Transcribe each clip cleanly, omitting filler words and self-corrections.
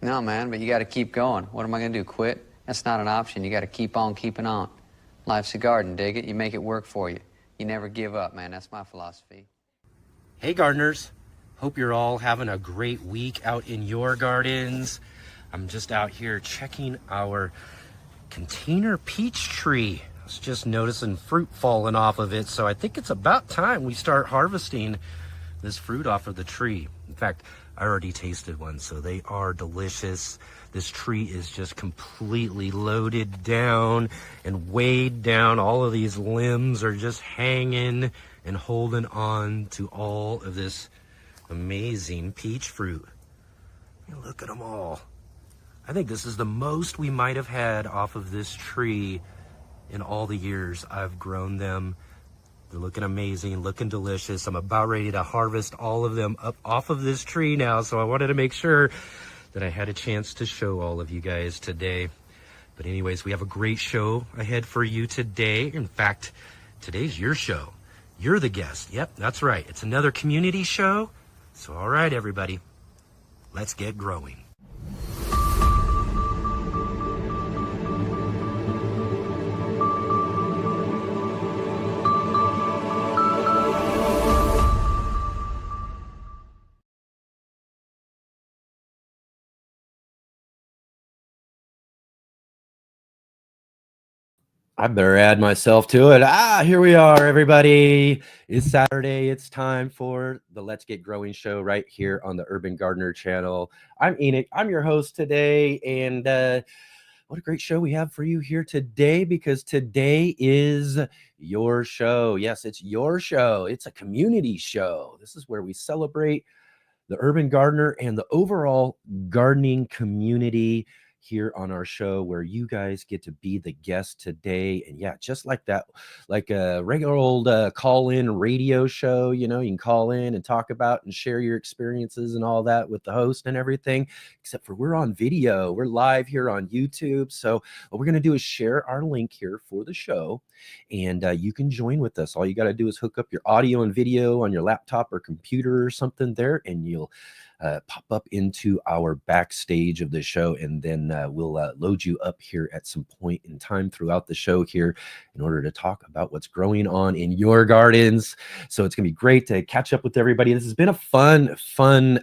No, man, but you got to keep going. What am I going to do, quit? That's not an option. You got to keep on keeping on. Life's a garden, dig it? You make it work for you. You never give up, man. That's my philosophy. Hey gardeners, hope you're all having a great week out in your gardens. I'm just out here checking our container peach tree. I was just noticing fruit falling off of it, so I think it's about time we start harvesting this fruit off of the tree. In fact, I already tasted one, so they are delicious. This tree is just completely loaded down and weighed down. All of these limbs are just hanging and holding on to all of this amazing peach fruit. Look at them all. I think this is the most we might have had off of this tree in all the years I've grown them. They're looking amazing, looking delicious. I'm about ready to harvest all of them up off of this tree now, so I wanted to make sure that I had a chance to show all of you guys today. But anyways, we have a great show ahead for you today. In fact, today's your show. You're the guest. Yep, that's right. It's another community show. So all right, everybody, let's get growing. I better add myself to it. Here we are, everybody. It's Saturday. It's time for the Let's Get Growing show right here on the Urban Gardener channel. I'm Enoch. I'm your host today. And what a great show we have for you here today, because today is your show. Yes, it's your show. It's a community show. This is where we celebrate the urban gardener and the overall gardening community here on our show, where you guys get to be the guest today. And yeah, just like that, like a regular old call-in radio show, you can call in and talk about and share your experiences and all that with the host and everything, except for we're on video. We're live here on YouTube. So what we're going to do is share our link here for the show, and you can join with us. All you got to do is hook up your audio and video on your laptop or computer or something there, and you'll pop up into our backstage of the show, and then we'll load you up here at some point in time throughout the show here in order to talk about what's growing on in your gardens. So it's gonna be great to catch up with everybody. This has been a fun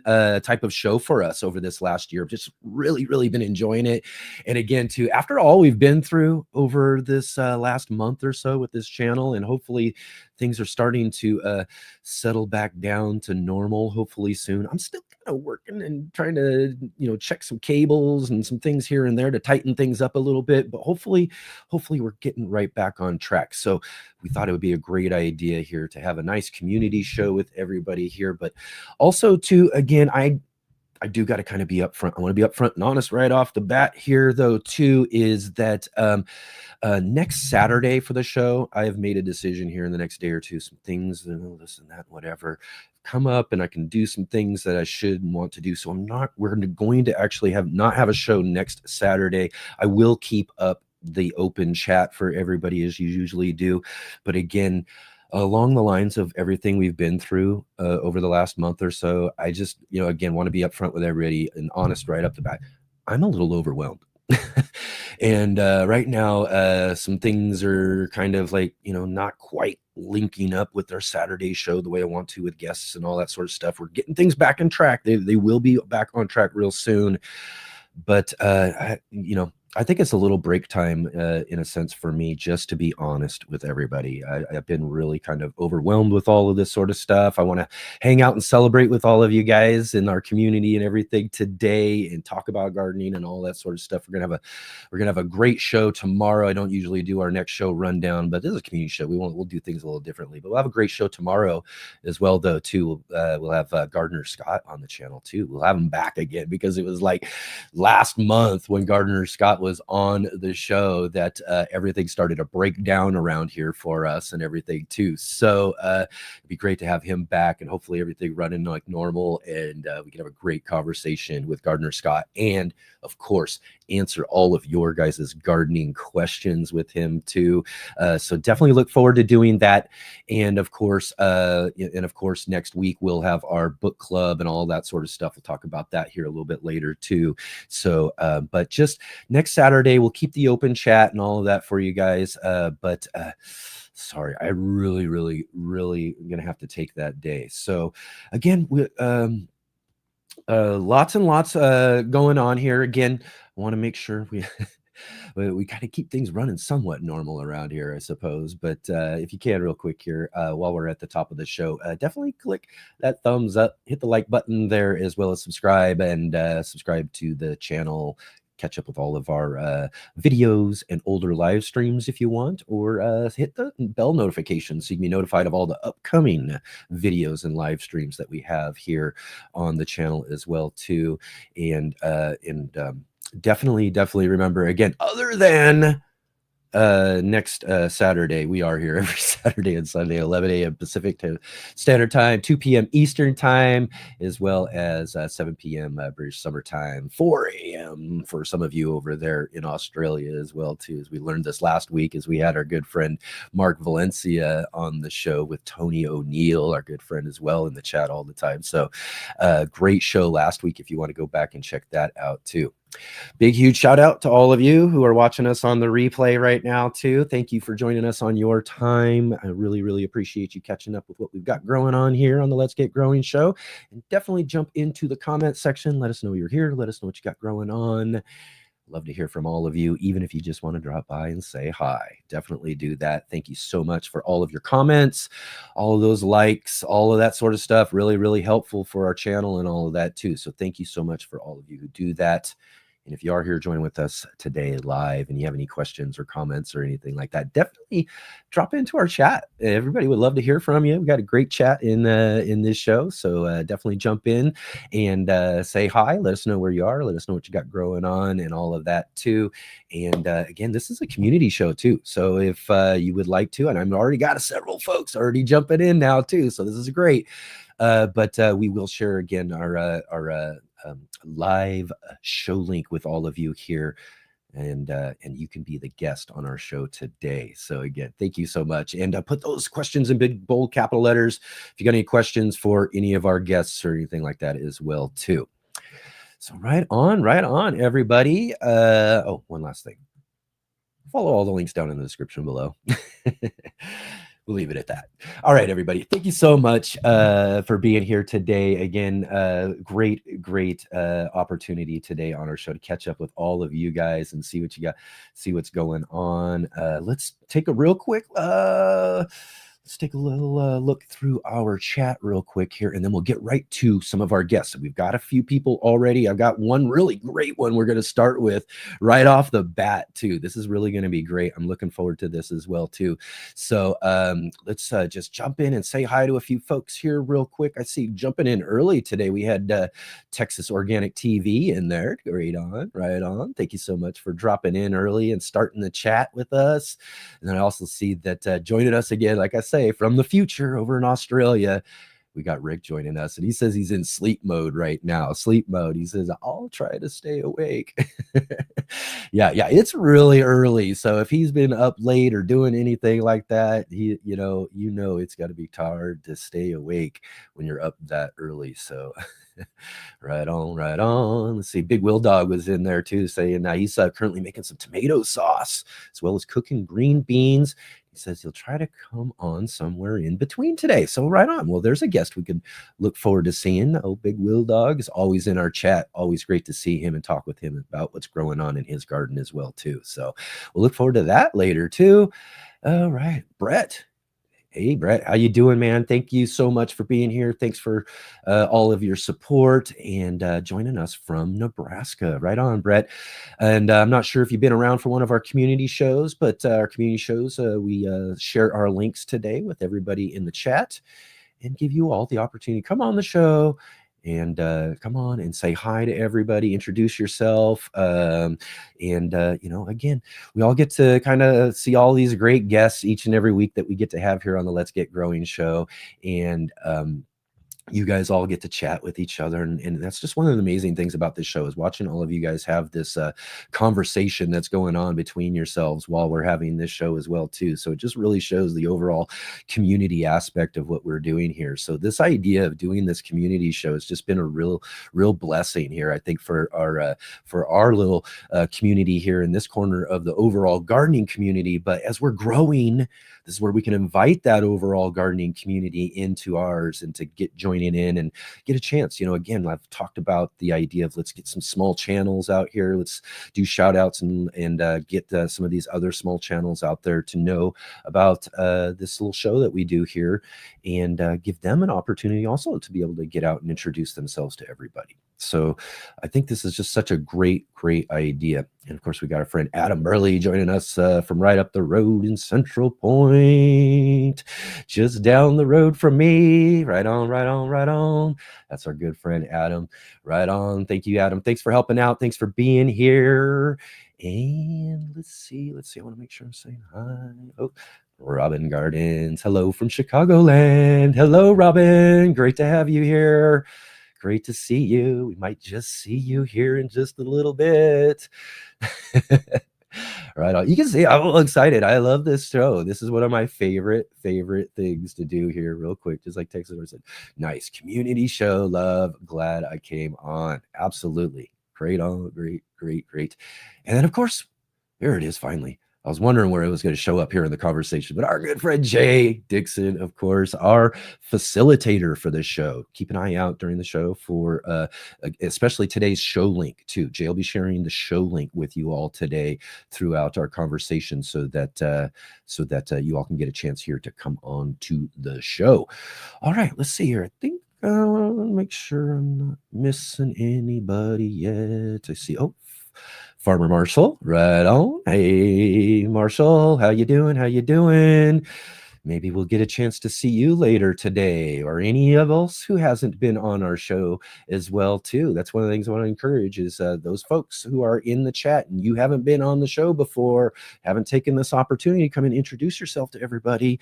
type of show for us over this last year. I've just really been enjoying it. And again, too, after all we've been through over this last month or so with this channel, and hopefully things are starting to settle back down to normal, hopefully soon. I'm still kind of working and trying to, check some cables and some things here and there to tighten things up a little bit, but hopefully we're getting right back on track. So we thought it would be a great idea here to have a nice community show with everybody here, but also to, again, I do got to kind of be upfront. I want to be upfront and honest right off the bat here, though, too, is that next Saturday for the show, I have made a decision here in the next day or two, some things, this and that, whatever, come up, and I can do some things that I should and want to do. So we're going to actually not have a show next Saturday. I will keep up the open chat for everybody as you usually do. But again, along the lines of everything we've been through over the last month or so, I just, again, want to be upfront with everybody and honest right up the bat. I'm a little overwhelmed. And right now, some things are kind of like, not quite linking up with our Saturday show the way I want to, with guests and all that sort of stuff. We're getting things back on track. They will be back on track real soon. But, I think it's a little break time in a sense for me, just to be honest with everybody. I've been really kind of overwhelmed with all of this sort of stuff. I want to hang out and celebrate with all of you guys in our community and everything today, and talk about gardening and all that sort of stuff. We're gonna have a great show tomorrow. I don't usually do our next show rundown, but this is a community show. We'll do things a little differently, but we'll have a great show tomorrow as well, though, too. We'll have Gardener Scott on the channel too. We'll have him back again, because it was like last month when Gardener Scott was on the show that everything started to break down around here for us and everything too. So it'd be great to have him back, and hopefully everything running like normal, and we can have a great conversation with Gardener Scott, and of course answer all of your guys' gardening questions with him too. So definitely look forward to doing that. And of course, next week we'll have our book club and all that sort of stuff. We'll talk about that here a little bit later too. So, but just next Saturday, we'll keep the open chat and all of that for you guys. Sorry, I really gonna have to take that day. So again, lots and lots going on here. Again, I want to make sure we we kind of keep things running somewhat normal around here, I suppose. But if you can, real quick here, while we're at the top of the show, definitely click that thumbs up, hit the like button there, as well as subscribe and subscribe to the channel. Catch up with all of our videos and older live streams if you want, or hit the bell notification so you can be notified of all the upcoming videos and live streams that we have here on the channel as well too. And definitely remember, again, other than next Saturday, we are here every Saturday and Sunday, 11 a.m. Pacific Standard Time, 2 p.m. Eastern Time, as well as 7 p.m. British Summer Time, 4 a.m. for some of you over there in Australia as well too. As we learned this last week, as we had our good friend Mark Valencia on the show with Tony O'Neill, our good friend as well, in the chat all the time. So great show last week if you want to go back and check that out too. Big, huge shout out to all of you who are watching us on the replay right now too. Thank you for joining us on your time. I really appreciate you catching up with what we've got growing on here on the Let's Get Growing show. And definitely jump into the comment section. Let us know you're here. Let us know what you got growing on. Love to hear from all of you, even if you just want to drop by and say hi. Definitely do that. Thank you so much for all of your comments, all of those likes, all of that sort of stuff. Really helpful for our channel and all of that too. So thank you so much for all of you who do that. And if you are here joining with us today live and you have any questions or comments or anything like that, definitely drop into our chat. Everybody would love to hear from you. We've got a great chat in this show. So definitely jump in and say hi. Let us know where you are. Let us know what you got growing on and all of that too. And again, this is a community show too. So if you would like to, and I've already got several folks already jumping in now too. So this is great. But we will share again our live show link with all of you here, and you can be the guest on our show today. So again, thank you so much, and put those questions in big bold capital letters if you got any questions for any of our guests or anything like that as well too. So right on everybody. Oh, one last thing, follow all the links down in the description below. We'll leave it at that. All right, everybody. Thank you so much for being here today. Again, great opportunity today on our show to catch up with all of you guys and see what you got, see what's going on. Let's take a real quick let's take a little look through our chat real quick here, and then we'll get right to some of our guests. So we've got a few people already. I've got one really great one we're going to start with right off the bat too. This is really going to be great. I'm looking forward to this as well too. So let's just jump in and say hi to a few folks here real quick. I see jumping in early today. We had Texas Organic TV in there. Right on. Thank you so much for dropping in early and starting the chat with us. And then I also see that joining us again, like I said, from the future over in Australia, we got Rick joining us, and he says he's in sleep mode right now. Sleep mode. He says, I'll try to stay awake. Yeah, it's really early. So if he's been up late or doing anything like that, you know, it's got to be hard to stay awake when you're up that early. So right on. Let's see. Big Will Dog was in there too, saying he's currently making some tomato sauce as well as cooking green beans. He says he'll try to come on somewhere in between today. So right on. Well, there's a guest we could look forward to seeing. Oh, Big Will Dog is always in our chat. Always great to see him and talk with him about what's growing on in his garden as well too. So we'll look forward to that later too. All right, Brett. Hey, Brett, how you doing, man? Thank you so much for being here. Thanks for all of your support and joining us from Nebraska. Right on, Brett. And I'm not sure if you've been around for one of our community shows, but our community shows, we share our links today with everybody in the chat and give you all the opportunity to come on the show and come on and say hi to everybody, introduce yourself. And, again, we all get to kind of see all these great guests each and every week that we get to have here on the Let's Get Growing show. And you guys all get to chat with each other, and that's just one of the amazing things about this show, is watching all of you guys have this conversation that's going on between yourselves while we're having this show as well too. So it just really shows the overall community aspect of what we're doing here. So this idea of doing this community show has just been a real blessing here, I think, for our little community here in this corner of the overall gardening community. But as we're growing, this is where we can invite that overall gardening community into ours and to get joining in and get a chance. Again, I've talked about the idea of let's get some small channels out here. Let's do shout outs and get some of these other small channels out there to know about this little show that we do here, and give them an opportunity also to be able to get out and introduce themselves to everybody. So I think this is just such a great idea. And of course, we got our friend Adam Burley joining us from right up the road in Central Point, just down the road from me. Right on. That's our good friend Adam. Right on. Thank you, Adam. Thanks for helping out. Thanks for being here. And let's see. I want to make sure I'm saying hi. Oh, Robin Gardens. Hello from Chicagoland. Hello, Robin. Great to have you here. Great to see you. We might just see you here in just a little bit. Right on. You can see I'm all excited. I love this show. This is one of my favorite things to do here. Real quick, just like Texas said, nice community show. Love. Glad I came on. Absolutely. Great on. Great. And then of course, here it is finally. I was wondering where it was going to show up here in the conversation, but our good friend Jay Dixon, of course, our facilitator for this show. Keep an eye out during the show for especially today's show link too. Jay will be sharing the show link with you all today throughout our conversation, so that you all can get a chance here to come on to the show. All right, let's see here. I think I want to make sure I'm not missing anybody yet. I see. Oh, Farmer Marshall, right on. Hey, Marshall, how you doing? Maybe we'll get a chance to see you later today, or any of us who hasn't been on our show as well too. That's one of the things I want to encourage is those folks who are in the chat and you haven't been on the show before, haven't taken this opportunity to come and introduce yourself to everybody.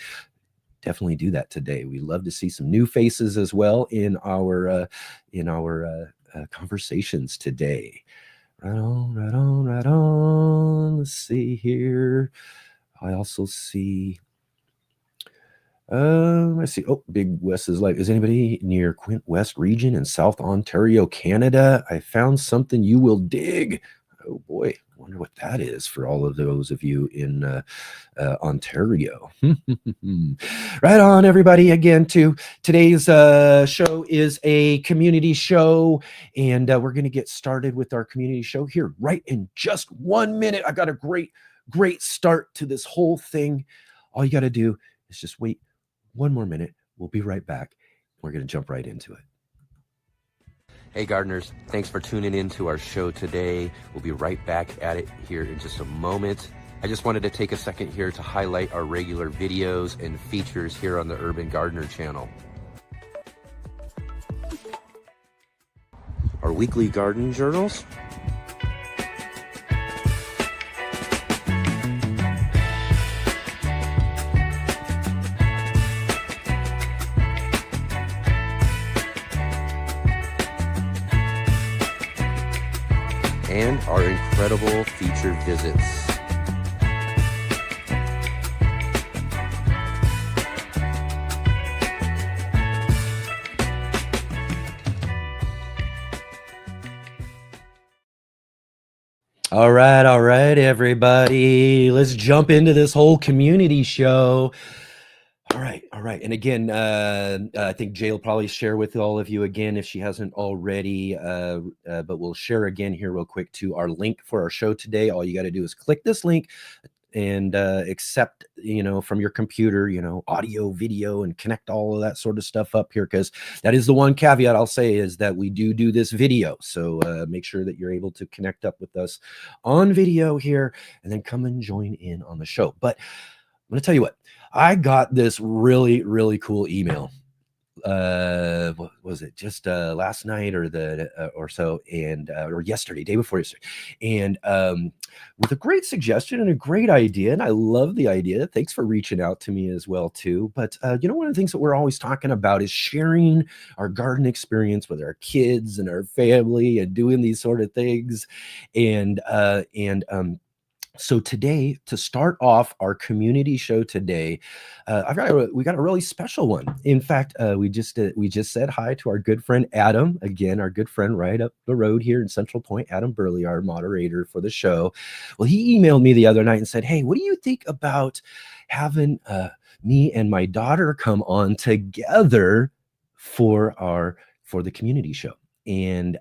Definitely do that today. We love to see some new faces as well in our conversations today. Right on. Let's see here. I also see. I see. Oh, Big West is like, is anybody near Quint West region in South Ontario, Canada? I found something you will dig. Oh boy, I wonder what that is for all of those of you in Ontario. Right on, everybody. Again, today's show is a community show, and we're going to get started with our community show here right in just 1 minute. I got a great start to this whole thing. All you got to do is just wait 1 more minute. We'll be right back. We're going to jump right into it. Hey gardeners, thanks for tuning in to our show today. We'll be right back at it here in just a moment. I just wanted to take a second here to highlight our regular videos and features here on the Urban Gardener channel. Our weekly garden journals, and our incredible featured visits. All right, everybody. Let's jump into this whole community show. All right. And again, I think Jay will probably share with all of you again if she hasn't already, but we'll share again here real quick to our link for our show today. All you got to do is click this link and accept, from your computer, audio, video, and connect all of that sort of stuff up here, because that is the one caveat I'll say is that we do this video. So make sure that you're able to connect up with us on video here and then come and join in on the show. But I'm going to tell you what, I got this really cool email what was it, just last night or the or so, and or yesterday, day before yesterday, and with a great suggestion and a great idea. And I love the idea. Thanks for reaching out to me as well too. But one of the things that we're always talking about is sharing our garden experience with our kids and our family and doing these sort of things. And so today, to start off our community show today, we got a really special one. In fact, we just said hi to our good friend Adam, again, our good friend right up the road here in Central Point, Adam Burley, our moderator for the show. Well, he emailed me the other night and said, "Hey, what do you think about having me and my daughter come on together for the community show?" And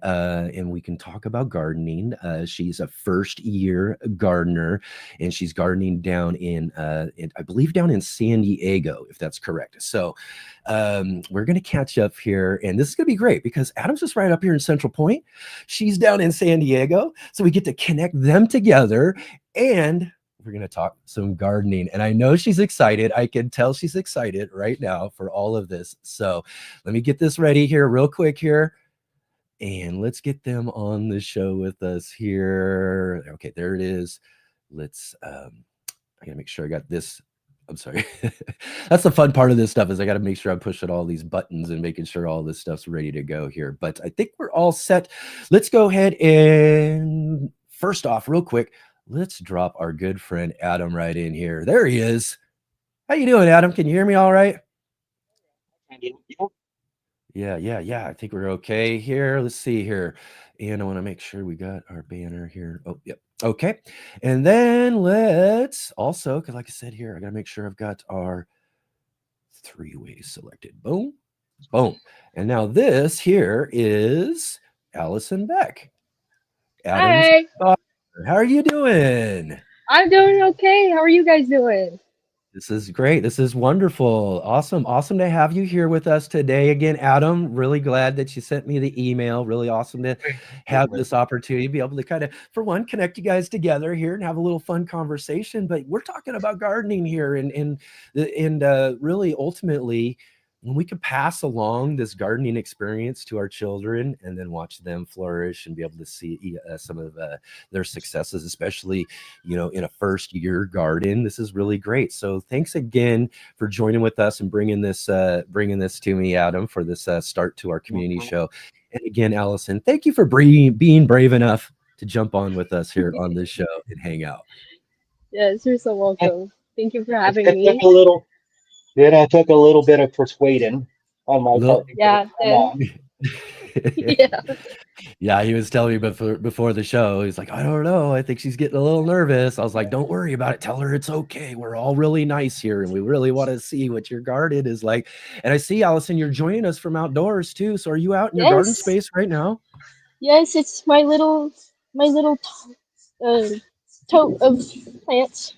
we can talk about gardening. She's a first year gardener, and she's gardening down I believe down in San Diego, if that's correct. So we're going to catch up here, and this is going to be great because Adam's just right up here in Central Point. She's down in San Diego, so we get to connect them together, and we're going to talk some gardening. And I know she's excited. I can tell she's excited right now for all of this. So let me get this ready here real quick here. And let's get them on the show with us here. Okay, there it is. I gotta make sure I got this. I'm sorry. That's the fun part of this stuff is I got to make sure I'm pushing all these buttons and making sure all this stuff's ready to go here. But I think we're all set. Let's go ahead and first off, real quick, let's drop our good friend Adam right in here. There he is. How you doing, Adam? Can you hear me all right? Yeah. I think we're okay here. Let's see here. And I want to make sure we got our banner here. Oh, yep. Okay. And then let's also, because like I said here, I got to make sure I've got our three-way selected. Boom, boom. And now this here is Allison Beck. Adam's Hi, daughter. How are you doing? I'm doing okay. How are you guys doing? This is great. This is wonderful. Awesome. Awesome to have you here with us today. Again, Adam, really glad that you sent me the email. Really awesome to have this opportunity to be able to kind of, for one, connect you guys together here and have a little fun conversation. But we're talking about gardening here and really ultimately when we could pass along this gardening experience to our children and then watch them flourish and be able to see some of their successes, especially, in a first year garden. This is really great. So thanks again for joining with us and bringing this to me, Adam, for this start to our community show. And again, Allison, thank you for being brave enough to jump on with us here on this show and hang out. Yes, you're so welcome. Thank you for It, having it took me. a little. It took a little bit of persuading on my Little, part to get it Yeah, to come on. yeah, Yeah, he was telling me before the show, he's like, I don't know. I think she's getting a little nervous. I was like, don't worry about it. Tell her it's okay. We're all really nice here, and we really want to see what your garden is like. And I see, Allison, you're joining us from outdoors too. So are you out in your garden yes, space right now? yes. It's my little tote of plants.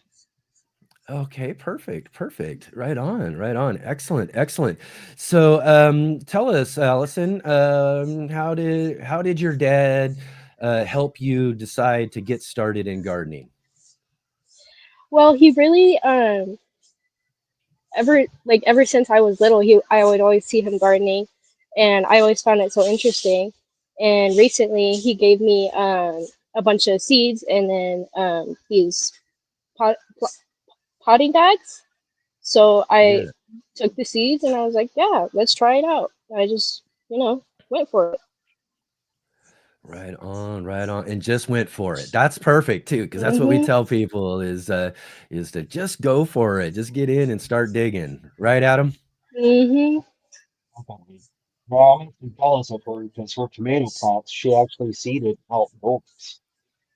Okay, perfect. Right on. Excellent. So, tell us, Allison, how did your dad help you decide to get started in gardening? Well, he really ever since I was little, he I would always see him gardening, and I always found it so interesting. And recently, he gave me a bunch of seeds and then these pot, potting bags. So I Yeah. took the seeds and I was like, yeah, let's try it out. I just, went for it. Right on, and just went for it. That's perfect too, because that's what we Mhm. tell people is to just go for it. Just get in and start digging. Right, Adam? Mhm. Okay. Well, I'm actually jealous of her because her tomato plants she actually seeded outdoors,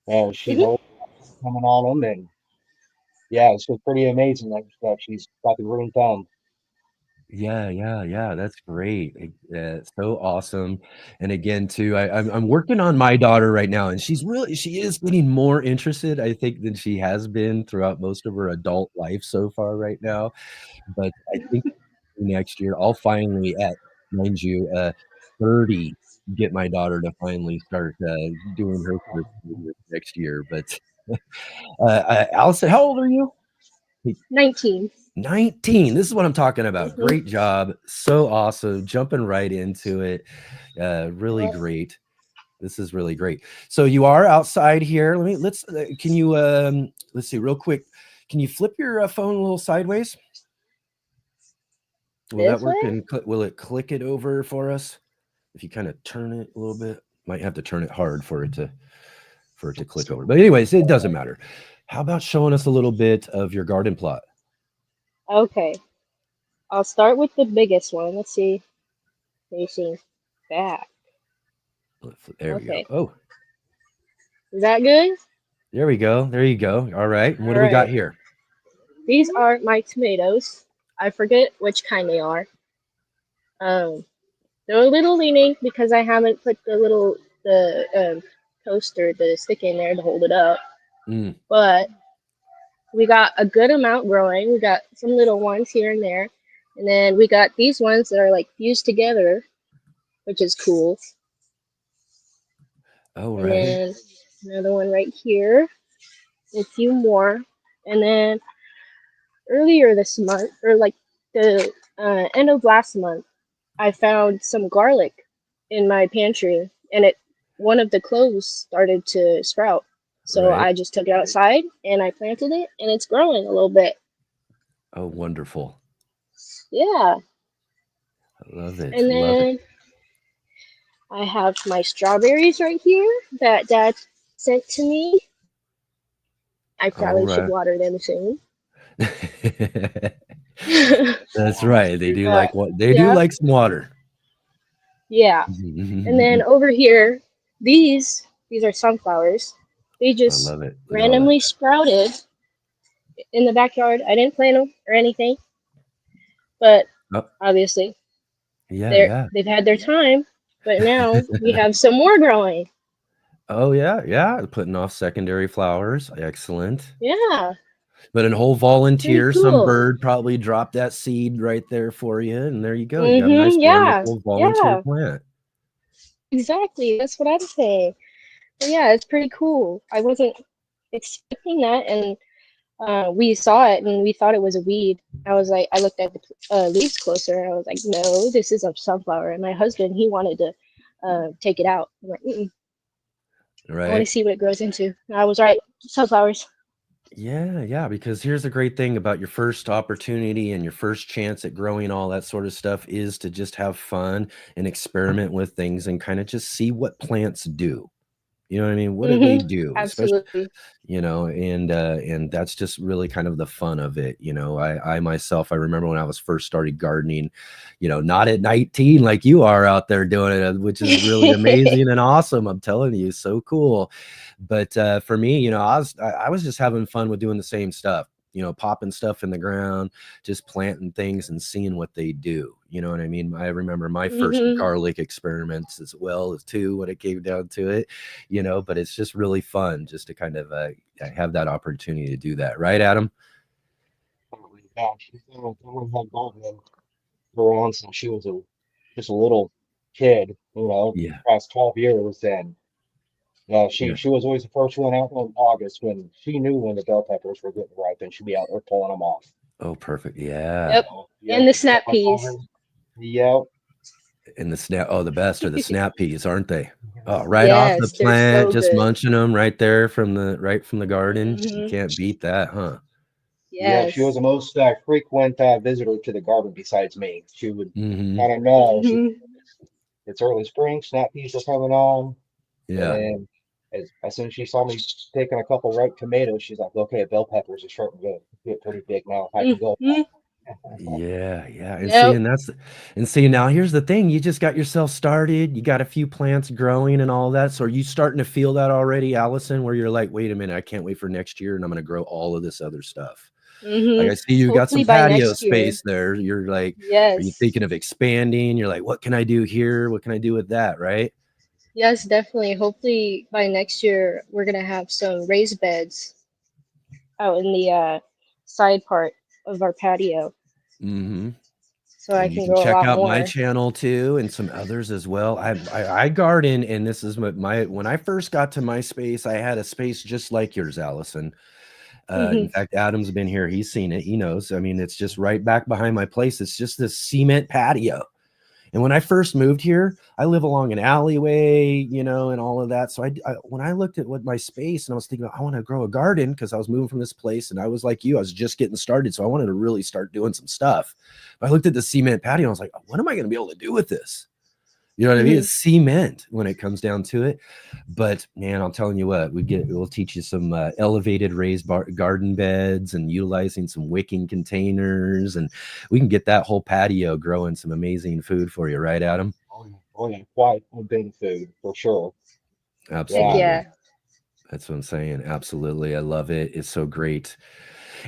and she Mhm. knows what's coming on them, and yeah, it's just pretty amazing that she's got the green thumb. Yeah. That's great. So awesome. And again, too, I'm working on my daughter right now, and she is getting more interested, I think, than she has been throughout most of her adult life so far right now. But I think next year I'll finally, at mind you, 30, get my daughter to finally start doing her first year next year. But Allison, how old are you? 19. 19. This is what I'm talking about. Mhm. Great job. So awesome. Jumping right into it. Really Yep. great. This is really great. So you are outside here. Can you let's see real quick. Can you flip your phone a little sideways? Will that This work? way? And will it click it over for us? If you kind of turn it a little bit, might have to turn it hard for it to click over. But anyways, it doesn't matter. How about showing us a little bit of your garden plot? Okay. I'll start with the biggest one. Let's see. Facing back. There we go. Okay. Oh, Is that good? there we go. There you go. All right. And what All do we got right. here? These are my tomatoes. I forget which kind they are. Um, they're a little leaning because I haven't put the toaster, the stick in there to hold it up. Mm. But we got a good amount growing. We got some little ones here and there. And then we got these ones that are like fused together, which is cool. Oh, And right. then another one right here. A few more. And then earlier this month, or like the end of last month, I found some garlic in my pantry, and one of the cloves started to sprout. So Right. I just took it outside and I planted it, and it's growing a little bit. Oh, wonderful. Yeah. I love it. And Love it. then I have my strawberries right here that Dad sent to me. I All probably should right. water them soon. That's right. They do But like what they do yeah, like some water. yeah. And then over here, these are sunflowers. They I just love it. Look at all that. randomly sprouted in the backyard. I didn't plant them or anything, but Oh, obviously yeah, yeah. they've had their time. But now we have some more growing. Oh, yeah, yeah. Putting off secondary flowers. Excellent. Yeah, But a whole pretty volunteer, some cool. bird probably dropped that seed right there for you. And there you go. You got a nice, Yeah, wonderful volunteer yeah. plant. Exactly. That's what I'm saying. But yeah, it's pretty cool. I wasn't expecting that, and we saw it and we thought it was a weed. I looked at the leaves closer, and I was like, no, this is a sunflower. And my husband, he wanted to take it out. I'm like, mm-mm, I want to Right. see what it grows into. And I was right, sunflowers. Yeah, yeah, because here's the great thing about your first opportunity and your first chance at growing all that sort of stuff is to just have fun and experiment with things and kind of just see what plants do. You know what I mean? What do they do? Especially, Absolutely. and that's just really kind of the fun of it. I myself, I remember when I was first started gardening, not at 19 like you are out there doing it, which is really amazing and awesome. I'm telling you, so cool. But for me, I was just having fun with doing the same stuff. Popping stuff in the ground, just planting things and seeing what they do. You know what I mean? I remember my first hmm garlic experiments as well as too when it came down to it. But it's just really fun just to kind of have that opportunity to do that. Right, Adam? Yeah, she's been had gardening for on since she was just a little kid, Yeah. past 12 years, and yeah, she Yeah. she was always the first one out in August when she knew when the bell peppers were getting ripe, and she'd be out there pulling them off. Oh, perfect. Yeah. Yep. Yep, And the yep, snap I told peas. her. Yep. And the best are the snap peas, aren't they? Oh, right off the Yes, they're plant, so just good. munching them right from the garden. You hmm can't beat that, huh? Yeah, she was Yes. the most frequent visitor to the garden besides me. She would Mm-hmm. kind of know hmm it's early spring, snap peas are coming on, Yeah. and as soon as she saw me taking a couple ripe tomatoes, she's like, "Okay, bell peppers are starting to get pretty big now. I can go." hmm Yeah, yeah. And see, Yep. and see, now here's the thing. You just got yourself started. You got a few plants growing and all that. So are you starting to feel that already, Allison, where you're like, wait a minute, I can't wait for next year and I'm going to grow all of this other stuff. hmm Like I see you got some Hopefully by patio next year. space there. You're like, are you Yes. thinking of expanding? You're like, what can I do here? What can I do with that? Right? Yes, definitely. Hopefully by next year we're gonna have some raised beds out in the side part of our patio, Mm-hmm. so I And you can can grow a check lot out my more. channel too and some others as well. I garden, and this is what when I first got to my space, I had a space just like yours, Allison. In fact, Adam's been here. He's seen it. He knows. I mean, it's just right back behind my place. It's just this cement patio. And when I first moved here, I live along an alleyway, you know, and all of that. So when I looked at what my space and I was thinking, I want to grow a garden because I was moving from this place and I was like you, I was just getting started. So I wanted to really start doing some stuff. But I looked at the cement patio and I was like, what am I going to be able to do with this? You know what I mean? It's cement when it comes down to it. But man, I'm telling you what, we'll teach you some elevated raised garden beds and utilizing some wicking containers, and we can get that whole patio growing some amazing food for you, right, Adam? Oh yeah, quite a big food for sure. Absolutely. Yeah. That's what I'm saying. Absolutely. I love it. It's so great.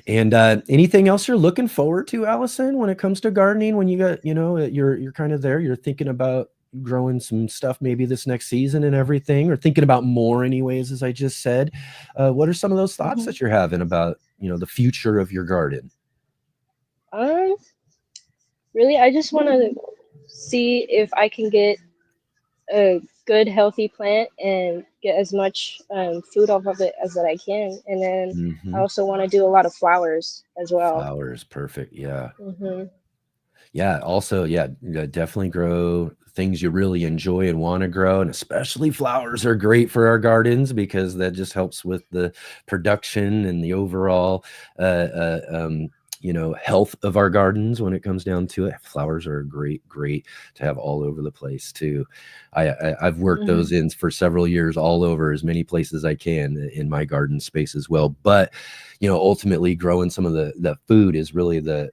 And anything else you're looking forward to, Allison, when it comes to gardening? When you got, you know, you're kind of there, you're thinking about growing some stuff maybe this next season and everything, or thinking about more anyways, as I just said. What are some of those thoughts that you're having about, you know, the future of your garden? Really, I just want to see if I can get a good, healthy plant and get as much food off of it as that I can. And then I also want to do a lot of flowers as well. Flowers, perfect. Yeah. Mm-hmm. Yeah. Also, yeah, definitely grow things you really enjoy and want to grow. And especially flowers are great for our gardens because that just helps with the production and the overall, you know, health of our gardens when it comes down to it. Flowers are great to have all over the place too. I've worked those in for several years all over as many places as I can in my garden space as well. But, you know, ultimately growing some of the food is really the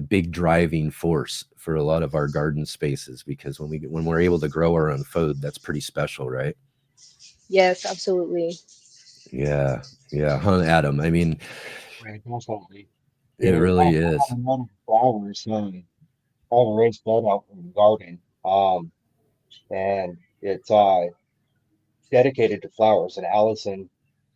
big driving force for a lot of our garden spaces, because when we're able to grow our own food, that's pretty special, right? Yes, absolutely. Yeah. Huh, Adam? I mean, Right, definitely. it really is. I have a lot of flowers. I have a raised bed out in the garden. And it's dedicated to flowers. And Allison,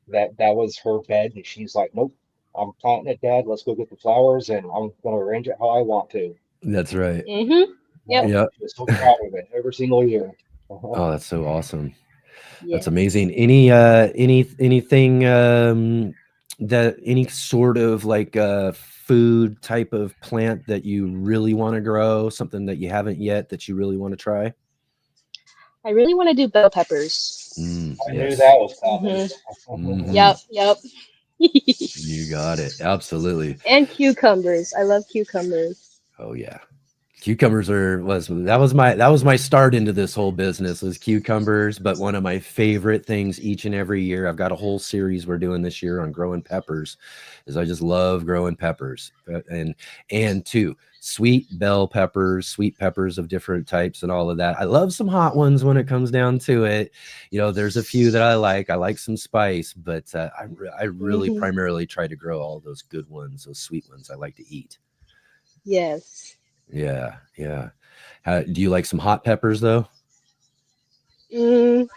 that was her bed, and she's like, "Nope, I'm planting it, Dad. Let's go get the flowers, and I'm gonna arrange it how I want to." That's right. Mm-hmm. Yep. Yeah. She's so proud of it every single year. Oh, that's so awesome. Yeah. That's amazing. Anything that any sort of like food type of plant that you really want to grow, something that you haven't yet that you really want to try? I really want to do bell peppers. I knew Yes. that was coming. Yep. Yep. You got it. Absolutely. And cucumbers. I love cucumbers. Oh yeah. Cucumbers that was my start into this whole business was cucumbers. But one of my favorite things each and every year, I've got a whole series we're doing this year on growing peppers, is I just love growing peppers, and too sweet bell peppers, sweet peppers of different types and all of that. I love some hot ones when it comes down to it. You know, there's a few that I like some spice, but I really primarily try to grow all those good ones, those sweet ones I like to eat. Yes. Yeah. Do you like some hot peppers though? Not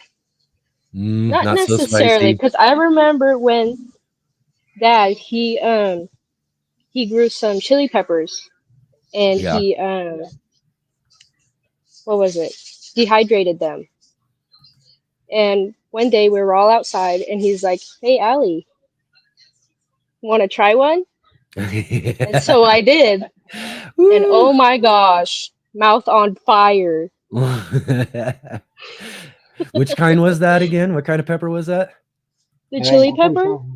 Not so necessarily, spicy. because I remember when Dad he grew some chili peppers and Yeah. he what was it? Dehydrated them. And one day we were all outside and he's like, "Hey Allie, want to try one?" And so I did. And oh my gosh, mouth on fire. Which kind was that again? What kind of pepper was that? The And chili I'm pretty pepper? sure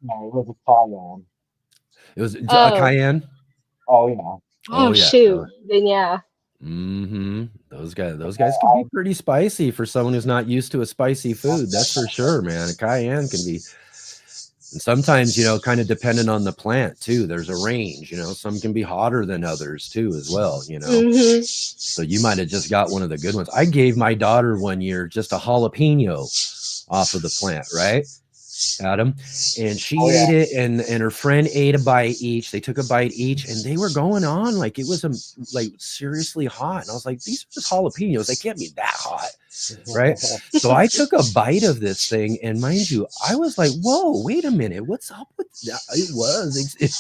no, it was a cayenne. It was a Oh. cayenne. Oh yeah. Oh Oh yeah. shoot. Then yeah. Those guys can be pretty spicy for someone who's not used to a spicy food. That's for sure, man. A cayenne can be, and sometimes, you know, kind of dependent on the plant too. There's a range, you know, some can be hotter than others too, as well, you know. So you might have just got one of the good ones. I gave my daughter one year just a jalapeno off of the plant, right, Adam? And she ate it, and her friend ate a bite each. They took a bite each, and they were going on like it was like seriously hot. And I was like, these are just jalapenos. They can't be that hot, right? So I took a bite of this thing, and mind you, I was like, whoa, wait a minute, what's up with that?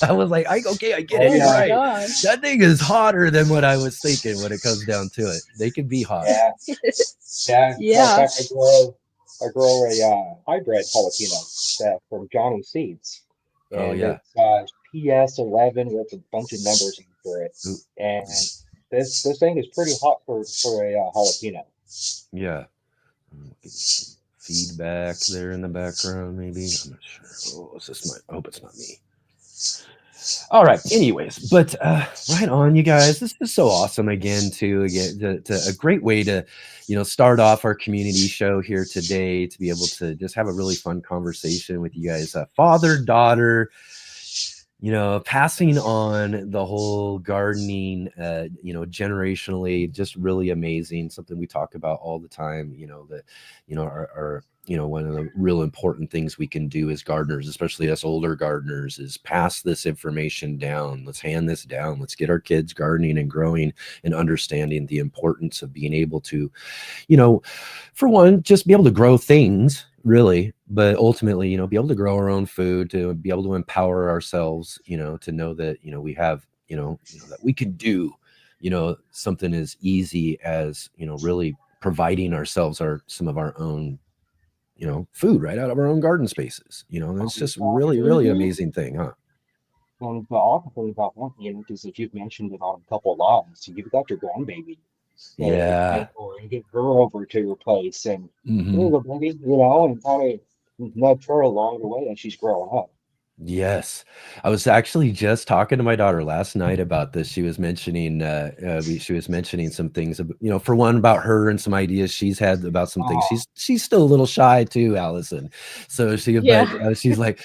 I was like, okay, I get it. You're right. Gosh. That thing is hotter than what I was thinking when it comes down to it. They can be hot. Yeah. In fact, I grow a hybrid jalapeno from Johnny Seeds. Oh and yeah. it's PS11 with a bunch of numbers after it. Ooh, And this thing is pretty hot for a jalapeno. yeah. Getting some feedback there in the background, maybe. I'm not sure. Oh, is this my? I hope it's not me. All right. Anyways, but right on, you guys. This is so awesome again. To a great way to, start off our community show here today. To be able to just have a really fun conversation with you guys, father daughter. Passing on the whole gardening, generationally, just really amazing. Something we talk about all the time. That, our one of the real important things we can do as gardeners, especially us older gardeners, is pass this information down. Let's hand this down. Let's get our kids gardening and growing and understanding the importance of being able to, for one, just be able to grow things really, but ultimately, be able to grow our own food, to be able to empower ourselves, to know that, we have, that we can do, something as easy as, really providing ourselves some of our own, food right out of our own garden spaces, and it's just really, really Hmm. amazing thing, huh? And the awesome thing about one, is if you've mentioned it on a couple of lives, you've got your grandbaby to Yeah. care for and get her over to your place and here Hmm. you go, baby, and kind of nudge her along the way as she's growing up. Yes. I was actually just talking to my daughter last night about this. She was mentioning, she was mentioning some things, for one, about her and some ideas she's had about some things. Oh, She's still a little shy too, Allison. So but Yeah. she's like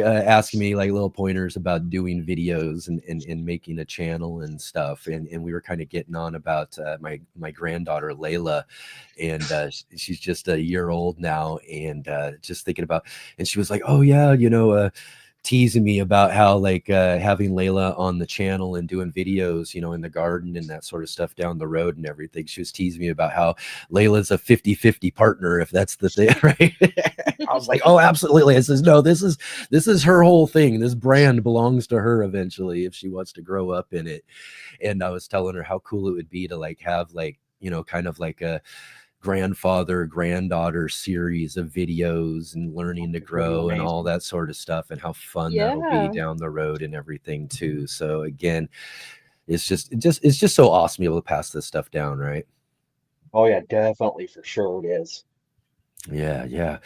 asking me like little pointers about doing videos and making a channel and stuff. And we were kind of getting on about my granddaughter Layla, and she's just a year old now, and just thinking about, and she was like, oh yeah, teasing me about how like having Layla on the channel and doing videos, in the garden and that sort of stuff down the road and everything. She was teasing me about how Layla's a 50-50 partner, if that's the thing, right? I was like, oh, absolutely. I says, no, this is her whole thing. This brand belongs to her eventually if she wants to grow up in it. And I was telling her how cool it would be to like have like, kind of like a grandfather granddaughter series of videos and learning to it's gonna be grow and all amazing. that sort of stuff, and how fun that'll be Yeah. down the road and everything too. So again, it's just so awesome to be able to pass this stuff down, right? Oh yeah, definitely for sure it is. Yeah, yeah.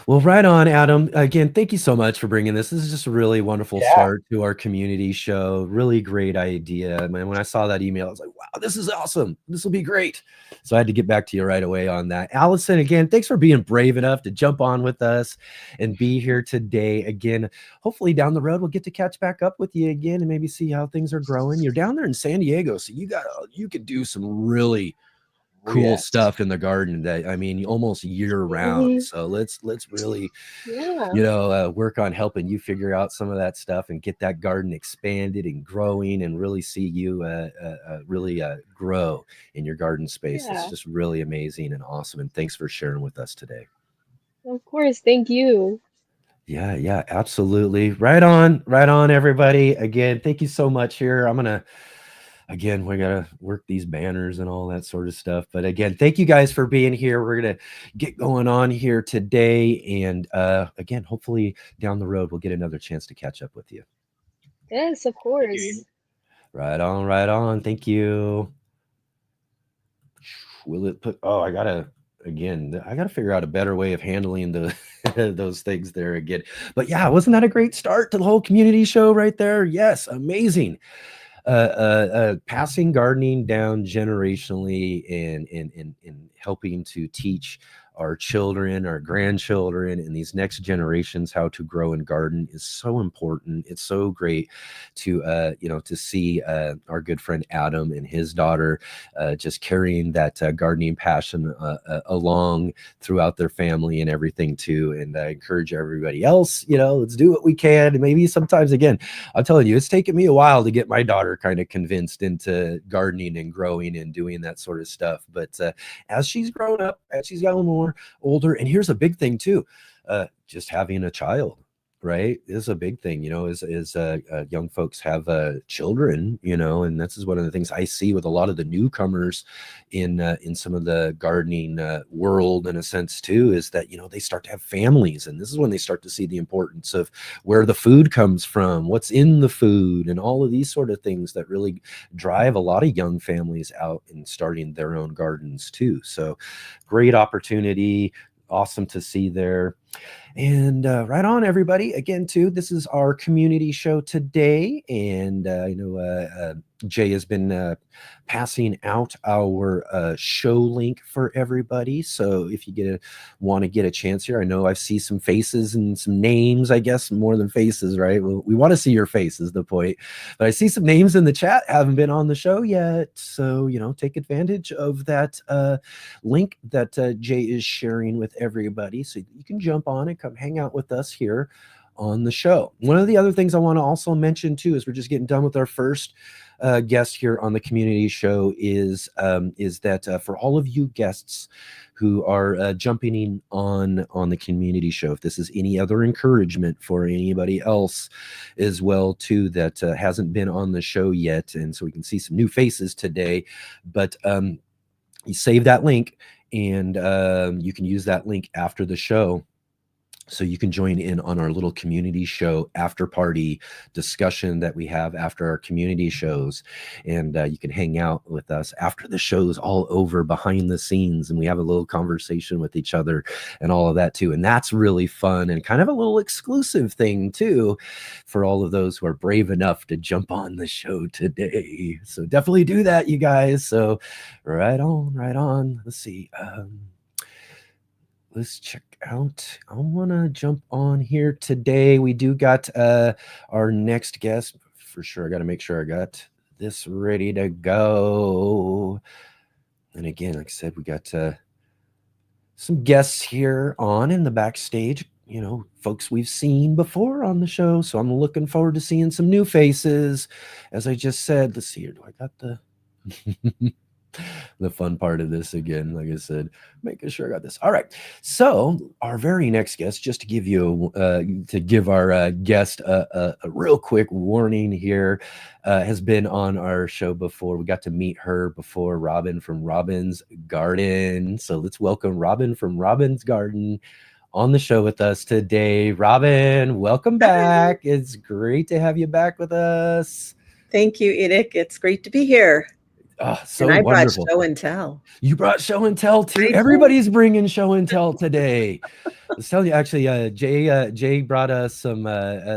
Well, right on, Adam. Again, thank you so much for bringing this. This is just a really wonderful Yeah. start to our community show. Really great idea. Man, when I saw that email, I was like, wow, this is awesome. This will be great. So I had to get back to you right away on that. Allison, again, thanks for being brave enough to jump on with us and be here today. Again, hopefully down the road, we'll get to catch back up with you again and maybe see how things are growing. You're down there in San Diego, so you could do some really Oh cool yes. stuff in the garden, that I mean almost year round. Hmm. So let's really, Yeah. work on helping you figure out some of that stuff and get that garden expanded and growing, and really see you really grow in your garden space. It's Yeah. just really amazing and awesome, and thanks for sharing with us today. Of course. Thank you. Yeah, yeah, absolutely. Right on, everybody. Again, thank you so much here. Again, we gotta work these banners and all that sort of stuff. But again, thank you guys for being here. We're gonna get going on here today. And again, hopefully down the road we'll get another chance to catch up with you. Yes, of Thank you, course. Amy. Right on, right on. Thank you. Will it put I gotta figure out a better way of handling the those things there again. But yeah, wasn't that a great start to the whole community show right there? Yes, amazing. Passing gardening down generationally, and helping to teach our children, our grandchildren, and these next generations how to grow and garden is so important. It's so great to to see our good friend Adam and his daughter just carrying that gardening passion along throughout their family and everything too. And I encourage everybody else, let's do what we can. And maybe sometimes, again, I'm telling you, it's taken me a while to get my daughter kind of convinced into gardening and growing and doing that sort of stuff. But as she's grown up, as she's gotten more older, and here's a big thing too, just having a child. right, is a big thing, is young folks have children, and this is one of the things I see with a lot of the newcomers in some of the gardening world, in a sense too, is that they start to have families, and this is when they start to see the importance of where the food comes from, what's in the food, and all of these sort of things that really drive a lot of young families out and starting their own gardens too. So great opportunity, awesome to see there. And right on, everybody. Again, too, this is our community show today. And Jay has been passing out our show link for everybody. So if you want to get a chance here, I know I see some faces and some names, I guess, more than faces, right? Well, we want to see your faces, the point. But I see some names in the chat, haven't been on the show yet. So, take advantage of that link that Jay is sharing with everybody. So you can jump on and come hang out with us here on the show. One of the other things I want to also mention too, is we're just getting done with our first guest here on the community show, is that for all of you guests who are jumping in on the community show, if this is any other encouragement for anybody else as well too that hasn't been on the show yet, and so we can see some new faces today, but you save that link, and you can use that link after the show, so you can join in on our little community show after party discussion that we have after our community shows. And you can hang out with us after the show's all over, behind the scenes, and we have a little conversation with each other and all of that too. And that's really fun and kind of a little exclusive thing too for all of those who are brave enough to jump on the show today. So definitely do that, you guys. So right on. Let's see. Let's check out. I want to jump on here today. We do got our next guest for sure. I got to make sure I got this ready to go. And again, like I said, we got some guests here on in the backstage, folks we've seen before on the show. So I'm looking forward to seeing some new faces. As I just said, let's see here. Do I got the the fun part of this again? Like I said, making sure I got this. All right. So our very next guest, just to give you to give our guest a real quick warning here, has been on our show before. We got to meet her before, Robin from Robin's Garden. So let's welcome Robin from Robin's Garden on the show with us today. Robin, welcome back. It's great to have you back with us. Thank you, Edith. It's great to be here. Oh, so and I wonderful. brought show and tell. You brought show and tell too. I did. Everybody's bringing show and tell today. Let's tell you, actually, Jay brought us some,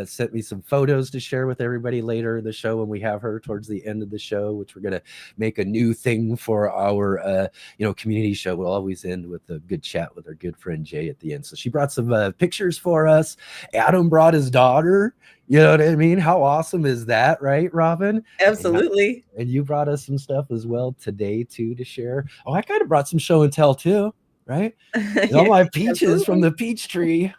sent me some photos to share with everybody later in the show when we have her towards the end of the show, which we're going to make a new thing for our, community show. We'll always end with a good chat with our good friend Jay at the end. So she brought some pictures for us. Adam brought his daughter. You know what I mean? How awesome is that, right, Robin? Absolutely. And you brought us some stuff as well today, too, to share. Oh, I kind of brought some show and tell, too, right? All my peaches from the peach tree.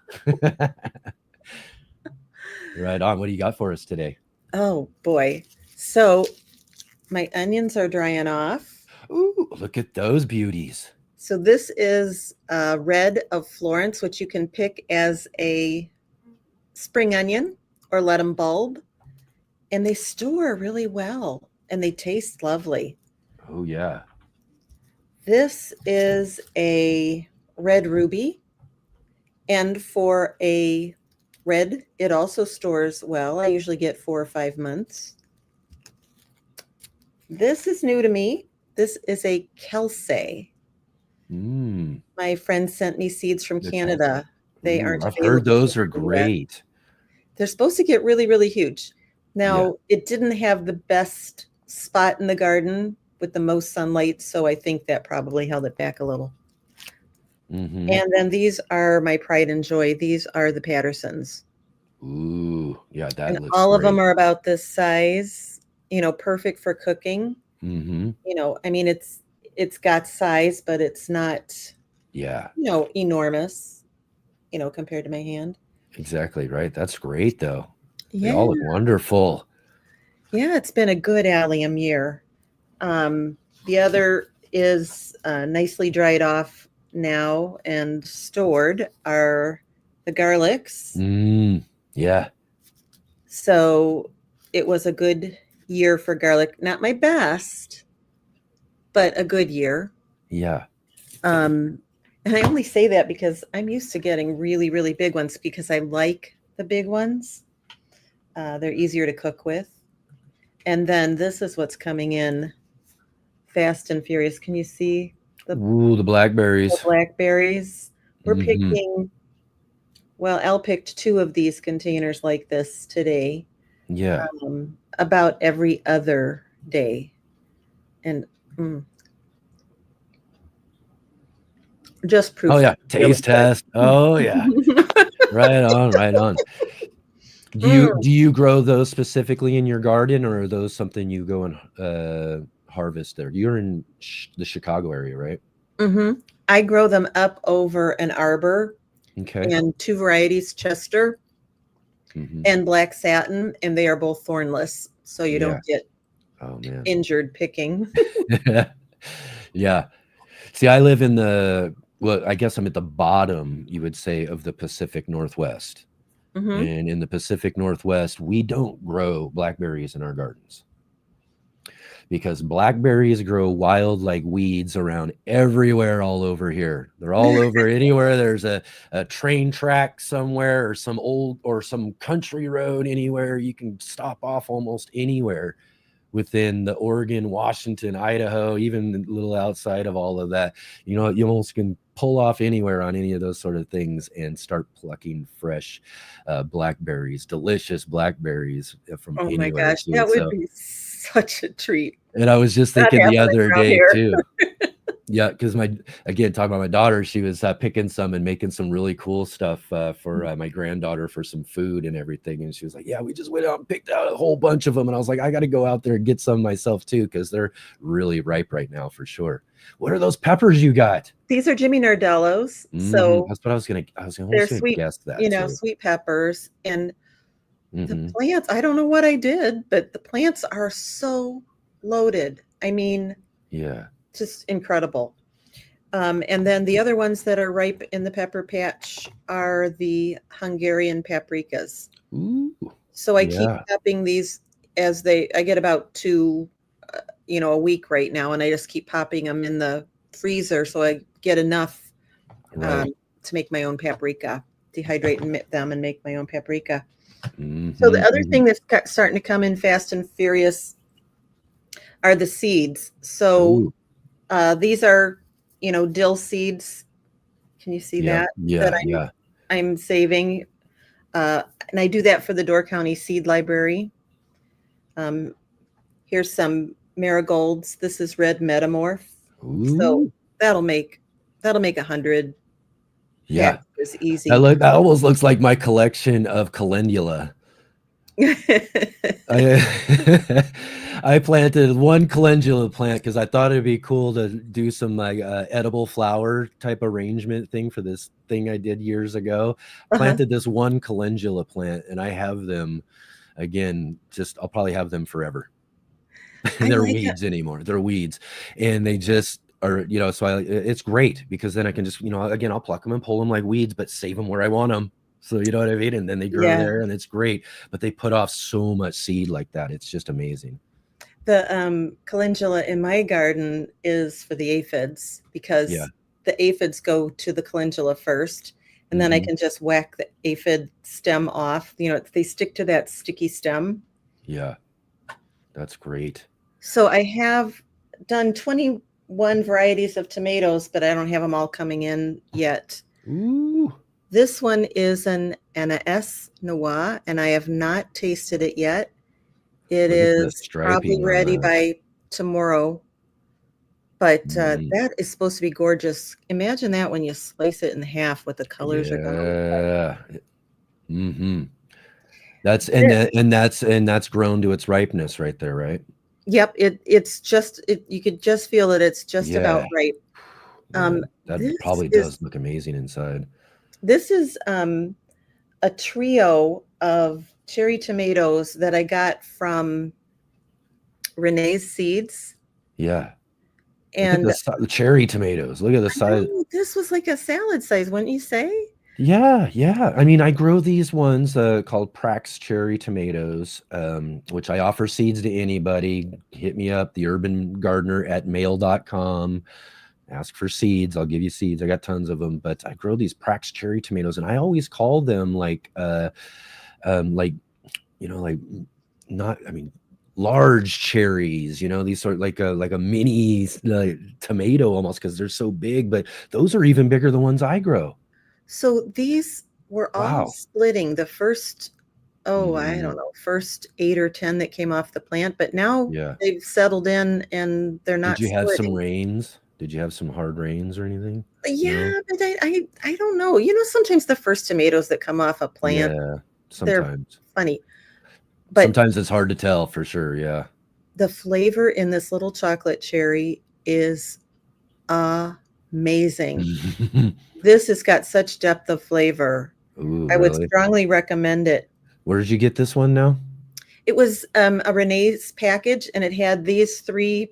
Right on. What do you got for us today? Oh, boy. So my onions are drying off. Ooh, look at those beauties. So this is Red of Florence, which you can pick as a spring onion or let them bulb. And they store really well, and they taste lovely. Oh, yeah. This is a red ruby. And for a red, it also stores well. I usually get 4 or 5 months. This is new to me. This is a Kelsey. My friend sent me seeds from Canada. They aren't I've heard those are great. Yet. They're supposed to get really, really huge. Now, it didn't have the best spot in the garden with the most sunlight, so I think that probably held it back a little. And then these are my pride and joy. These are the Pattersons. Ooh, yeah, that and looks all great. Of them are about this size, perfect for cooking. I mean, it's got size, but it's not, enormous, compared to my hand. Exactly right. That's great, though. Yeah. They all look wonderful. Yeah, it's been a good allium year. The other is nicely dried off now and stored are the garlics. Yeah. So it was a good year for garlic. Not my best, but a good year. Yeah. And I only say that because I'm used to getting really, really big ones because I like the big ones. They're easier to cook with. And then this is what's coming in fast and furious. Can you see the Ooh, the blackberries. blackberries? We're Mhm. picking, well, Al picked 2 of these containers like this today, Yeah. about every other day. And just proof. Oh yeah. that it's really Taste test. Oh yeah. good. Right on. Right on. Do you grow those specifically in your garden, or are those something you go and harvest there? You're in the Chicago area, right? Mm-hmm. I grow them up over an arbor Okay. and 2 varieties, Chester Mhm. and black satin, and they are both thornless, so you Yeah. don't get Oh man. injured picking. Yeah. See, I live in well, I guess I'm at the bottom, you would say, of the Pacific Northwest. Mm-hmm. And in the Pacific Northwest, we don't grow blackberries in our gardens because blackberries grow wild like weeds around everywhere all over here. They're all over anywhere there's a train track somewhere or some old or some country road anywhere. You can stop off almost anywhere within the Oregon, Washington, Idaho, even a little outside of all of that. You know, you almost can pull off anywhere on any of those sort of things and start plucking fresh blackberries, delicious blackberries from Oh my anywhere gosh, too. that would So, be such a treat. and I was just Not thinking the happening other around day here. too. Yeah, because talking about my daughter, she was picking some and making some really cool stuff for my granddaughter for some food and everything. And she was like, "Yeah, we just went out and picked out a whole bunch of them." And I was like, "I got to go out there and get some myself too, because they're really ripe right now for sure." What are those peppers you got? These are Jimmy Nardellos, so That's what I was they're gonna sweet, guess that too. sweet peppers. And the Mhm. plants, I don't know what I did, but the plants are so loaded. I mean, Yeah. just incredible. And then the other ones that are ripe in the pepper patch are the Hungarian paprikas. Ooh. So I keep Yeah. popping these I get about 2, a week right now, and I just keep popping them in the freezer so I get enough Right. to make my own paprika, dehydrate them and make my own paprika. Mhm, So the other mhm. thing that's starting to come in fast and furious are the seeds. So Ooh. these are, dill seeds. Can you see Yeah. that? That Yeah. Yeah. I'm saving. And I do that for the Door County Seed Library. Here's some marigolds. This is red metamorph. So Ooh. that'll make 100 Yeah. patches easy. That almost looks like my collection of calendula. I I planted one calendula plant because I thought it'd be cool to do some like edible flower type arrangement thing for this thing I did years ago. Uh-huh. Planted this one calendula plant, and I have them again. I'll probably have them forever. I They're like it. weeds anymore. They're weeds, and they just are. So it's great because then I can just again I'll pluck them and pull them like weeds, but save them where I want them. So you know what I mean, and then they grow Yeah. there, and it's great. But they put off so much seed like that. It's just amazing. The calendula in my garden is for the aphids because Yeah. the aphids go to the calendula first, and then I Mhm. can just whack the aphid stem off. They stick to that sticky stem. Yeah, that's great. So I have done 21 varieties of tomatoes, but I don't have them all coming in yet. Ooh. This one is an Anais Noir, and I have not tasted it yet. It Look at the is probably striping on ready that. by tomorrow, but Mhm. that is supposed to be gorgeous. Imagine that when you slice it in half, what the colors are going to look like. Yeah. Mm-hmm. That's This, that's grown to its ripeness right there, right? yep, it's just you could just feel that it's just about Yeah. right. Man, that This probably is does look amazing inside. this is a trio of cherry tomatoes that I got from Renee's Seeds. Yeah. Look at And the cherry tomatoes. Look at the I size. know this was like a salad size, wouldn't you say? Yeah. I mean, I grow these ones called Prax cherry tomatoes, which I offer seeds to anybody. Hit me up, theurbangardener@mail.com. Ask for seeds. I'll give you seeds. I got tons of them, but I grow these Prax cherry tomatoes, and I always call them like like not. I mean, large cherries. These sort of like a mini tomato almost because they're so big. But those are even bigger than ones I grow. So these were all Wow. splitting the first, I Mm, don't know, first 8 or 10 that came off the plant, but now yeah. they've settled in and they're Did not you have some splitting. rains? Did you have some hard rains or anything? No? Yeah, but I don't know. Sometimes the first tomatoes that come off a plant, Yeah, they're sometimes. funny. But Sometimes it's hard to tell for sure, yeah. the flavor in this little chocolate cherry is amazing. This has got such depth of flavor. Ooh, I would really? strongly recommend it. Where did you get this one now? It was a Renee's package, and it had these 3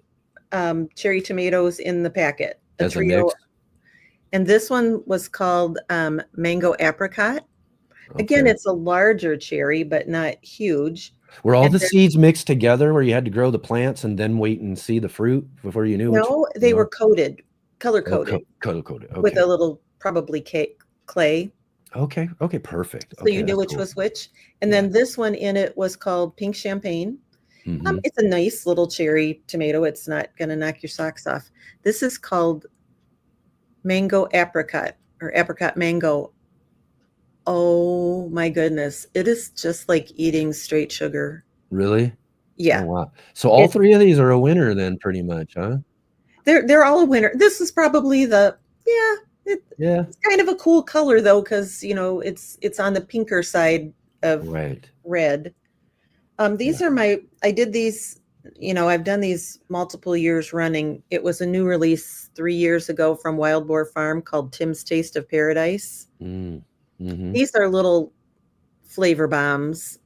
cherry tomatoes in the packet, a As a trio. mix? And this one was called mango apricot. Again, Okay. it's a larger cherry, but not huge. Were all And the then, seeds mixed together where you had to grow the plants and then wait and see the fruit before you knew which no, they were no? coated, color Oh, coded color-coded. with Okay. a little probably clay. Okay. Okay, perfect. So Okay, you knew that's which cool. was which. And Yeah. then this one in it was called pink champagne. Mhm. It's a nice little cherry tomato. It's not going to knock your socks off. This is called mango apricot or apricot mango. Oh my goodness. It is just like eating straight sugar. Really? Oh, Yeah. wow. So all It's 3 of these are a winner then pretty much, huh? they're all a winner. This is probably Yeah. it's kind of a cool color though, because it's on the pinker side of Right. red. Yeah. These are I did these, I've done these multiple years running. It was a new release 3 years ago from Wild Boar Farm called Tim's Taste of Paradise. Mm. Mhm. These are little flavor bombs.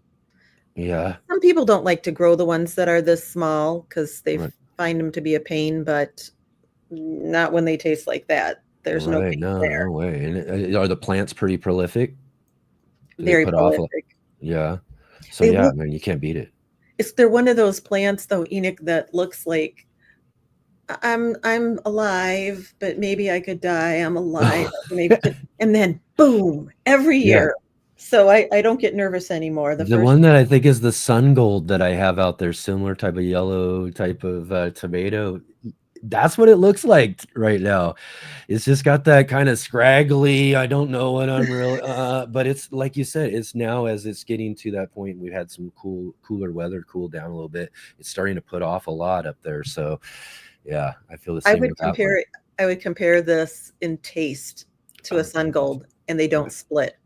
Yeah. Some people don't like to grow the ones that are this small because they Right. find them to be a pain, but not when they taste like that. There's no Right. pain No, there. no way. And are the plants pretty prolific? Do they Very put off a prolific. yeah. So They yeah, look man, you can't beat it. they're one of those plants though, Enoch, that looks like I'm alive, but maybe I could die. I'm alive, maybe and then boom, every Yeah. year. So I don't get nervous anymore. The The first one that I think is the sun gold that I have out there, similar type of yellow type of tomato. That's what it looks like right now. It's just got that kind of scraggly. I don't know what I'm really, but it's like you said, it's now as it's getting to that point, we've had some cooler weather, cool down a little bit. It's starting to put off a lot up there. So yeah, I feel the I same would with that one. compare I would compare this in taste to a sun gold, and they don't split.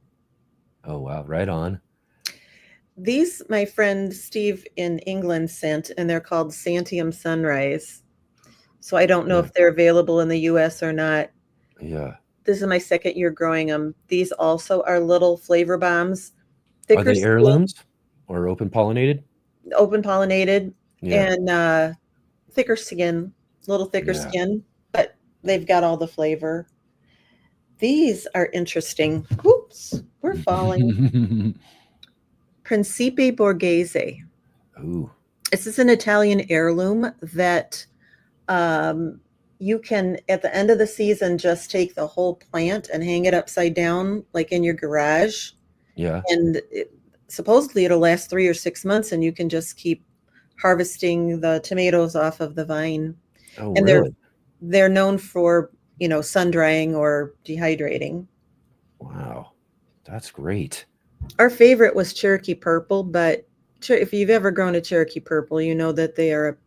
Oh wow, right on. These my friend Steve in England sent, and they're called Santium Sunrise. So I don't know Yeah, if they're available in the US or not. yeah. This is my second year growing them. These also are little flavor bombs, Are thicker they skin, heirlooms or open pollinated? open pollinated, Yeah, and thicker skin, little thicker yeah. skin, but they've got all the flavor. These are interesting. Oops, we're falling. Principe Borghese. Ooh, This is an Italian heirloom that you can, at the end of the season, just take the whole plant and hang it upside down, like in your garage. yeah. And supposedly it'll last 3 or 6 months, and you can just keep harvesting the tomatoes off of the vine. Oh, And really? they're known for, sun drying or dehydrating. Wow, that's great. Our favorite was Cherokee Purple, but if you've ever grown a Cherokee Purple, you know that they are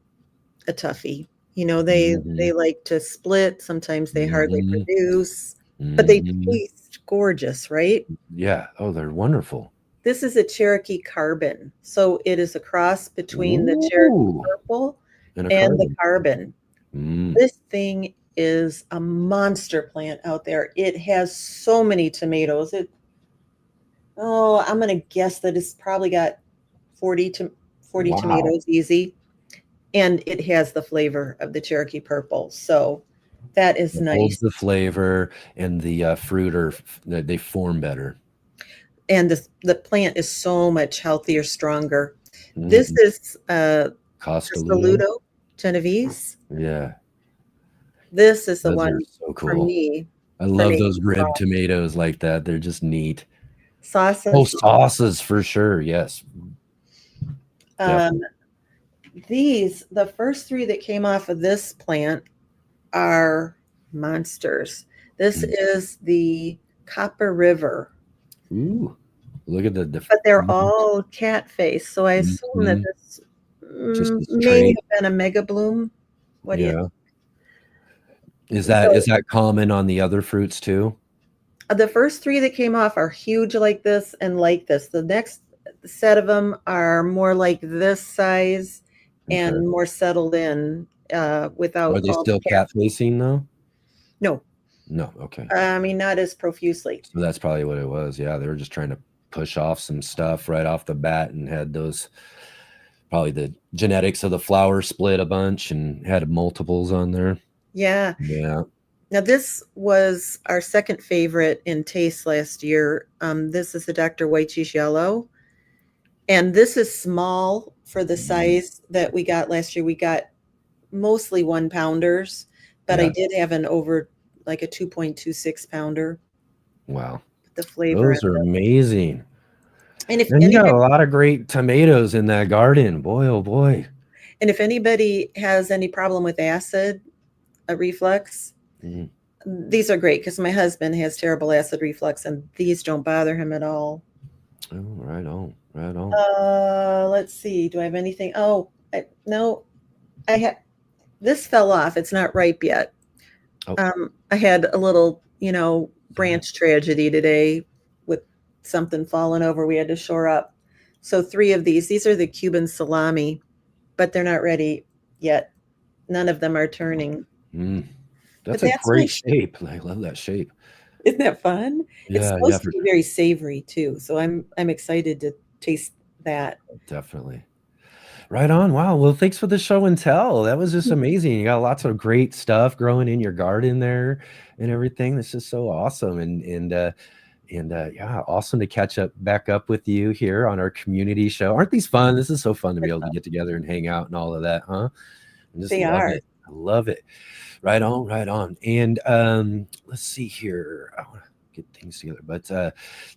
a toughie. They Mhm, like to split. Sometimes they hardly mhm, produce, but they mhm. taste gorgeous, right? Yeah. Oh, they're wonderful. This is a Cherokee Carbon. So it is a cross between the Cherokee Ooh, Purple and a and the carbon. Carbon. Mm, This thing is a monster plant out there. It has so many tomatoes. I'm going to guess that it's probably got 40 wow. tomatoes easy. And it has the flavor of the Cherokee Purple. So That is It holds nice. the flavor, and the fruit they form better. And the plant is so much healthier, stronger. This Mhm. is Castelluto. Castelluto Genovese. Yeah, This is the those are one so for cool. me I for love making those ribbed tomatoes like that. They're just neat. Oh, sauces. sauces for sure. Yes, Um, definitely. the first three that came off of this plant are monsters. This Mm. is the Copper River, Ooh, look at the but they're all cat face. So I assume that Mhm. this Just a may straight. have been a mega bloom. What do you Yeah. Is So that common on the other fruits too? the first three that came off are huge like this and like this. The next set of them are more like this size Okay. and more settled in Are without they all still the cat. cat facing though? No, No. Okay. I mean not as profusely. So that's probably what it was. Yeah, they were just trying to push off some stuff right off the bat and had those probably the genetics of the flower split a bunch and had multiples on there. Yeah. Yeah. Now this was our second favorite in taste last year. This is the Dr. White Cheese Yellow. And this is small for the size that we got last year. We got mostly 1 pounders, but I Yeah. did have an over like a 2.26 pounder. Wow. The flavor in Those are them. amazing. And if And you got anybody a lot of great tomatoes in that garden. Boy, oh boy. has any problem with acid reflux, Mm. these are great because my husband has terrible acid reflux and these don't bother him at all. Oh, right on. Right on. Let's see. Do I have anything? Oh, no. I had this fell off. It's not ripe yet. Oh, I had a little, branch tragedy today with something falling over. We had to shore up. So 3 of these are the Cuban salami, but they're not ready yet. None of them are turning. mm. But That's a that's my great shape. I love that shape. Isn't that fun? It's Yeah, yeah, supposed to be very savory too, so I'm excited to taste that. definitely. Right on. Wow. Well, thanks for the show and tell. That was just amazing. You got lots of great stuff growing in your garden there and everything. That's just so awesome. And yeah, awesome to catch back up with you here on our community show. Aren't these fun? This is so fun to be able to get together and hang out and all of that, huh? I just They love are. it. I love it. Right on, right on. And let's see here. I want to get things together. But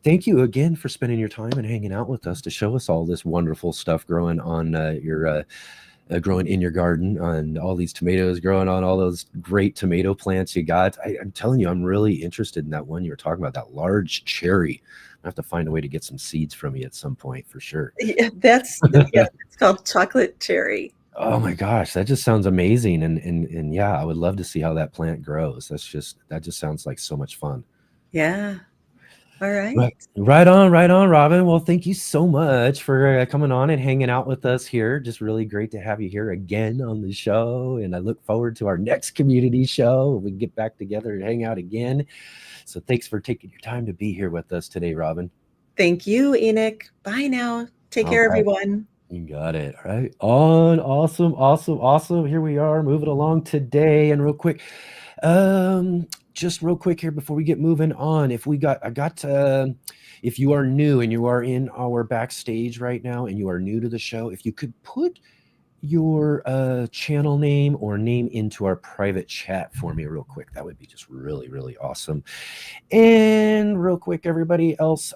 thank you again for spending your time and hanging out with us to show us all this wonderful stuff growing on your growing in your garden, and all these tomatoes growing on all those great tomato plants you got. I'm telling you, I'm really interested in that one you were talking about, that large cherry. I have to find a way to get some seeds from you at some point for sure. Yeah, it's called chocolate cherry. Oh my gosh, that just sounds amazing. And yeah, I would love to see how that plant grows. That just sounds like so much fun. Yeah. All right. Right on, Robin. Well, thank you so much for coming on and hanging out with us here. Just really great to have you here again on the show. And I look forward to our next community show. We can get back together and hang out again. So thanks for taking your time to be here with us today, Robin. Thank you, Enoch. Bye now. Take care, Okay. everyone. You got it. All right. On. Awesome. Here we are moving along today. And real quick, just real quick here before we get moving on, if you are new and you are in our backstage right now and you are new to the show, if you could put your channel name or name into our private chat for me real quick, that would be just really, really awesome. And real quick, everybody else,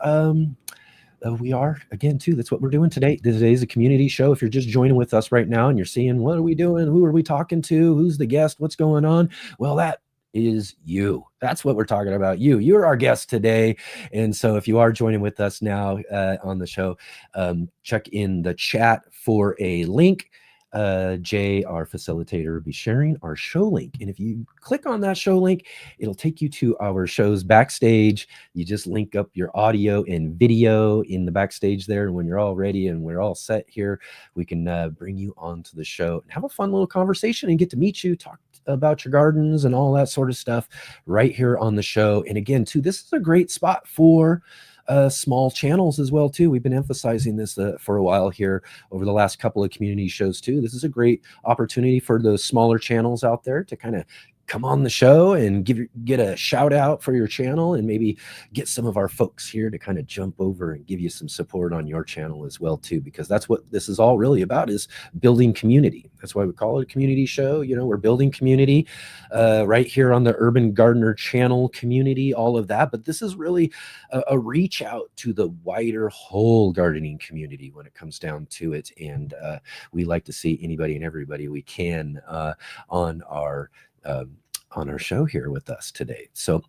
we are again too, that's what we're doing today. Today's a community show. If you're just joining with us right now and you're seeing what are we doing, who are we talking to, who's the guest, what's going on, well, that is you. That's what we're talking about. You're our guest today. And so if you are joining with us now on the show, check in the chat for a link. Jay, our facilitator, will be sharing our show link. And if you click on that show link, it'll take you to our show's backstage. You just link up your audio and video in the backstage there. And when you're all ready and we're all set here, we can bring you onto the show and have a fun little conversation and get to meet you, talk about your gardens and all that sort of stuff right here on the show. And again, too, this is a great spot for small channels as well too. We've been emphasizing this for a while here over the last couple of community shows too. This is a great opportunity for those smaller channels out there to kind of come on the show and get a shout out for your channel, and maybe get some of our folks here to kind of jump over and give you some support on your channel as well too, because that's what this is all really about, is building community. That's why we call it a community show. We're building community right here on the Urban Gardener channel, community, all of that. But this is really a reach out to the wider whole gardening community when it comes down to it. And we like to see anybody and everybody we can on our show here with us today. So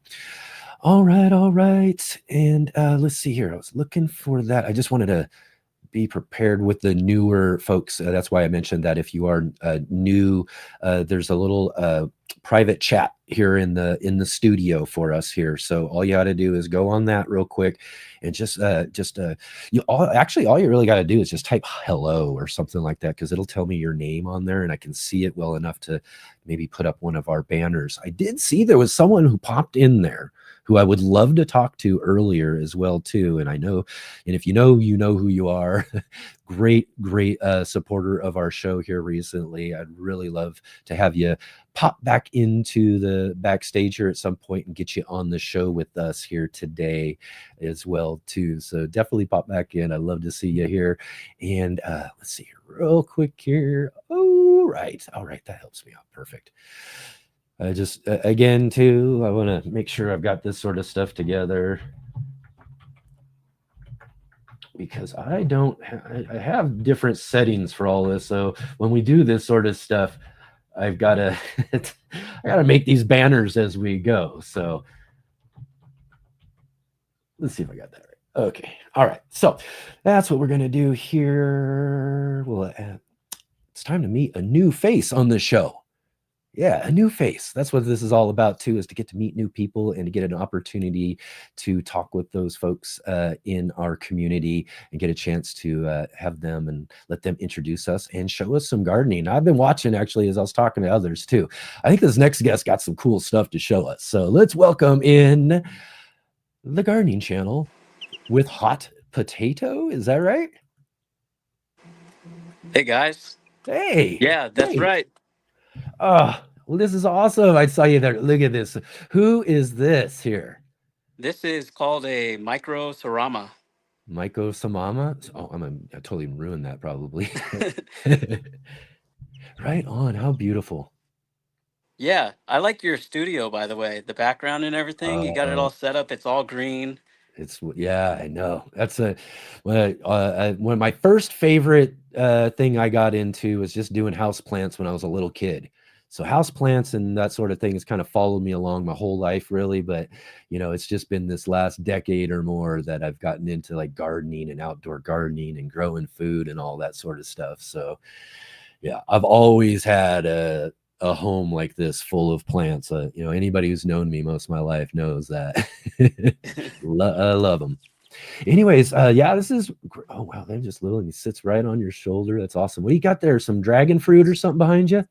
all right, and let's see here. I was looking for that. I just wanted to be prepared with the newer folks. That's why I mentioned that if you are new, there's a little private chat here in the studio for us here. So all you got to do is go on that real quick, and all you really got to do is just type hello or something like that, because it'll tell me your name on there, and I can see it well enough to maybe put up one of our banners. I did see there was someone who popped in there who I would love to talk to earlier as well too. And if you know who you are. great supporter of our show here recently. I'd really love to have you pop back into the backstage here at some point and get you on the show with us here today as well too. So definitely pop back in. I'd love to see you here. And let's see here real quick here. All right, that helps me out. Perfect. Just again too, I want to make sure I've got this sort of stuff together, because I have different settings for all this. So when we do this sort of stuff, I've got to I got to make these banners as we go. So let's see if I got that right. Okay. All right. So that's what we're going to do here. Well, it's time to meet a new face on the show. Yeah, a new face. That's what this is all about too, is to get to meet new people and to get an opportunity to talk with those folks in our community and get a chance to have them and let them introduce us and show us some gardening. I've been watching, actually, as I was talking to others too. I think this next guest got some cool stuff to show us. So let's welcome in the gardening channel with Hot Potato. Is that right? Hey guys. Hey. Yeah, that's right. Oh, well, this is awesome. I saw you there. Look at this. Who is this here? This is called a micro serrama. Maiko Samama? Oh, I totally ruined that probably. Right on. How beautiful. Yeah, I like your studio, by the way. The background and everything. You got it all set up. It's all green. Yeah, I know. That's one of my first favorite thing I got into was just doing house plants when I was a little kid. So house plants and that sort of thing has kind of followed me along my whole life, really. But it's just been this last decade or more that I've gotten into like gardening and outdoor gardening and growing food and all that sort of stuff. So yeah, I've always had a home like this full of plants. Anybody who's known me most of my life knows that. I love them. Anyways, yeah, this is, oh wow, they're just little, and he sits right on your shoulder. That's awesome. What do you got there? Some dragon fruit or something behind you?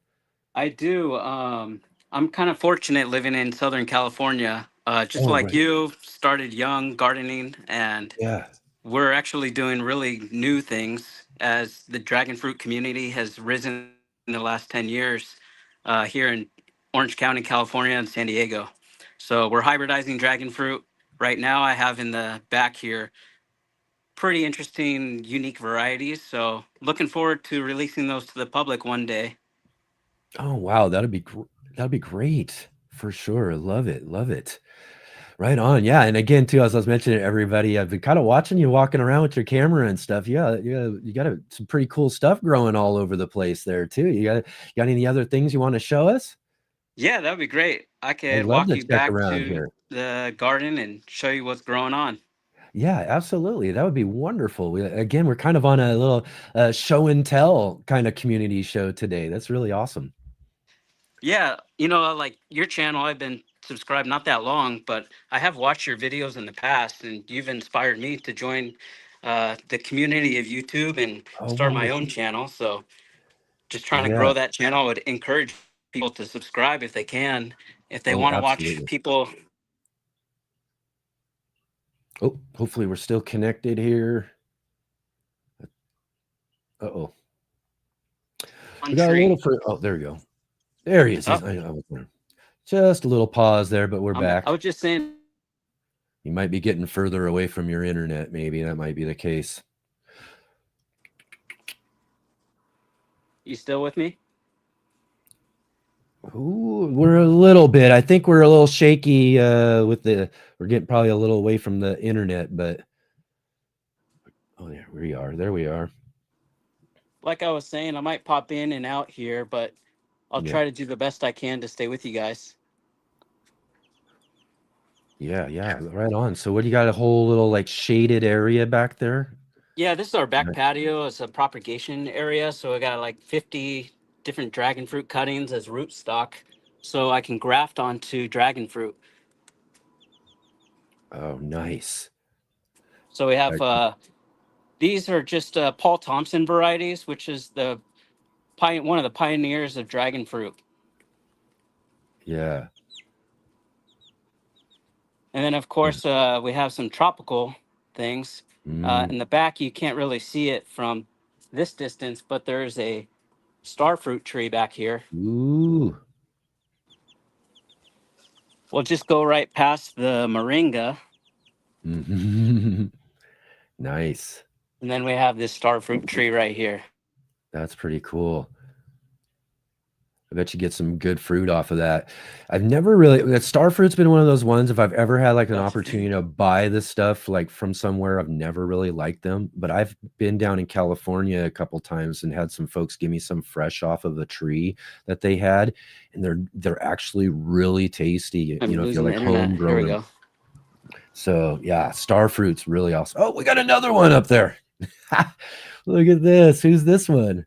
I do. I'm kind of fortunate living in Southern California. Just like Right. you, started young gardening, and Yeah. we're actually doing really new things as the dragon fruit community has risen in the last 10 years here in Orange County, California, and San Diego. So we're hybridizing dragon fruit. Right now, I have in the back here pretty interesting, unique varieties. So looking forward to releasing those to the public one day. Oh wow, that'd be great for sure. Love it, love it. Right on. Yeah, and again too, as I was mentioning to everybody, I've been kind of watching you walking around with your camera and stuff. Yeah, you got some pretty cool stuff growing all over the place there too. You got any other things you want to show us? Yeah, that would be great. I I'd could love walk to you check back around to here. the garden and show you what's growing on. Yeah, absolutely. That would be wonderful. Again, we're kind of on a little show and tell kind of community show today. That's really awesome. Yeah, like your channel, I've been subscribed not that long, but I have watched your videos in the past, and you've inspired me to join the community of YouTube and Oh, start my own wonderful. channel. So just trying to Yeah. grow that channel. I would encourage people to subscribe if they can, if they Oh, want to watch absolutely. people Oh, hopefully we're still connected here. Uh-oh. on We got a little tree. for, oh, there we go. There he is. Oh, I was there. Just a little pause there, but we're I back. was just saying. You might be getting further away from your internet. Maybe that might be the case. You still with me? Ooh, we're a little bit. I think we're a little shaky with the. We're getting probably a little away from the internet, but oh, there we are. There we are. Like I was saying, I might pop in and out here, but I'll Yeah, try to do the best I can to stay with you guys. yeah, right on. So, what do you got? A whole little like shaded area back there? Yeah, this is our back Right. patio. It's a propagation area, so I got like 50 different dragon fruit cuttings as root stock, so I can graft onto dragon fruit. Oh, nice. So we have Like, these are just Paul Thompson varieties, which is the one of the pioneers of dragon fruit. yeah. And then, of Yeah. course, we have some tropical things. Mm. In the back, you can't really see it from this distance, but there's a star fruit tree back here. Ooh. We'll just go right past the moringa, Nice. and then we have this star fruit tree right here. That's pretty cool. I bet you get some good fruit off of that. I've never really that star fruit's been one of those ones. If I've ever had like an opportunity to buy this stuff like from somewhere, I've never really liked them. But I've been down in California a couple times and had some folks give me some fresh off of a tree that they had, and they're actually really tasty. I'm You know, if you're losing the like internet. Here we homegrown. go. So yeah, star fruit's really awesome. Oh, we got another one up there. Look at this. Who's this one?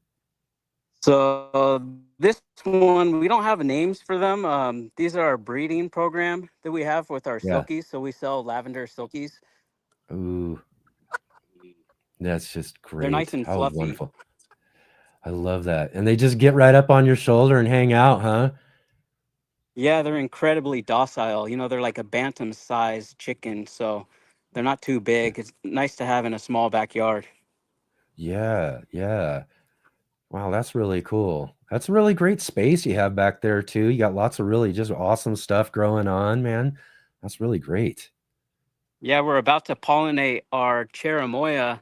So this one, we don't have names for them. These are our breeding program that we have with our Yeah. silkies. So we sell lavender silkies. Ooh, that's just They're nice great. and How fluffy. wonderful. I love that. And they just get right up on your shoulder and hang out, huh? Yeah, they're incredibly docile. You know, they're like a bantam-sized chicken, so they're not too big. It's nice to have in a small backyard. Yeah, yeah. Wow, that's really cool. That's a really great space you have back there too. You got lots of really just awesome stuff growing on, man. That's really great. Yeah, we're about to pollinate our cherimoya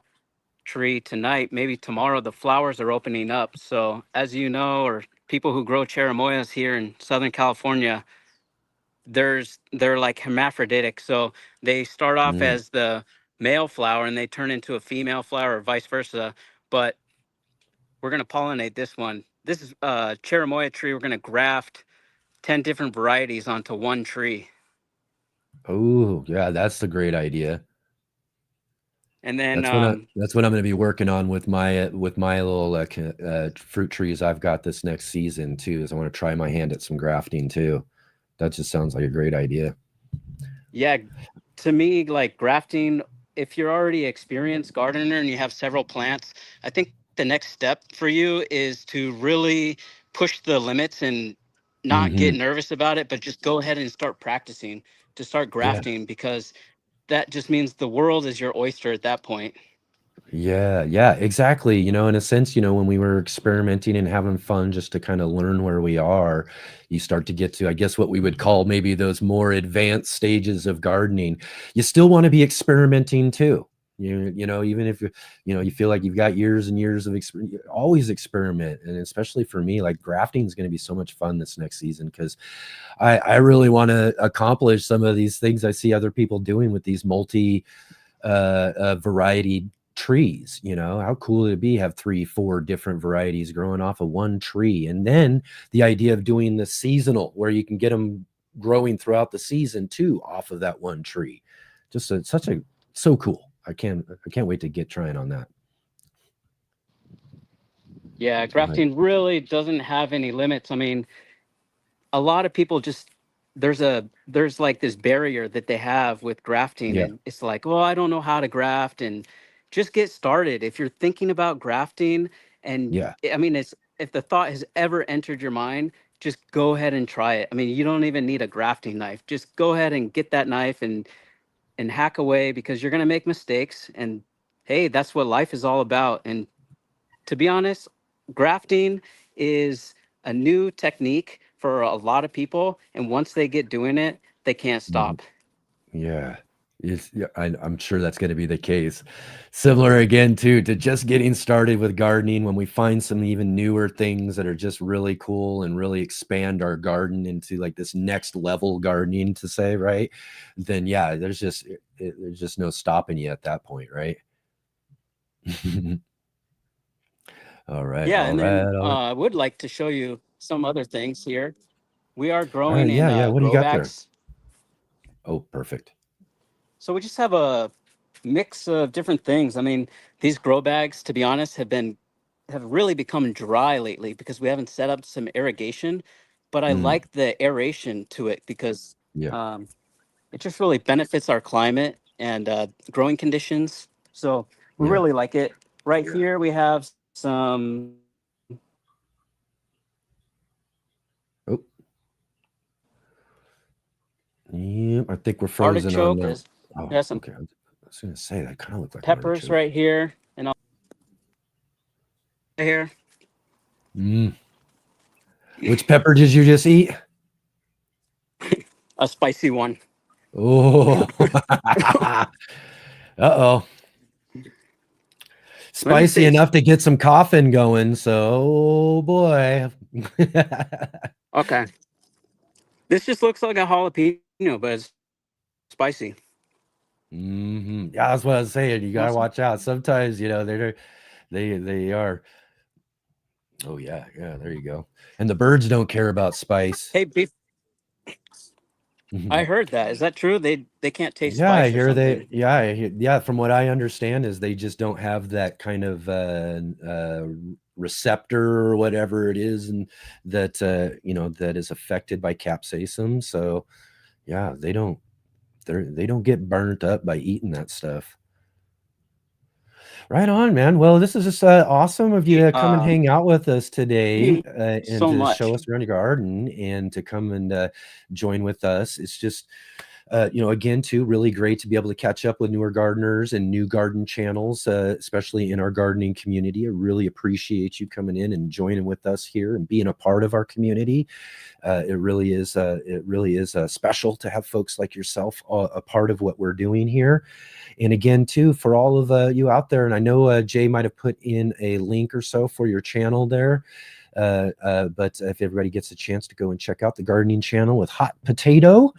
tree tonight. Maybe tomorrow the flowers are opening up. So, as you know, or people who grow cherimoyas here in Southern California, they're like hermaphroditic. So they start off Mm. as the male flower and they turn into a female flower or vice versa. But we're gonna pollinate this one. This is a cherimoya tree. We're gonna graft 10 different varieties onto one tree. Oh, yeah, that's a great idea. And then That's what I'm going to be working on with my little fruit trees I've got this next season too. Is I want to try my hand at some grafting too. That just sounds like a great idea. yeah, to me, like grafting, if you're already experienced gardener and you have several plants, I think the next step for you is to really push the limits and not get Hmm. nervous about it, but just go ahead and start practicing to start Yeah. grafting because that just means the world is your oyster at that point. Yeah, exactly. You know, in a sense, when we were experimenting and having fun just to kind of learn where we are, you start to get to, I guess, what we would call maybe those more advanced stages of gardening. You still want to be experimenting too. Even if you feel like you've got years and years of experience, always experiment. And especially for me, like grafting is going to be so much fun this next season because I really want to accomplish some of these things I see other people doing with these multi variety trees. How cool would it be have 3 4 different varieties growing off of one tree? And then the idea of doing the seasonal where you can get them growing throughout the season too off of that one tree. Just so cool. I can't wait to get trying on that. Yeah, Right. grafting really doesn't have any limits. I mean, a lot of people just there's like this barrier that they have with grafting Yeah, and it's like, well, I don't know how to graft, and just get started if you're thinking about grafting. And yeah, I mean, it's if the thought has ever entered your mind, just go ahead and try it. I mean, you don't even need a grafting knife. Just go ahead and get that knife and hack away, because you're going to make mistakes, and hey, that's what life is all about. And to be honest, grafting is a new technique for a lot of people, and once they get doing it, they can't stop. Yeah. I'm sure that's going to be the case. Similar again, too, to just getting started with gardening. When we find some even newer things that are just really cool and really expand our garden into like this next level gardening, to say, right? Then yeah, there's just no stopping you at that point, right? All right, Yeah, all and right, then all right. I would like to show you some other things here. We are growing in Yeah. What do you grow got there? bags. Oh, perfect. So we just have a mix of different things. I mean, these grow bags, to be honest, have really become dry lately because we haven't set up some irrigation. But I Mm, like the aeration to it because yeah, um, it just really benefits our climate and growing conditions. So we yeah. really like it. Right here we have some Oh, yeah. I think we're frozen on artichoke. there. Oh, There's some okay. I was going to say that kind of looked like an peppers artichoke. right here and all here. Mm. Which pepper did you just eat? A spicy one. Oh, uh-oh. Let me Spicy see. enough to get some coughing going. So, oh boy. Okay. This just looks like a jalapeno, but it's spicy. Yeah, that's what I was saying. You gotta Awesome. watch out. Sometimes, they are. Oh yeah, there you go. And the birds don't care about spice. Hey, beef. I heard that. Is that true? They can't taste Yeah, I spice or hear something. yeah, from what I understand is they just don't have that kind of receptor or whatever it is, and that that is affected by capsaicin. So yeah, they don't get burnt up by eating that stuff. Right on, man. Well, this is just awesome of you to come and hang out with us today, and So to much. show us around your garden and to come and join with us. It's just, again, too, really great to be able to catch up with newer gardeners and new garden channels, especially in our gardening community. I really appreciate you coming in and joining with us here and being a part of our community. It really is special to have folks like yourself a part of what we're doing here. And again, too, for all of you out there, and I know Jay might have put in a link or so for your channel there. But if everybody gets a chance to go and check out the gardening channel with Hot Potato,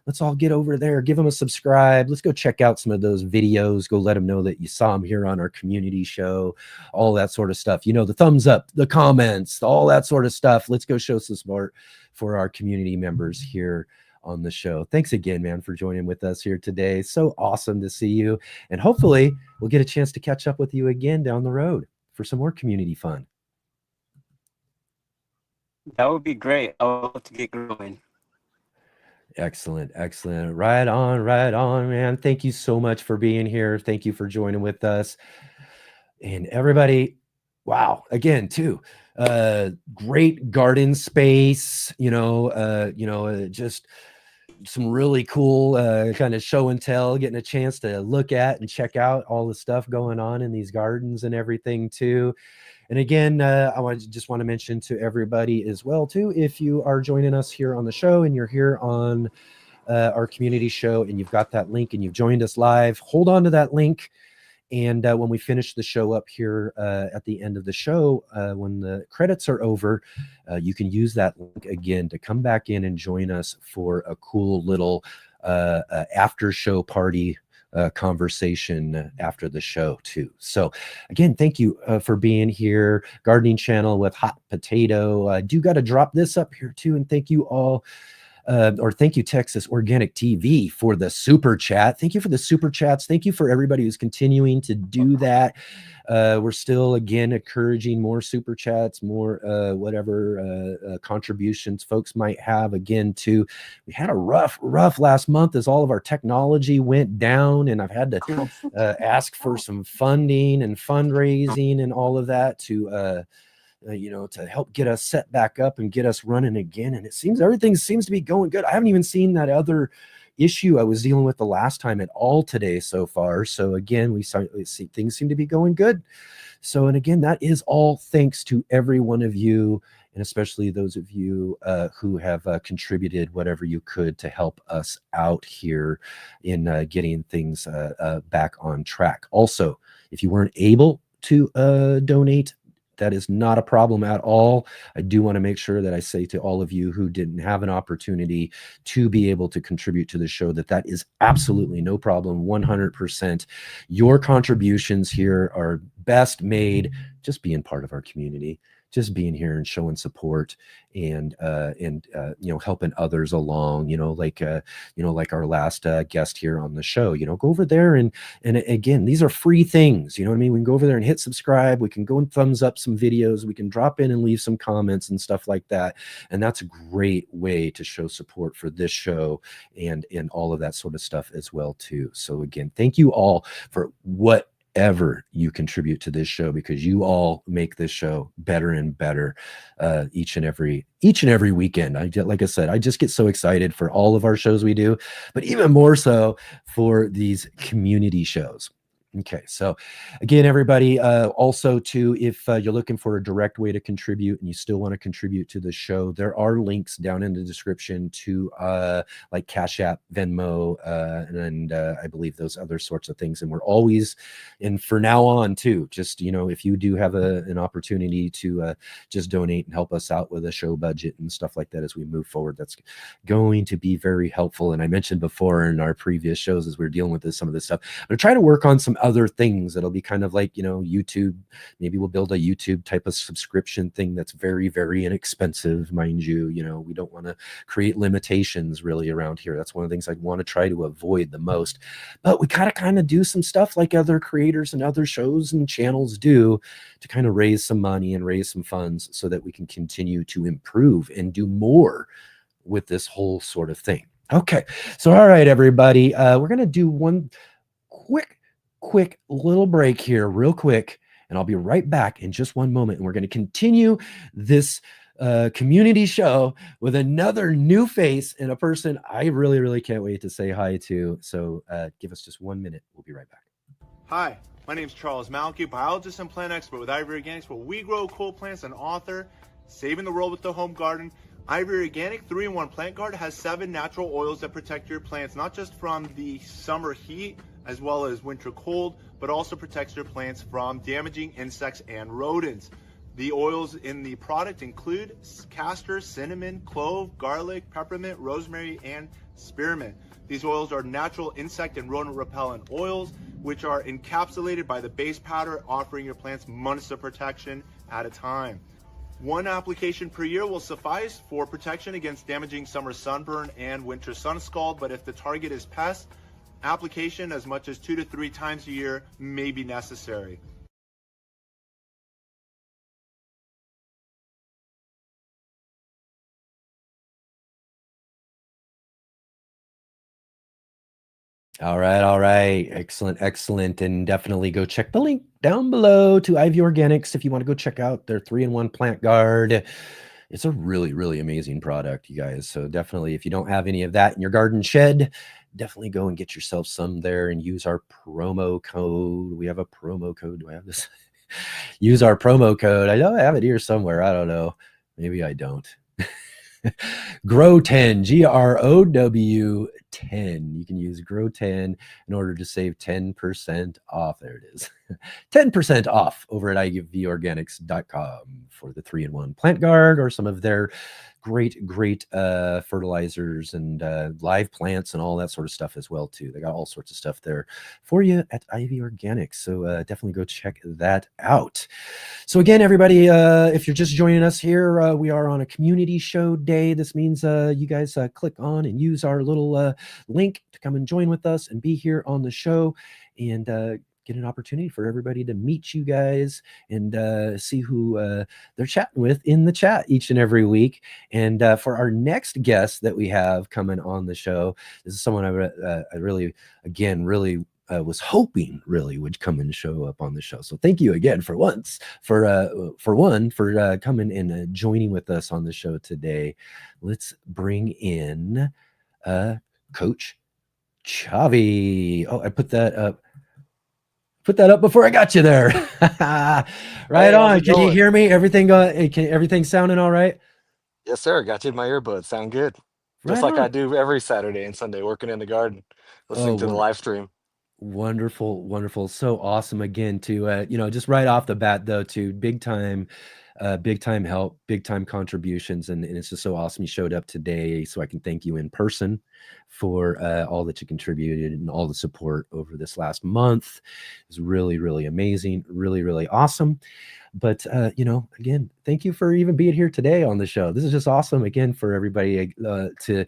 let's all get over there, give them a subscribe. Let's go check out some of those videos. Go let them know that you saw them here on our community show, all that sort of stuff. The thumbs up, the comments, all that sort of stuff. Let's go show some support for our community members here on the show. Thanks again, man, for joining with us here today. So awesome to see you. And hopefully we'll get a chance to catch up with you again down the road for some more community fun. That would be great. I would love to get growing. Excellent. Right on, man. Thank you so much for being here. Thank you for joining with us. And everybody, wow, again, too, great garden space, just some really cool kind of show and tell, getting a chance to look at and check out all the stuff going on in these gardens and everything, too. And again, just want to mention to everybody as well, too, if you are joining us here on the show and you're here on our community show and you've got that link and you've joined us live, hold on to that link. And when we finish the show up here at the end of the show, when the credits are over, you can use that link again to come back in and join us for a cool little after show party conversation after the show too. So again, thank you for being here. Gardening channel with Hot Potato. I do got to drop this up here too, and thank you all. Or thank you, Texas Organic TV, for the super chat. Thank you for the super chats. Thank you for everybody who's continuing to do that. We're still, again, encouraging more super chats, more whatever contributions folks might have. Again, too, we had a rough last month as all of our technology went down, and I've had to ask for some funding and fundraising and all of that to to help get us set back up and get us running again. And it seems everything seems to be going good. I haven't even seen that other issue I was dealing with the last time at all today so far. So again, we see things seem to be going good. So, and again, that is all thanks to every one of you and especially those of you who have contributed whatever you could to help us out here in getting things back on track. Also, if you weren't able to donate, that is not a problem at all. I do want to make sure that I say to all of you who didn't have an opportunity to be able to contribute to the show that that is absolutely no problem, 100%. Your contributions here are best made just being part of our community, just being here and showing support and you know, helping others along, you know, like our last guest here on the show, you know, go over there and again, these are free things, you know what I mean? We can go over there and hit subscribe. We can go and thumbs up some videos. We can drop in and leave some comments and stuff like that. And that's a great way to show support for this show and all of that sort of stuff as well too. So again, thank you all for whatever you contribute to this show, because you all make this show better and better each and every weekend. Like I said, I just get so excited for all of our shows we do, but even more so for these community shows. Okay, so again, everybody, also too, if you're looking for a direct way to contribute and you still want to contribute to the show, there are links down in the description to like Cash App, Venmo, and I believe those other sorts of things. And we're always, and for now on too, just, you know, if you do have an opportunity to just donate and help us out with a show budget and stuff like that as we move forward, that's going to be very helpful. And I mentioned before in our previous shows, as we're dealing with some of this stuff, I'm going to try to work on some other things that'll be kind of like, you know, YouTube. Maybe we'll build a YouTube type of subscription thing that's very, very inexpensive, mind you. You know, we don't want to create limitations really around here. That's one of the things I want to try to avoid the most. But we kind of do some stuff like other creators and other shows and channels do to kind of raise some money and raise some funds so that we can continue to improve and do more with this whole sort of thing. Okay, so all right, everybody, we're going to do one quick little break here real quick, and I'll be right back in just one moment, and we're going to continue this community show with another new face and a person I really can't wait to say hi to. So give us just 1 minute. We'll be right back. Hi, my name is Charles Malky, biologist and plant expert with Ivory Organics, where we grow cool plants, and author, Saving the World with the Home Garden. Ivory Organic 3-in-1 Plant Guard has 7 natural oils that protect your plants, not just from the summer heat as well as winter cold, but also protects your plants from damaging insects and rodents. The oils in the product include castor, cinnamon, clove, garlic, peppermint, rosemary, and spearmint. These oils are natural insect and rodent repellent oils, which are encapsulated by the base powder, offering your plants months of protection at a time. 1 application per year will suffice for protection against damaging summer sunburn and winter sun scald, but if the target is pests, application as much as 2 to 3 times a year may be necessary. All right. Excellent. And definitely go check the link down below to Ivy Organics if you want to go check out their 3-in-1 Plant Guard. It's a really amazing product, you guys. So definitely, if you don't have any of that in your garden shed, definitely go and get yourself some there and use our promo code. We have a promo code. Do I have this? Use our promo code. I know I have it here somewhere. I don't know. Maybe I don't. Grow 10, GROW 10. You can use Grow 10 in order to save 10% off. There it is. 10% off over at ivorganics.com for the 3-in-1 Plant Guard or some of their great fertilizers and live plants and all that sort of stuff as well too. They got all sorts of stuff there for you at Ivy Organics. So definitely go check that out. So again, everybody, if you're just joining us here, we are on a community show day. This means you guys click on and use our little link to come and join with us and be here on the show and get an opportunity for everybody to meet you guys and see who they're chatting with in the chat each and every week. And for our next guest that we have coming on the show, this is someone I really was hoping really would come and show up on the show. So thank you again for coming and joining with us on the show today. Let's bring in Coach Chavi. Oh, I put that up. Put that up before I got you there. Right Hey, how's on. it Can you going? hear me? Everything everything sounding all right? Yes, sir. Got you in my earbuds. Sound good. Just Right like I on. do every Saturday and Sunday, working in the garden, Oh, listening to the live stream. wonderful, wonderful. So awesome again to just right off the bat though, to big time help, big time contributions. And it's just so awesome you showed up today. So I can thank you in person for all that you contributed and all the support over this last month. It's really, really amazing, really, really awesome. But again, thank you for even being here today on the show. This is just awesome again for everybody to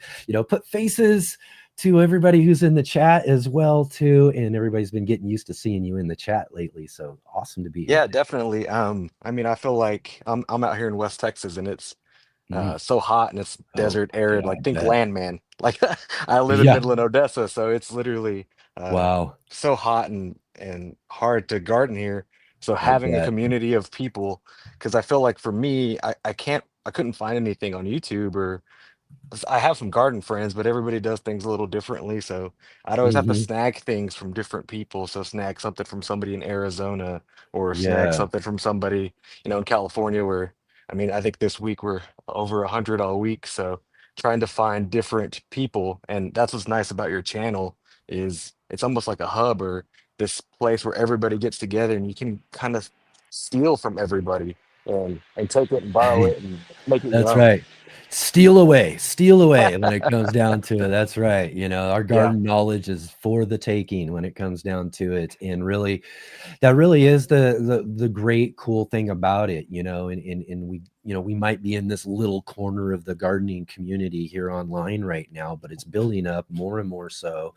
put faces to everybody who's in the chat as well too, and everybody's been getting used to seeing you in the chat lately. So awesome to be here. Yeah, definitely. I mean, I feel like I'm out here in West Texas and it's Mhm. so hot and it's Oh desert arid. yeah, I Like think bet. landman. Like I live in Yeah. Midland, Odessa, so it's literally Wow. so hot and hard to garden here. So I having a bet. community of people, because I feel like for me, I couldn't find anything on YouTube or I have some garden friends, but everybody does things a little differently. So I'd always have to Hmm. snag things from different people. So snag something from somebody in Arizona or snag Yeah. something from somebody, in California where, I mean, I think this week we're over 100 all week. So trying to find different people. And that's what's nice about your channel is it's almost like a hub or this place where everybody gets together and you can kind of steal from everybody and take it and borrow it and make it your That's own. right. Steal away when it comes down to it. That's right. Our Yeah. garden knowledge is for the taking when it comes down to it. And really, that really is the great cool thing about it, and we we might be in this little corner of the gardening community here online right now, but it's building up more and more so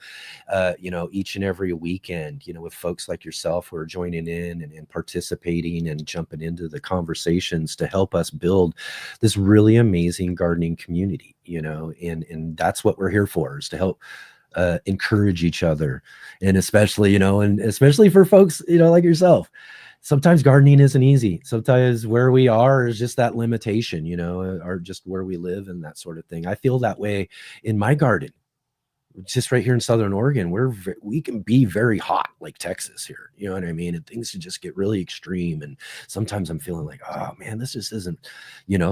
each and every weekend, with folks like yourself who are joining in and participating and jumping into the conversations to help us build this really amazing gardening community, and that's what we're here for, is to help encourage each other. And especially and especially for folks like yourself, sometimes gardening isn't easy. Sometimes where we are is just that limitation, or just where we live and that sort of thing. I feel that way in my garden, just right here in Southern Oregon. We can be very hot like Texas here, you know what I mean, and things can just get really extreme, and sometimes I'm feeling like, oh man, this just isn't,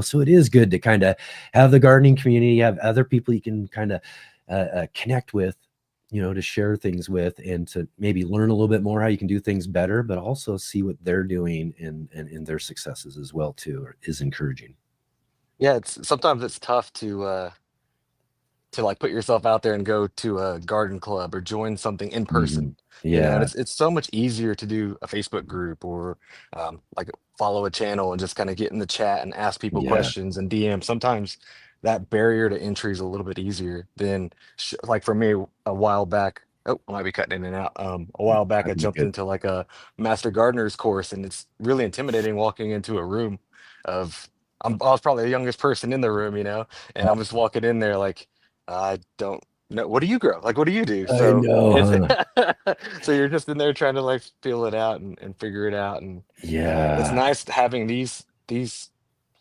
so it is good to kind of have the gardening community, have other people you can kind of connect with, to share things with, and to maybe learn a little bit more how you can do things better, but also see what they're doing and their successes as well too is encouraging. Yeah, it's sometimes it's tough to like put yourself out there and go to a garden club or join something in person. Mhm. And Yeah. it's so much easier to do a Facebook group or like follow a channel and just kind of get in the chat and ask people Yeah. questions and DM. Sometimes that barrier to entry is a little bit easier than like for me a while back. Oh, I might be cutting in and out. A while back, I That'd be jumped good. into like a master gardener's course, and it's really intimidating walking into a room of I was probably the youngest person in the room, and I'm just walking in there like I don't know. What do you grow? Like, what do you do? I So know, it's huh? so you're just in there trying to like feel it out and figure it out. And it's Yeah. nice having these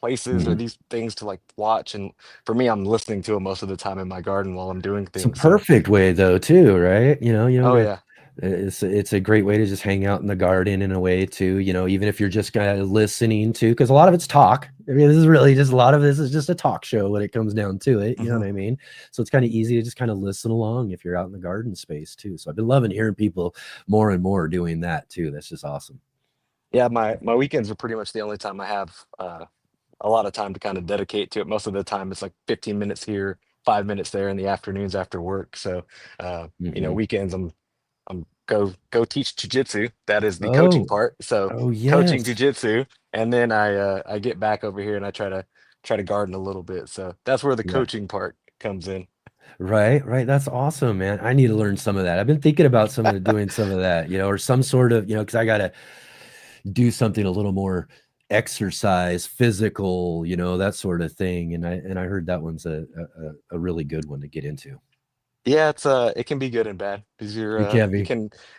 places or Mhm. these things to like watch. And for me, I'm listening to them most of the time in my garden while I'm doing It's a things. So, perfect way though too, right? You don't oh get yeah. it's a great way to just hang out in the garden in a way too, even if you're just kind of listening to, because a lot of it's talk. I mean, this is really just a lot of this is just a talk show when it comes down to it. You know Mhm. what I mean? So it's kind of easy to just kind of listen along if you're out in the garden space too. So I've been loving hearing people more and more doing that too. That's just awesome. Yeah, my weekends are pretty much the only time I have a lot of time to kind of dedicate to it. Most of the time, it's like 15 minutes here, 5 minutes there in the afternoons after work. So, Hmm. weekends I'm go teach jujitsu. That is the coaching Oh, part. So oh coaching yes. jujitsu, and then I get back over here and I try to garden a little bit. So that's where the Yeah. coaching part comes in. Right, right. That's awesome, man. I need to learn some of that. I've been thinking about doing some of that, or some sort of, because I gotta do something a little more exercise, physical, that sort of thing. And I heard that one's a really good one to get into. Yeah, it can be good and bad because It can you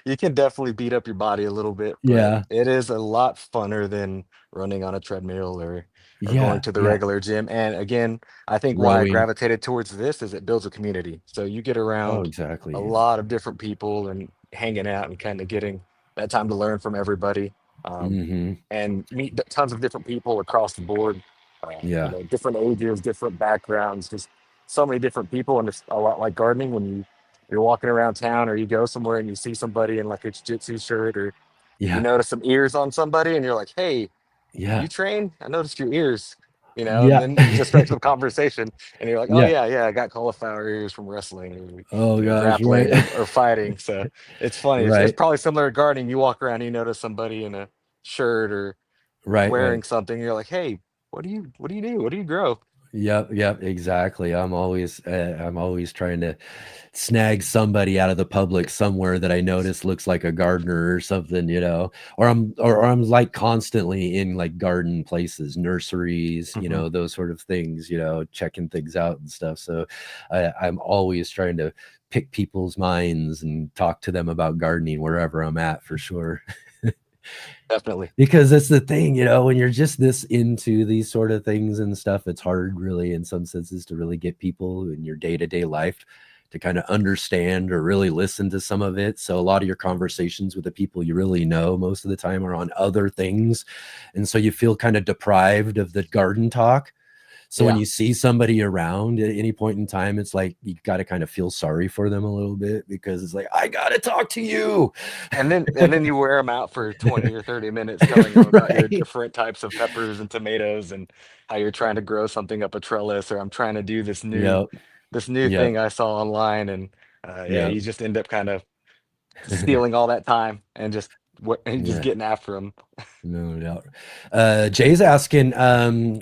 be. can definitely beat up your body a little bit, but Yeah. it is a lot funner than running on a treadmill or going Yeah. to the Yeah. regular gym. And again, I think why I Rowing. gravitated towards this is it builds a community. So you get Oh, around a exactly. lot of different people and hanging out and kind of getting that time to learn from everybody, Hmm. and meet tons of different people across the board. Yeah. Different ages, different backgrounds, just so many different people, and it's a lot like gardening when you're walking around town or you go somewhere and you see somebody in like a jiu-jitsu shirt, or you Yeah. notice some ears on somebody and you're like, hey, you Yeah. train? I noticed your ears, and Yeah. then it just strikes up conversation and you're like, oh Yeah. yeah, I got cauliflower ears from wrestling, or, Oh gosh. Right. grappling, or fighting. So it's funny. It's Right. probably similar to gardening. You walk around, you notice somebody in a shirt or Right. Right. wearing something. You're like, hey, what do you do? What do you grow? Yep, yep, exactly. I'm always trying to snag somebody out of the public somewhere that I notice looks like a gardener or something, or I'm like constantly in like garden places, nurseries, Hmm. those sort of things, checking things out and stuff. So I'm always trying to pick people's minds and talk to them about gardening wherever I'm at for sure. Definitely. Because that's the thing, when you're just this into these sort of things and stuff, it's hard really in some senses to really get people in your day-to-day life to kind of understand or really listen to some of it. So a lot of your conversations with the people you really know most of the time are on other things. And so you feel kind of deprived of the garden talk. So when Yeah. you see somebody around at any point in time, it's like you got to kind of feel sorry for them a little bit, because it's like, I got to talk to you. And then you wear them out for 20 or 30 minutes telling them about your Right. different types of peppers and tomatoes and how you're trying to grow something up a trellis, or I'm trying to do Yep. this new Yep. thing I saw online. And yeah, Yep. you just end up kind of stealing all that time and just Yeah. getting after them. No doubt. Jay's asking,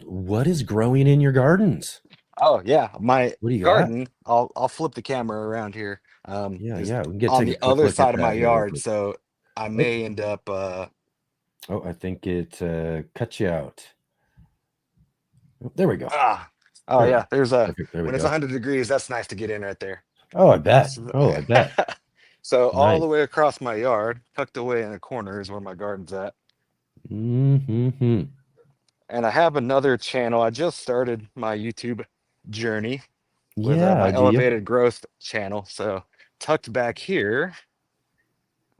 what is growing in your gardens? Oh yeah, my What do you got? garden, I'll flip the camera around here, Yeah, is yeah. We can get on take a the quick other look at side of my that here real yard, quick. so I Oh, may end up I think it cut you out. Oh, there we go. ah oh There we yeah, go. there's a Perfect. There we when it's go. 100 degrees, that's nice to get in right there. Oh, I bet. So, Oh, I bet. so all the Nice. way across my yard, tucked away in a corner, is where my garden's at. Hmm. And I have another channel. I just started my YouTube journey with Yeah. my Do you? elevated growth channel. So tucked back here,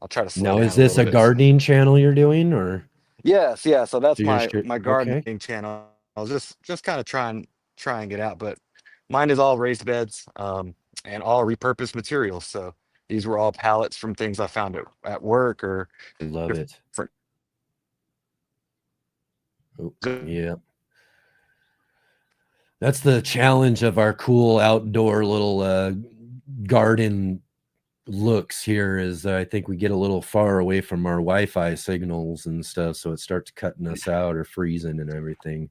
I'll try to slow Now, is down a this little a bit. gardening channel you're doing, or Yes, yeah. So that's so you're my okay? gardening channel. I was just kind of trying it out, but mine is all raised beds, and all repurposed materials. So these were all pallets from things I found at work, or I love it. different. Oh, yeah. That's the challenge of our cool outdoor little garden looks here, is I think we get a little far away from our Wi-Fi signals and stuff, so it starts cutting us out or freezing and everything.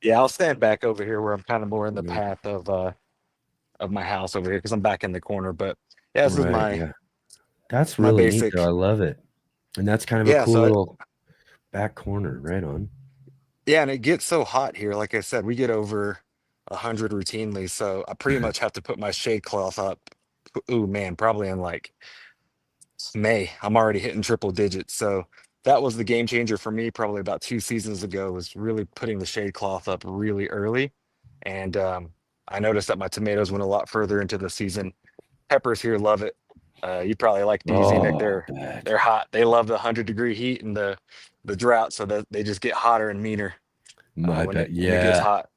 Yeah, I'll stand back over here where I'm kind of more in the Yeah. path of my house over here because I'm back in the corner. But yeah, this is Right. my Yeah. That's my really neat though. I basic. love it. And that's kind of a Yeah, cool so little back corner. Right on. yeah, and it gets so hot here. Like I said, we get over 100 routinely, so I pretty much have to put my shade cloth up. Ooh man, probably in like May. I'm already hitting triple digits. So that was the game changer for me probably about 2 seasons ago, was really putting the shade cloth up really early. And I noticed that my tomatoes went a lot further into the season. Peppers here love it. You probably like these, Enoch. Oh, I They're bet. hot. They love the 100-degree heat and the drought, so that they just get hotter and meaner I when bet. it gets Yeah. hot.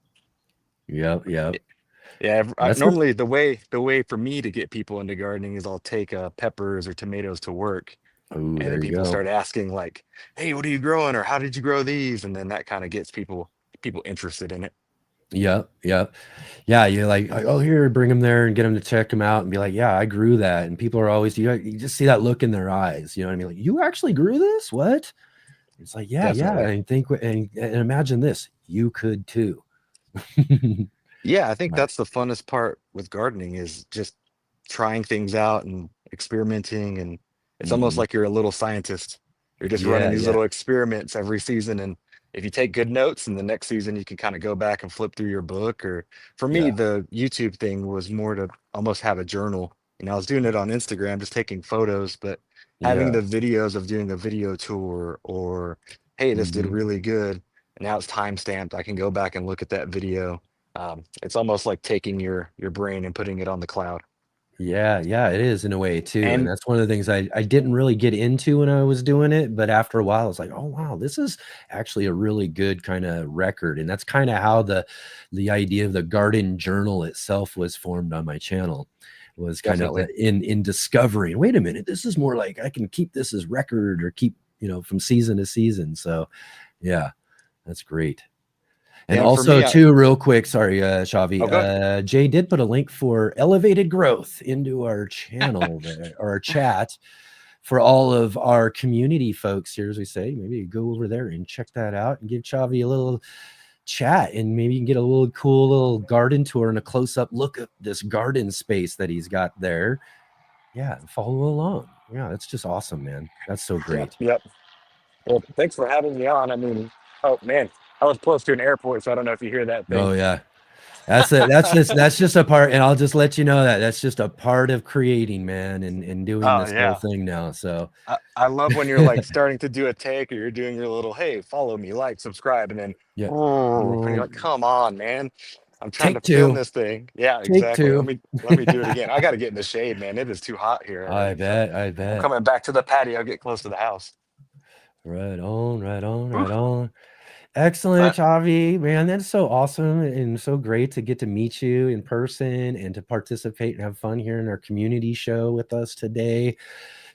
Yep. Yep. Yeah, That's what. normally the way for me to get people into gardening is I'll take peppers or tomatoes to work, Oh, and then there you people go. start asking like, "Hey, what are you growing?" or "How did you grow these?" And then that kind of gets people interested in it. Yep. Yep. Yeah. You're like, oh, here, bring them there and get them to check them out and be like, yeah, I grew that. And people are always, you just see that look in their eyes. You know what I mean? Like, you actually grew this? What? It's like, yeah, yeah. Definitely. And and imagine this, you could too. Yeah, I think Right. that's the funnest part with gardening is just trying things out and experimenting. And it's almost Hmm. like you're a little scientist. You're just running Yeah. these Yeah. little experiments every season. And if you take good notes, in the next season you can kind of go back and flip through your book. Or for me, Yeah. the YouTube thing was more to almost have a journal. I was doing it on Instagram, just taking photos, but having Yeah. the videos of doing a video tour, or hey, this did Hmm. really good. And now it's time stamped. I can go back and look at that video. It's almost like taking your brain and putting it on the cloud. Yeah, yeah, it is in a way too. And And that's one of the things I didn't really get into when I was doing it, but after a while, I was like, oh wow, this is actually a really good kind of record. And that's kind of how the idea of the garden journal itself was formed on my channel. Was kind of definitely. in discovering, wait a minute, this is more like I can keep this as record or keep, from season to season. So yeah, that's great. And Yeah, and for also, me, too, real quick, sorry, Shavi, oh, go ahead. Jay did put a link for elevated growth into our channel there, or our chat for all of our community folks here, as we say. Maybe you go over there and check that out and give Chavi a little chat, and maybe you can get a little cool little garden tour and a close up look at this garden space that he's got there. Yeah, follow along. Yeah, that's just awesome, man. That's so Yep, great. yep. Well, thanks for having me on. I mean, oh man, I was close to an airport, so I don't know if you hear that thing. Oh, yeah. That's just a part, and I'll just let you know that that's just a part of creating, man, and doing Oh this whole yeah. thing now. So I love when you're like starting to do a take or you're doing your little, hey, follow me, like, subscribe, and then, yeah. and you're like, come on, man. I'm trying to Take film two. this thing. Yeah, Take exactly. Let two. me do it again. I got to get in the shade, man. It is too hot here I already. So bet. I I'm bet. coming back to the patio, get close to the house. Right on, right on, right Oof. on. Excellent, But Chavi. Man, that's so awesome and so great to get to meet you in person and to participate and have fun here in our community show with us today.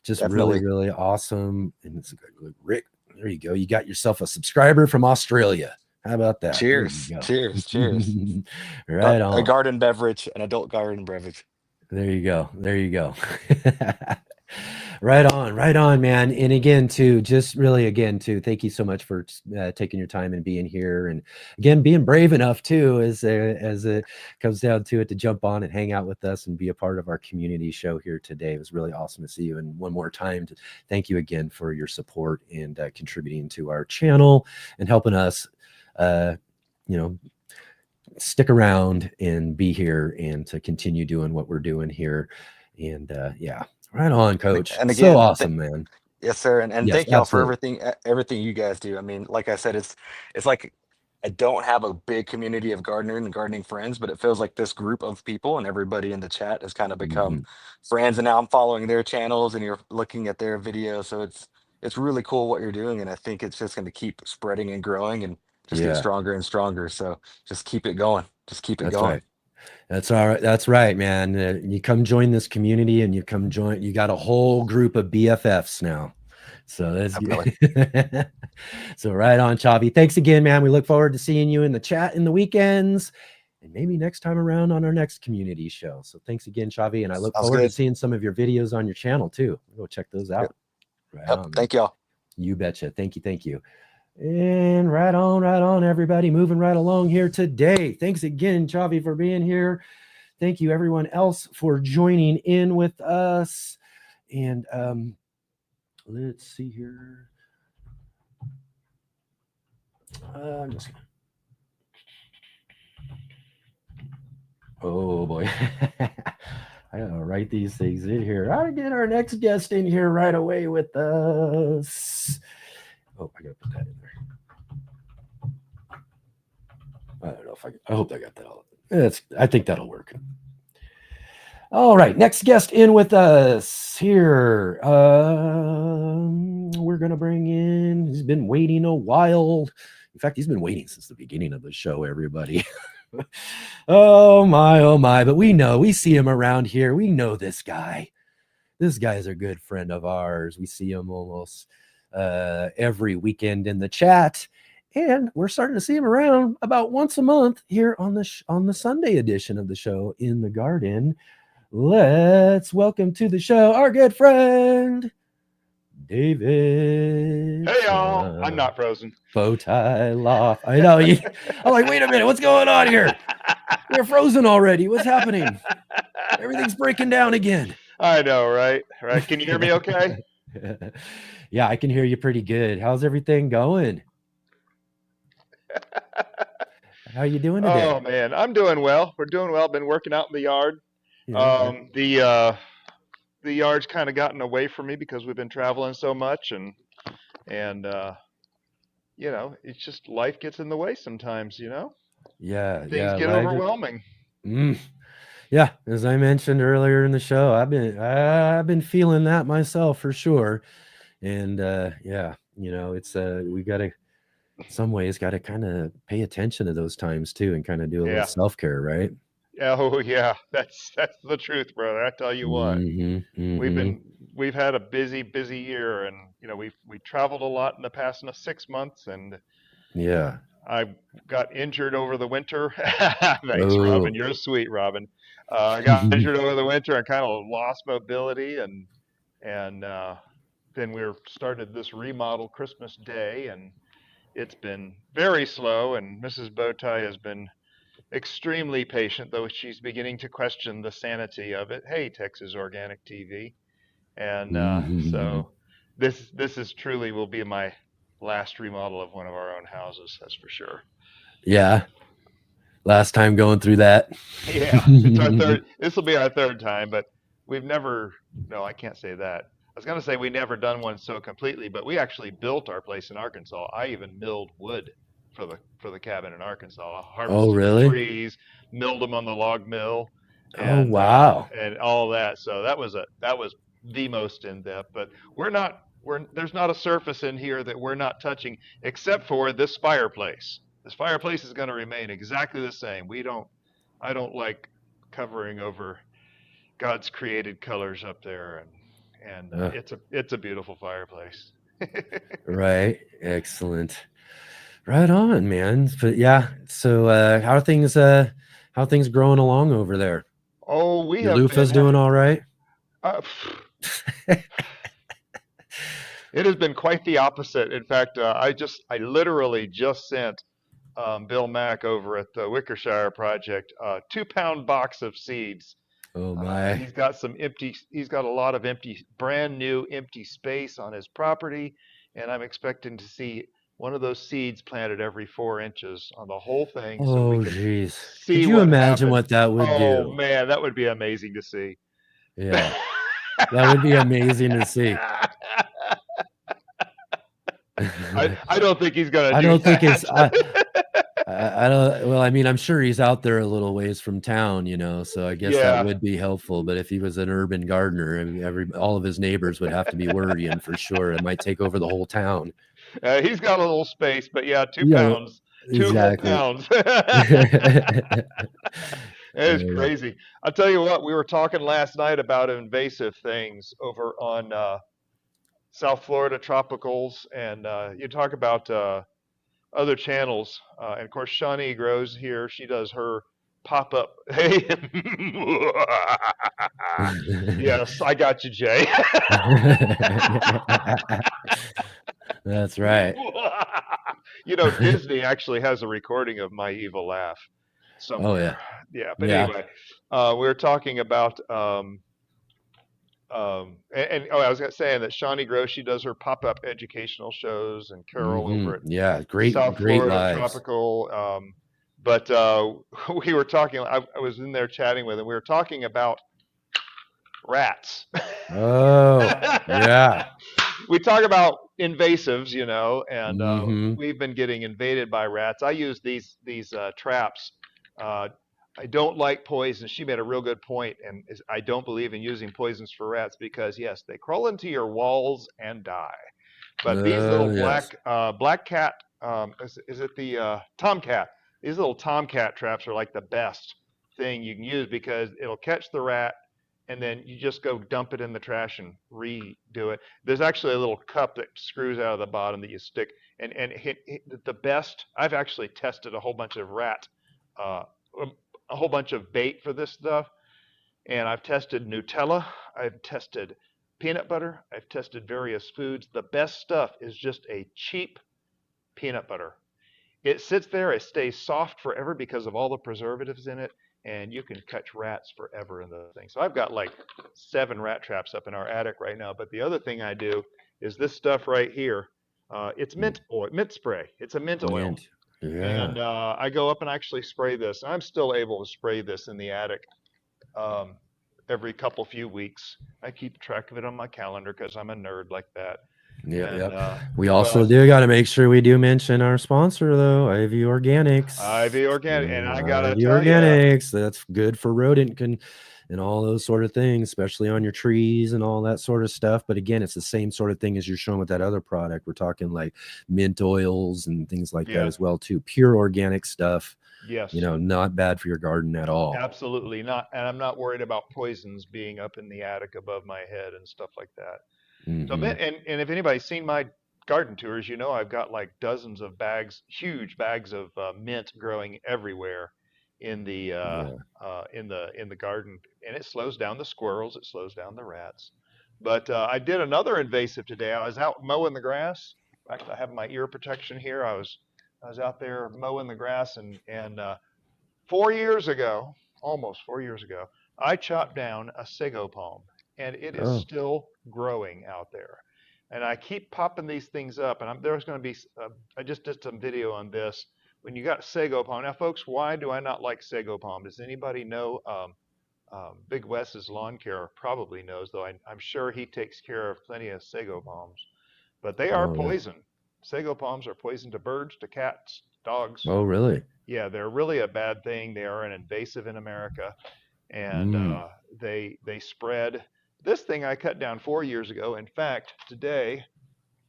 Just really, definitely. really awesome. And it's good. Rick, there you go. You got yourself a subscriber from Australia. How about that? There you Cheers. go. Cheers. Cheers. Right A on. garden beverage, an adult garden beverage. There you go. There you go. Right on, man. And again, too, just really, again, too, thank you so much for taking your time and being here, and again, being brave enough too, as it comes down to it, to jump on and hang out with us and be a part of our community show here today. It was really awesome to see you. And one more time, to thank you again for your support and contributing to our channel and helping us, uh, you know, stick around and be here and to continue doing what we're doing here. And yeah, right on, coach. And So again, awesome, man. yes, sir, and Yes, thank y'all for absolutely. everything you guys do. I mean, like I said, it's like I don't have a big community of gardening and gardening friends, but it feels like this group of people and everybody in the chat has kind of become Mhm. friends, and now I'm following their channels and you're looking at their videos, so it's really cool what you're doing, and I think it's just going to keep spreading and growing and just get Yeah, stronger and stronger. So just keep it going, just keep it that's going. right. That's all right. That's right, man. You come join this community, and you come join. You got a whole group of BFFs now. So that's Definitely. good. So right on, Chavi. Thanks again, man. We look forward to seeing you in the chat in the weekends, and maybe next time around on our next community show. So thanks again, Chavi, and I look Sounds forward to good. seeing some of your videos on your channel too. Go check those Yep. out. Right Yep. on, man. Thank y'all. You betcha. Thank you. Thank you. And right on, everybody. Moving right along here today. Thanks again, Chavi, for being here. Thank you, everyone else, for joining in with us. And let's see here. I'm just gonna... Oh boy. I gotta write these things in here. I gotta get our next guest in here right away with us. Oh, I gotta put that in there. I don't know if I hope I got that all. I think that'll work. All right, next guest in with us here. We're gonna bring in. He's been waiting a while. In fact, he's been waiting since the beginning of the show. Everybody. Oh my, oh my! But we see him around here. We know this guy. This guy's a good friend of ours. We see him almost every weekend in the chat, and we're starting to see him around about once a month here on the Sunday edition of the show in the garden. Let's welcome to the show our good friend, David. Hey y'all, I'm not frozen. Bowtie Loft. I know. I'm like, wait a minute, what's going on here? We're frozen already. What's happening? Everything's breaking down again. I know, right? Right. Can you hear me okay? Yeah, I can hear you pretty good. How's everything going? How you doing today? Oh man, I'm doing well. We're doing well. Been working out in the yard. Yeah. The yard's kind of gotten away from me because we've been traveling so much, and it's just life gets in the way sometimes. Yeah. Things Yeah. get overwhelming. Yeah, as I mentioned earlier in the show, I've been feeling that myself for sure. And yeah, it's we gotta some ways gotta kind of pay attention to those times too and kind of do a little Yeah. self-care, right? Oh yeah, that's the truth, brother. I tell you what. Mm-hmm. We've Mm-hmm. been we've had a busy year, and we traveled a lot in the past 6 months, and Yeah. I got injured over the winter. Thanks, Robin. Oh. You're sweet, Robin. I got injured over the winter. I kind of lost mobility, and then we started this remodel Christmas Day, and it's been very slow. And Mrs. Bowtie has been extremely patient, though she's beginning to question the sanity of it. Hey, Texas Organic TV, and Mm-hmm. so this is truly will be my last remodel of one of our own houses. That's for sure. Yeah. Last time going through that. Yeah, it's our third. This will be our third time, but we've never. No, I can't say that. I was gonna say we never done one so completely, but we actually built our place in Arkansas. I even milled wood for the cabin in Arkansas. I Oh, harvested the really? trees, milled them on the log mill, Oh, wow. and all that. So that was the most in depth. But there's not a surface in here that we're not touching, except for this fireplace. This fireplace is going to remain exactly the same. I don't like covering over God's created colors up there, and Uh, it's a beautiful fireplace. right. Excellent. Right on, man. But yeah, so how are things growing along over there? Oh, we Your have been. loofah's doing all right? Uh, it has been quite the opposite. In fact, I literally just sent Bill Mack over at the Wickershire Project, 2 pound box of seeds. Oh my. He's got a lot of brand new empty space on his property, and I'm expecting to see one of those seeds planted every 4 inches on the whole thing, so we Oh can geez. Could see you what imagine happens. what that would Oh do? man, that would be amazing to see. Yeah. That would be amazing to see. I don't think he's gonna I do don't think it's that. I don't well, I mean, I'm sure he's out there a little ways from town, so I guess that Yeah, would be helpful, but if he was an urban gardener, I mean, all of his neighbors would have to be worrying for sure. It might take over the whole town. he's got a little space, but yeah, two Yeah, pounds, 2 whole exactly. pounds. It is Uh, crazy. I'll tell you what, we were talking last night about invasive things over on South Florida tropicals, and you talk about other channels. And of course, Shawnee grows here. She does her pop up. Hey, yes, I got you, Jay. That's right. Disney actually has a recording of my evil laugh Oh yeah. somewhere. Yeah, but Yeah. anyway, we were talking about oh, I was saying that Shawnee Gross, she does her pop-up educational shows, and Carol over at Yeah, great South great Florida lives. Tropical. But we were talking. I was in there chatting with him. We were talking about rats. Oh, yeah. We talk about invasives, and Mhm. we've been getting invaded by rats. I use these traps. Uh, I don't like poison. She made a real good point, and I don't believe in using poisons for rats because yes, they crawl into your walls and die. But these little Yes. black cat, is it the tomcat? These little tomcat traps are like the best thing you can use because it'll catch the rat, and then you just go dump it in the trash and redo it. There's actually a little cup that screws out of the bottom that you stick, and the best. I've actually tested a whole bunch of uh, a whole bunch of bait for this stuff, and I've tested Nutella, I've tested peanut butter, I've tested various foods. The best stuff is just a cheap peanut butter. It sits there, it stays soft forever because of all the preservatives in it, and you can catch rats forever in the thing. So I've got like 7 rat traps up in our attic right now. But the other thing I do is this stuff right here. It's mint oil, mint spray. It's a mint oil, Mint. Yeah. and I go up and actually spray this. I'm still able to spray this in the attic um, every few weeks. I keep track of it on my calendar because I'm a nerd like that. Yeah, And yeah. We but also do got to make sure we do mention our sponsor though, Ivy Organics. Ivy Organic, and I gotta Ivy tell you, Organics. That's good for rodent and all those sort of things, especially on your trees and all that sort of stuff. But again, it's the same sort of thing as you're showing with that other product. We're talking like mint oils and things like that yeah, as well too. Pure organic stuff. yes, Not bad for your garden at all. absolutely not. And I'm not worried about poisons being up in the attic above my head and stuff like that. So, Hmm. and if anybody's seen my garden tours, I've got like dozens of bags, huge bags of mint growing everywhere in the Yeah. in the garden, and it slows down the squirrels, it slows down the rats. But I did another invasive today. I was out mowing the grass. In fact, I have my ear protection here. I was out there mowing the grass, and 4 years ago, almost 4 years ago, I chopped down a sago palm, and it is Oh, still growing out there. And I keep popping these things up, and there's going to be. I just did some video on this. When you got sago palm, now, folks, why do I not like sago palm? Does anybody know? Big Wes's lawn care probably knows, though I'm sure he takes care of plenty of sago palms. But they are oh, yeah. poison. Sago palms are poison to birds, to cats, dogs. Oh, really? Yeah, they're really a bad thing. They are an invasive in America, and Mm. they spread. This thing I cut down 4 years ago. In fact, today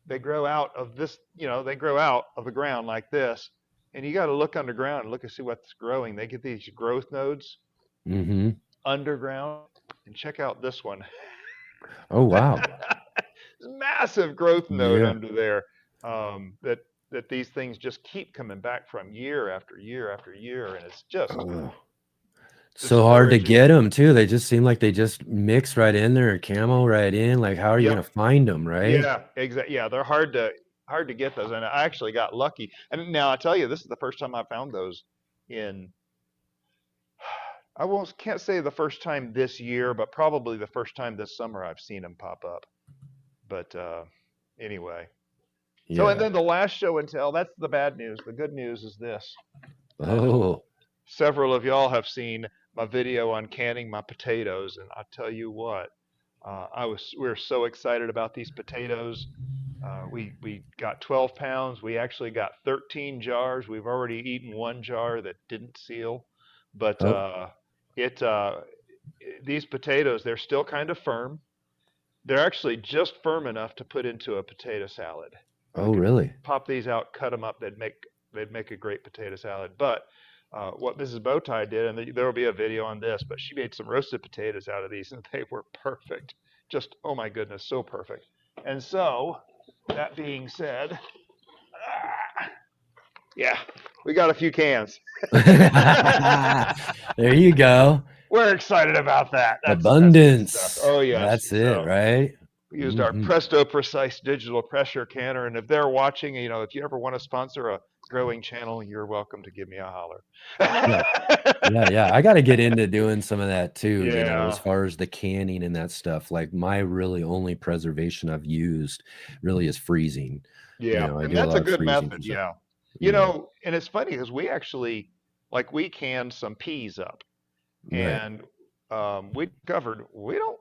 they grow out of this. They grow out of the ground like this, and you got to look underground and look and see what's growing. They get these growth nodes Hmm. underground, and check out this one. Oh, wow. Massive growth node Yeah. under there. That these things just keep coming back from year after year after year, and it's just Oh. So hard to discouraging. get them too. They just seem like they just mix right in there and camo right in. Like, how are you Yep. gonna find them, right? Yeah. Exactly. Yeah. They're hard to get those, and I actually got lucky. And now I tell you, this is the first time I found those in. I won't can't say the first time this year, but probably the first time this summer I've seen them pop up. But anyway. So, and Yeah. then the last show and tell, that's the bad news. The good news is this. Oh, Several of y'all have seen my video on canning my potatoes, and I tell you what, we were so excited about these potatoes. We got 12 pounds. We actually got 13 jars. We've already eaten one jar that didn't seal, but oh, it these potatoes, they're still kind of firm. They're actually just firm enough to put into a potato salad. We oh, could really? pop these out, cut them up. They'd make a great potato salad. But what Mrs. Bowtie did, and there will be a video on this, but she made some roasted potatoes out of these, and they were perfect. Just, oh my goodness, so perfect. And so, that being said, yeah, we got a few cans. There you go. We're excited about that. That's good stuff. Abundance. Oh yes. That's it, So right? we used our Hmm. Presto Precise digital pressure canner, and if they're watching, if you ever want to sponsor a growing channel, you're welcome to give me a holler. Yeah. Yeah, yeah. I got to get into doing some of that too, as Yeah, far as the canning and that stuff. Like my really only preservation I've used really is freezing. yeah, I and do a that's lot a of good freezing method. preserve. Yeah, Yeah, and it's funny because we actually, like, we canned some peas up, right. and we discovered we don't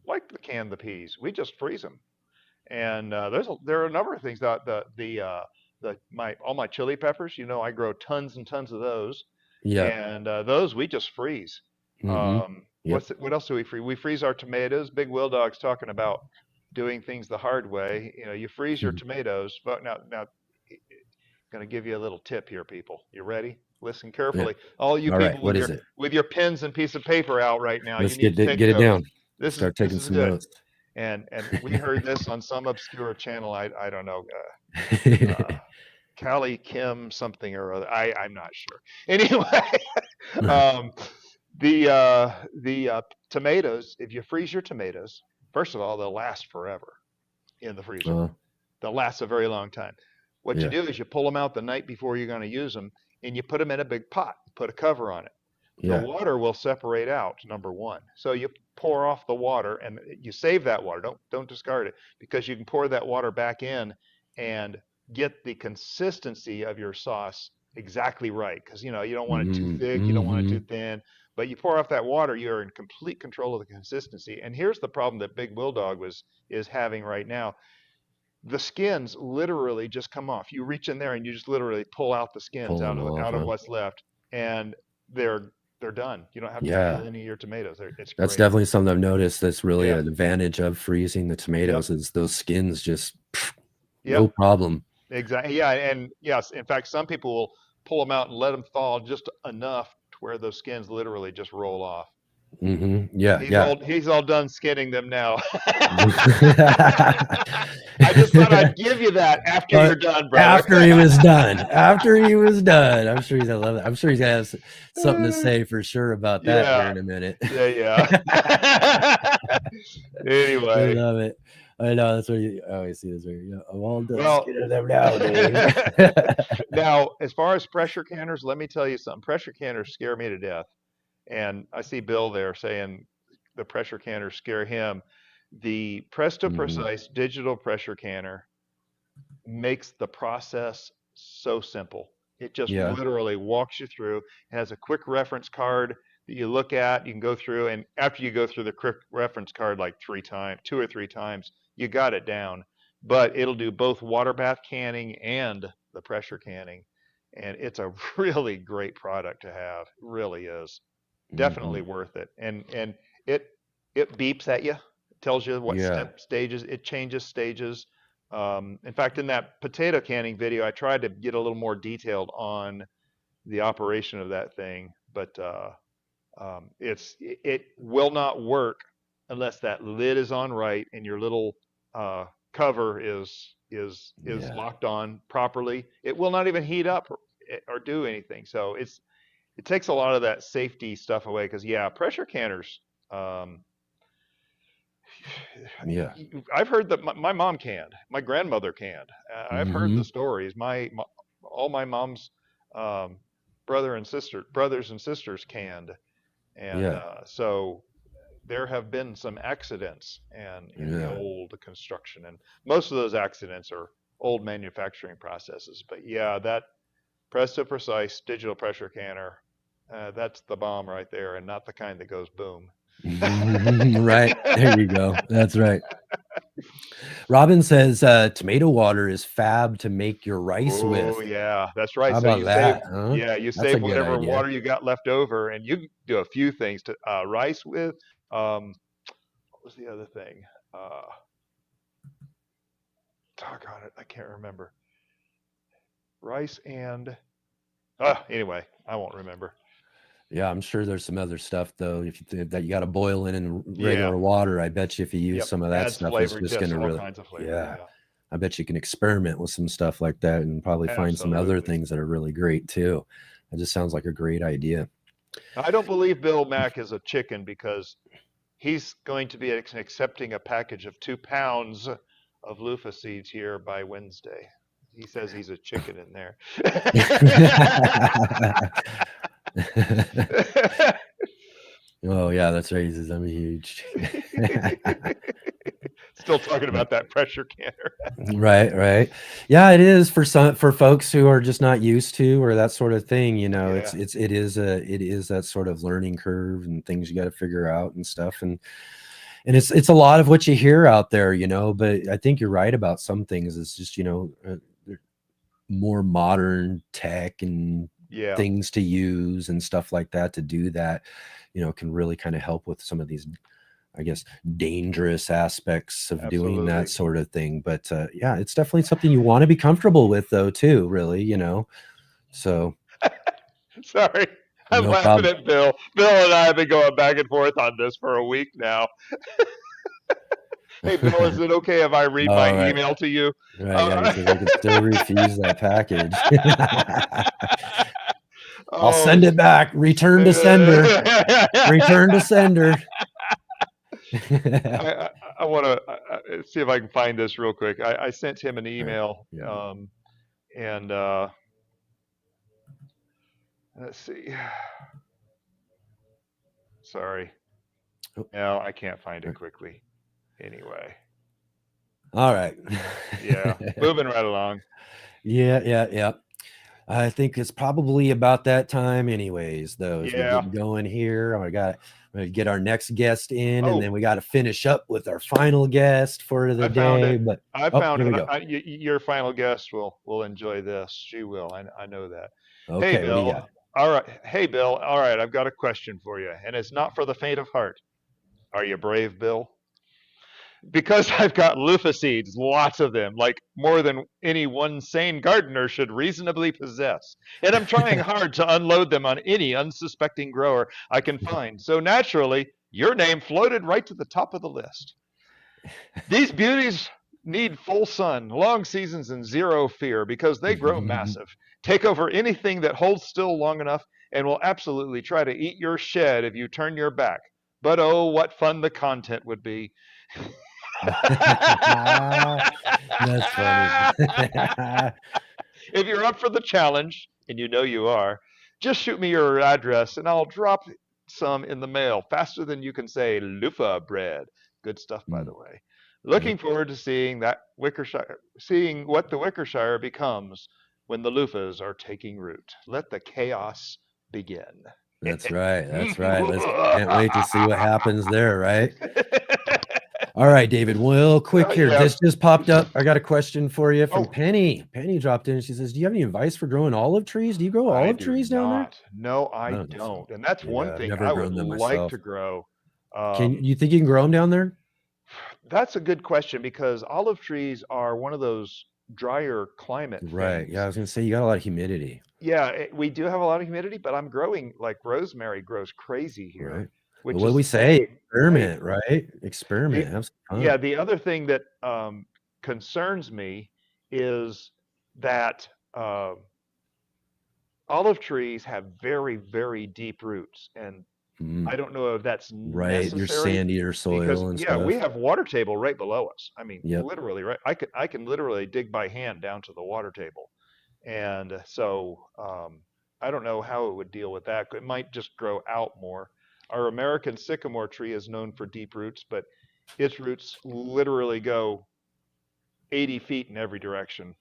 like to can the peas. We just freeze them. And there are a number of things that my all my chili peppers. I grow tons and tons of those, Yeah. and those we just freeze. Mm-hmm. Yep. What else do we freeze? We freeze our tomatoes. Big Will Dog's talking about doing things the hard way. You freeze your tomatoes. But now, going to give you a little tip here, people. You ready? Listen Yeah. carefully. All you All right. people What with is your it? with your pens and piece of paper out right now, you Let's need to take get it notes. down. This is Start this taking is some it. notes. And we heard this on some obscure channel. I don't know. Callie Kim something or other. I'm not sure. Anyway, um, the tomatoes. If you freeze your tomatoes, first of all, they'll last forever in the freezer. uh, They'll last a very long time. What you yeah. do is you pull them out the night before you're going to use them, and you put them in a big pot. Put a cover on it. The Yeah. water will separate out, number one. So you pour off the water and you save that water. Don't discard it, because you can pour that water back in and get the consistency of your sauce exactly right. Because you don't want it too thick, you don't want it Mm-hmm. too thin. But you pour off that water, you're in complete control of the consistency. And here's the problem that Big Will Dog is having right now. the skins literally just come off. You reach in there and you just literally pull out the skins Pull them off, out of huh? what's left, and they're done. You don't have to Yeah. peel any of your tomatoes. It's That's great. definitely something I've noticed that's really Yeah. an advantage of freezing the tomatoes is those skins just no Yep. problem. Exactly. Yeah. And yes, in fact, some people will pull them out and let them thaw just enough to where those skins literally just roll off. Yeah, yeah. He's all done skinning them now. I just thought I'd give you that after you're done, brother. After he was done. After he was done. I'm sure he's gonna love it. I'm sure he's gonna have something to say for sure about that here Yeah. in a minute. Yeah. I Anyway. love it. I know that's what you always see this where I'm all done Well, skinning them now, Dave. now, as far as pressure canners, let me tell you something. Pressure canners scare me to death. And I see Bill there saying the pressure canners scare him. The Presto Precise digital pressure canner makes the process so simple. It just Yeah. literally walks you through. It has a quick reference card that you look at. You can go through, and after you go through the quick reference card like 2 or 3 times, you got it down. But it'll do both water bath canning and the pressure canning, and it's a really great product to have. It really is. Definitely worth it. And it beeps at you, tells you what stages, it changes stages. In fact, in that potato canning video, I tried to get a little more detailed on the operation of that thing, but it will not work unless that lid is on right and your little cover is locked on properly. It will not even heat up or do anything. So it takes a lot of that safety stuff away because pressure canners. Yeah. I've heard that my mom canned, my grandmother canned. I've heard the stories. All my mom's brothers and sisters canned, and so there have been some accidents in the old construction, and most of those accidents are old manufacturing processes. But that Presto Precise digital pressure canner, that's the bomb right there, and not the kind that goes boom. Right. There you go. That's right. Robin says tomato water is fab to make your rice with. Oh yeah, that's right. How So about you that? save, Huh? you That's a save good whatever idea. water you got left over, and you can do a few things to rice with. What was the other thing? Doggone it, I can't remember. Rice and anyway, I won't remember. Yeah, I'm sure there's some other stuff though. That you got to boil in regular water, I bet you if you use some of that stuff, flavor, it's just going to all really, kinds of flavor. yeah. I bet you can experiment with some stuff like that and probably find some other things that are really great too. It just sounds like a great idea. I don't believe Bill Mack is a chicken because he's going to be accepting a package of 2 pounds of loofah seeds here by Wednesday. He says he's a chicken in there. Oh yeah, that's right. He says I'm huge. Still talking about that pressure canner. Right. Yeah, it is for folks who are just not used to or that sort of thing. You know, it is that sort of learning curve and things you got to figure out and stuff. And it's a lot of what you hear out there, you know. But I think you're right about some things. It's just more modern tech and things to use and stuff like that to do that. Can really kind of help with some of these, I guess, dangerous aspects of doing that sort of thing. But it's definitely something you want to be comfortable with, though, too, really, So, sorry, I'm laughing at Bill. Bill and I have been going back and forth on this for a week now. Hey, Bill, is it okay if I read my email to you? Right, he says I can still refuse that package. I'll send it back. Return to sender. Return to sender. I want to see if I can find this real quick. I sent him an email, and let's see. Sorry. No, I can't find it quickly. Anyway. All right. Moving right along. Yeah. I think it's probably about that time anyways, though, as we Yeah. get going here. We're going to get our next guest in, and then Oh, we got to finish up with our final guest for the I found day. it. But I oh, found here it. we go. Your final guest will enjoy this. She will. I know that. Hey, Okay, what do you Bill. got? All right. Hey, Bill. All right. I've got a question for you, and it's not for the faint of heart. Are you brave, Bill? Because I've got loofah seeds, lots of them, like more than any one sane gardener should reasonably possess. And I'm trying hard to unload them on any unsuspecting grower I can find. So naturally, your name floated right to the top of the list. These beauties need full sun, long seasons, and zero fear because they grow massive, take over anything that holds still long enough, and will absolutely try to eat your shed if you turn your back. But oh, what fun the content would be. That's funny. If you're up for the challenge, and you know you are, just shoot me your address and I'll drop some in the mail faster than you can say loofah bread. Good stuff, by the way. Looking forward to seeing seeing what the Wickershire becomes when the loofahs are taking root. Let the chaos begin. That's right. That's right. Can't wait to see what happens there, right? All right, David, real quick here. Yeah. This just popped up. I got a question for you from Oh. Penny. Penny dropped in and she says, do you have any advice for growing olive trees? Do you grow I olive do trees down there? not. No, I don't think so. don't. And that's one Yeah, I've thing never I grown would them like myself. to grow. You think you can grow them down there? That's a good question because olive trees are one of those drier climate Right. things. Yeah, I was gonna say you got a lot of humidity. Yeah, we do have a lot of humidity, but I'm growing like rosemary grows crazy here, Right. which Well, what do we is say? great. Experiment, right? Experiment. The, Have some fun. yeah, the other thing that concerns me is that olive trees have very, very deep roots, and I don't know if that's Right. Your necessary sandier because soil and yeah, we stuff. have water table right below us. I mean, Yep. literally, right? I can literally dig by hand down to the water table, and so I don't know how it would deal with that. It might just grow out more. Our American sycamore tree is known for deep roots, but its roots literally go 80 feet in every direction.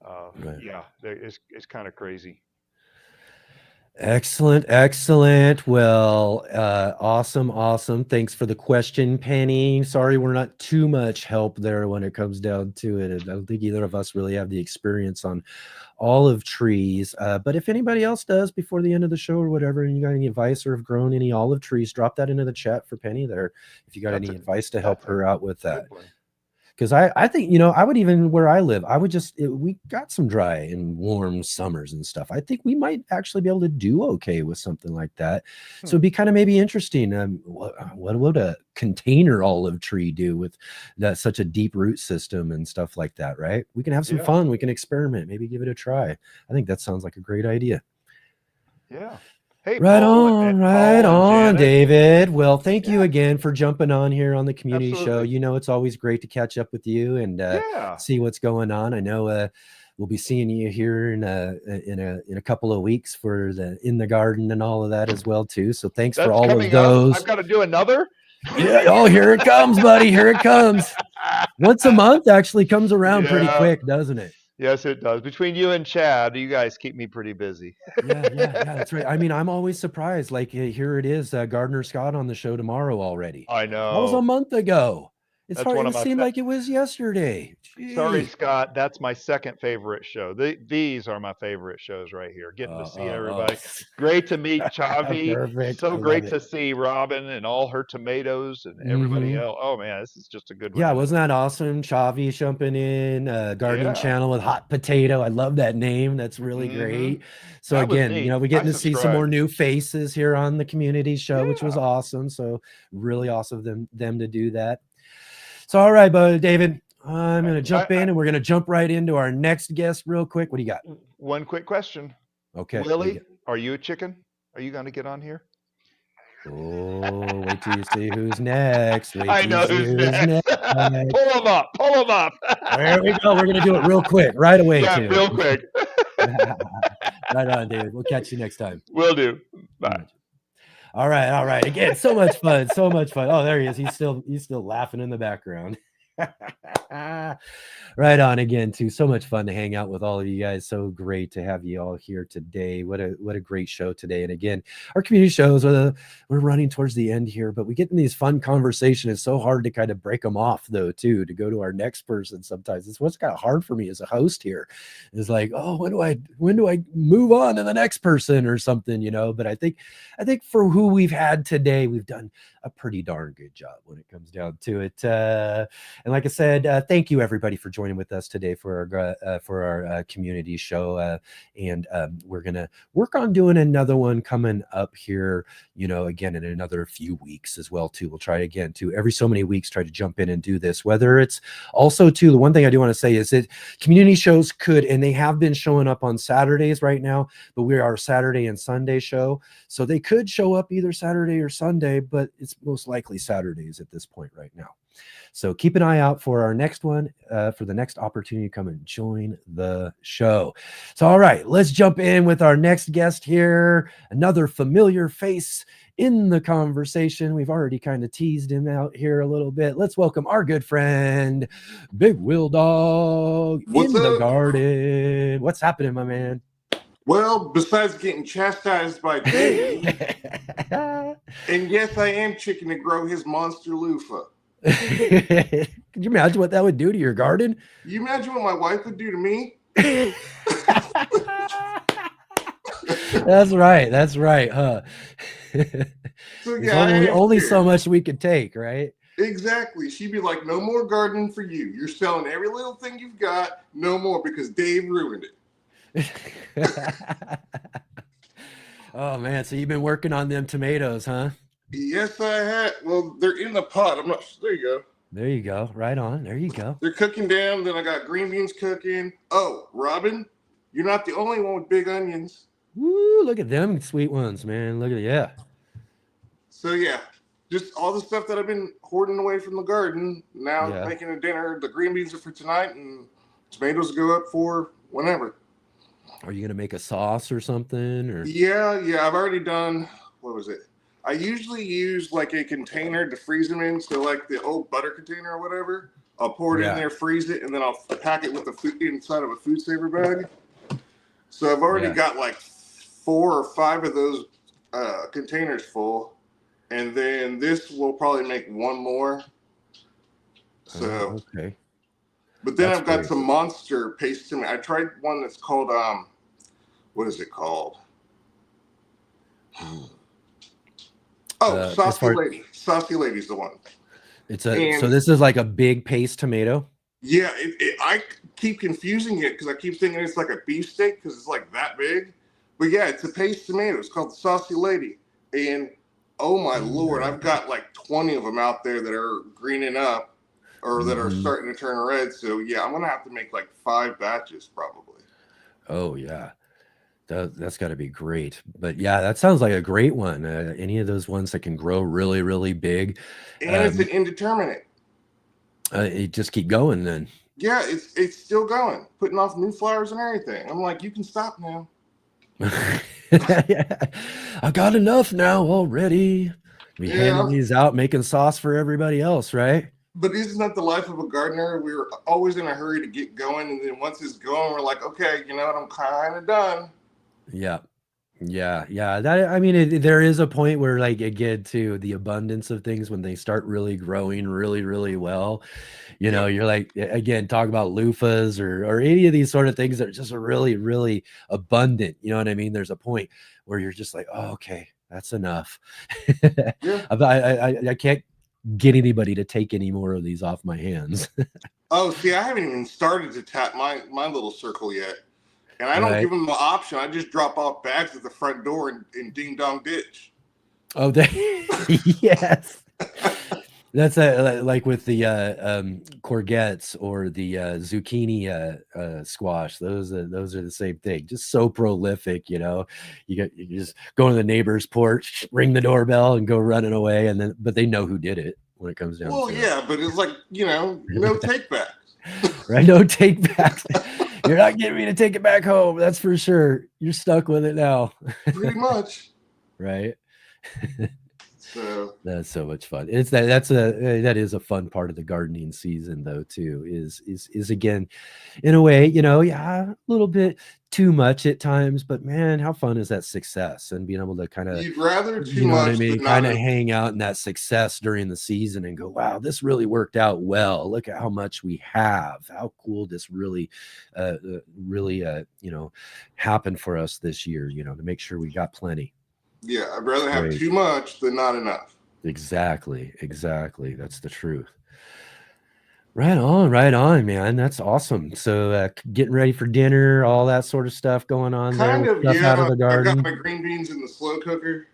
Right. Yeah, it's kind of crazy. Excellent, excellent. Well, awesome. Thanks for the question, Penny. Sorry, we're not too much help there when it comes down to it. I don't think either of us really have the experience on olive trees. But if anybody else does before the end of the show or whatever, and you got any advice or have grown any olive trees, drop that into the chat for Penny there. If you got any advice to help her out with that. Because I think, I would even where I live, we got some dry and warm summers and stuff. I think we might actually be able to do okay with something like that. So it'd be kind of maybe interesting. What would a container olive tree do with such a deep root system and stuff like that, right? We can have some fun. We can experiment, maybe give it a try. I think that sounds like a great idea. Yeah. Hey, right Paul on, David. Well, thank you again for jumping on here on the community show. It's always great to catch up with you and see what's going on. I know we'll be seeing you here in a couple of weeks for the In the Garden and all of that as well too. So thanks for all of those. I've got to do another. Yeah. Oh, here it comes, buddy. Here it comes. Once a month actually comes around pretty quick, doesn't it? Yes, it does. Between you and Chad, you guys keep me pretty busy. Yeah, that's right. I mean, I'm always surprised. Like, here it is, Gardner Scott on the show tomorrow already. I know. That was a month ago. That's hard. It seemed like it was yesterday. Jeez. Sorry, Scott. That's my second favorite show. These are my favorite shows right here. Getting to see everybody. Great to meet Chavi. Perfect. So great to see Robin and all her tomatoes and everybody else. Oh man, this is just a good one. Yeah, wasn't that awesome? Chavi jumping in, gardening channel with Hot Potato. I love that name. That's really great. So again, we're getting to see some more new faces here on the community show, which was awesome. So really awesome them to do that. So, all right, David, I'm going to jump in and we're going to jump right into our next guest real quick. What do you got? One quick question. Okay. Willie, are you a chicken? Are you going to get on here? Oh, wait till you see who's next. I know who's next. Pull him up. There we go. We're going to do it real quick, right away. Yeah, real quick. Right on, David. We'll catch you next time. Will do. Bye. All right. Again, so much fun. Oh, there he is. He's still laughing in the background. Right on again, too. So much fun to hang out with all of you guys. So great to have you all here today. What a great show today. And again, our community shows, we're running towards the end here, but we get in these fun conversations. It's so hard to kind of break them off, though, too, to go to our next person sometimes. It's what's kind of hard for me as a host here. Is like, oh, when do I move on to the next person or something, But I think for who we've had today, we've done a pretty darn good job when it comes down to it. And like I said, thank you everybody for joining with us today for our community show. And we're gonna work on doing another one coming up here, again in another few weeks as well too. We'll try again to every so many weeks try to jump in and do this. Whether it's also too, the one thing I do want to say is that community shows could, and they have been showing up on Saturdays right now, but we are a Saturday and Sunday show, so they could show up either Saturday or Sunday, but it's most likely Saturdays at this point right now. So keep an eye out for our next one, for the next opportunity to come and join the show. So, all right, let's jump in with our next guest here. Another familiar face in the conversation. We've already kind of teased him out here a little bit. Let's welcome our good friend, Big Will Dog What's in the up? garden. What's happening, my man? Well, besides getting chastised by Dave, and yes, I am chicken to grow his monster loofah. Could you imagine what that would do to your garden? You imagine what my wife would do to me? That's right, huh? So There's yeah, only so much we could take, right? Exactly. She'd be like, no more gardening for you. You're selling every little thing you've got, no more, because Dave ruined it. Oh man, so you've been working on them tomatoes, huh? Yes, I had. Well, they're in the pot. I'm not. There you go. There you go. Right on. There you go. They're cooking down. Then I got green beans cooking. Oh, Robin, you're not the only one with big onions. Woo! Look at them sweet ones, man. Look at So yeah, just all the stuff that I've been hoarding away from the garden. Now making a dinner. The green beans are for tonight, and tomatoes go up for whenever. Are you gonna make a sauce or something? Or yeah, I've already done. What was it? I usually use like a container to freeze them in. So like the old butter container or whatever, I'll pour it in there, freeze it, and then I'll pack it with the food inside of a food saver bag. So I've already got like 4 or 5 of those containers full. And then this will probably make one more. So, okay. But then I've got some monster paste to me. I tried one that's called, what is it called? Oh, Saucy Lady. Saucy Lady's the one. So this is like a big paste tomato? Yeah, I keep confusing it because I keep thinking it's like a beefsteak because it's like that big. But yeah, it's a paste tomato. It's called the Saucy Lady. And oh my Lord, I've got like 20 of them out there that are greening up or that are starting to turn red. So yeah, I'm going to have to make like 5 batches probably. Oh yeah. That's got to be great. But yeah, that sounds like a great one. Any of those ones that can grow really, really big. And it's an indeterminate. It just keep going then. Yeah, it's still going, putting off new flowers and everything. I'm like, you can stop now. I got enough now already. We handing these out, making sauce for everybody else, right? But isn't that the life of a gardener? We're always in a hurry to get going, and then once it's going, we're like, okay, you know what? I'm kind of done. Yeah. That, I mean, there is a point where, like, again, to the abundance of things when they start really growing really, really well, you're like, again, talk about loofahs or any of these sort of things that are just really, really abundant. You know what I mean? There's a point where you're just like, oh, okay, that's enough. I can't get anybody to take any more of these off my hands. Oh, see, I haven't even started to tap my little circle yet. And I don't give them the option. I just drop off bags at the front door in Ding Dong Ditch. Oh, yes. That's like with the courgettes or the zucchini squash. Those are the same thing. Just so prolific, you just go to the neighbor's porch, ring the doorbell, and go running away. But they know who did it when it comes down. Well, yeah, but it's like no take backs. Right, no take backs. You're not getting me to take it back home. That's for sure. You're stuck with it now. Pretty much. Right. So That's so much fun. That is a fun part of the gardening season though too, is again, in a way, yeah, a little bit too much at times, but man, how fun is that success and being able to kind of, you'd rather too you know what I much mean, than not kind of enough. hang out in that success during the season and go, wow, this really worked out well. Look at how much we have. How cool this really happened for us this year, to make sure we got plenty. Yeah, I'd rather have Great. too much than not enough. Exactly. That's the truth. Right on, man. That's awesome. So, getting ready for dinner, all that sort of stuff going on there Kind with of, stuff out of yeah. the I got garden. my green beans in the slow cooker.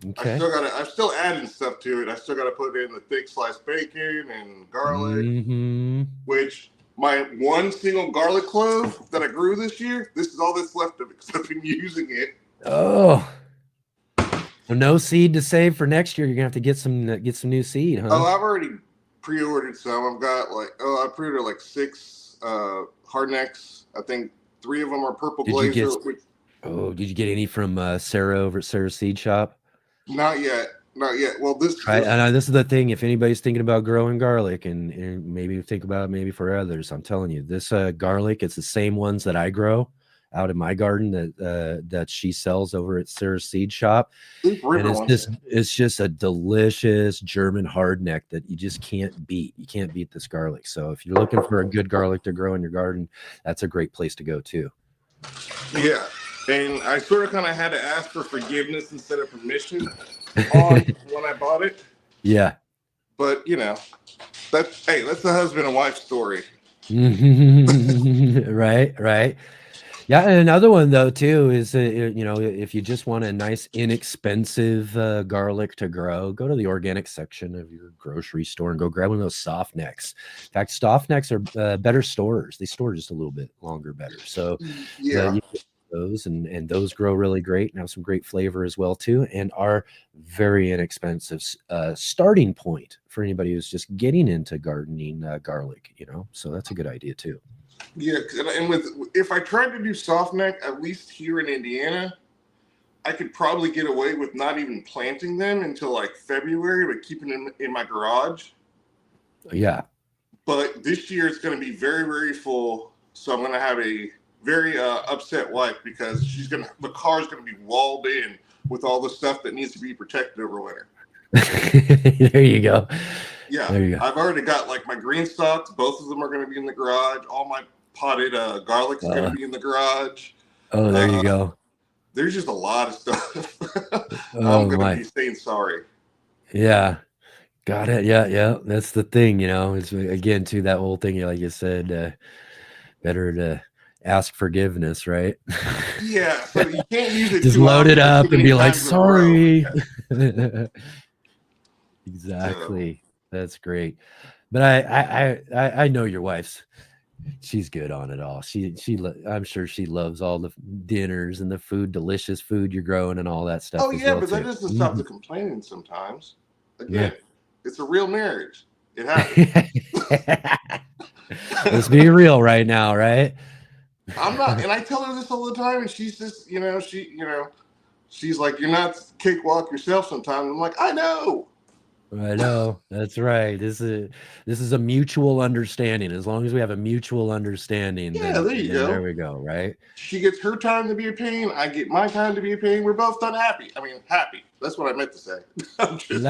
Okay. I'm still adding stuff to it. I still gotta put in the thick sliced bacon and garlic, Mm-hmm. which my one single garlic clove that I grew this year, this is all that's left of it because I've been using it. Oh, so no seed to save for next year. You're gonna have to get some new seed, huh? Oh, I've already pre-ordered some. I've got I pre-ordered like 6 hardnecks. I think 3 of them are purple Did you get? glazer. Did you get any from Sarah over at Sarah's Seed Shop? Not yet. Well, Right. And this is the thing. If anybody's thinking about growing garlic and maybe think about it maybe for others, I'm telling you, this garlic, it's the same ones that I grow out in my garden that she sells over at Sarah's Seed Shop. And it's just a delicious German hardneck that you just can't beat. You can't beat this garlic. So if you're looking for a good garlic to grow in your garden, that's a great place to go too. Yeah. And I sort of kind of had to ask for forgiveness instead of permission on when I bought it. Yeah. But that's the husband and wife story. Right. Yeah, and another one though too is if you just want a nice inexpensive garlic to grow, go to the organic section of your grocery store and go grab one of those soft necks. In fact, soft necks are better storers. They store just a little bit longer, better. So yeah, you get those and those grow really great and have some great flavor as well too, and are very inexpensive starting point for anybody who's just getting into gardening garlic. So that's a good idea too. Yeah, and if I tried to do soft neck, at least here in Indiana, I could probably get away with not even planting them until like February, but keeping them in my garage. Yeah. But this year it's going to be very, very full, so I'm going to have a very upset wife because the car's going to be walled in with all the stuff that needs to be protected over winter. There you go. Yeah, there you go. I've already got like my green stalks. Both of them are going to be in the garage. All my potted garlic's going to be in the garage. Oh, there you go. There's just a lot of stuff. Oh, I'm going to be saying sorry. Yeah. Got it. Yeah. That's the thing, it's again to that whole thing, like you said, better to ask forgiveness, right? Yeah. So you can't use it. Just load it up and be like, sorry. Exactly. That's great. But I know your wife's, she's good on it all. I'm sure she loves all the dinners and the food, delicious food you're growing and all that stuff. Oh yeah, but that doesn't stop the complaining sometimes. Again, it's a real marriage. It happens. Let's be real right now, right? I'm not, and I tell her this all the time, and she's just, she's like, you're not cakewalk yourself sometimes. I'm like, I know. That's right. This is a mutual understanding. As long as we have a mutual understanding, there you go. There we go. Right. She gets her time to be a pain. I get my time to be a pain. We're both done happy. I mean, happy. That's what I meant to say. I'm just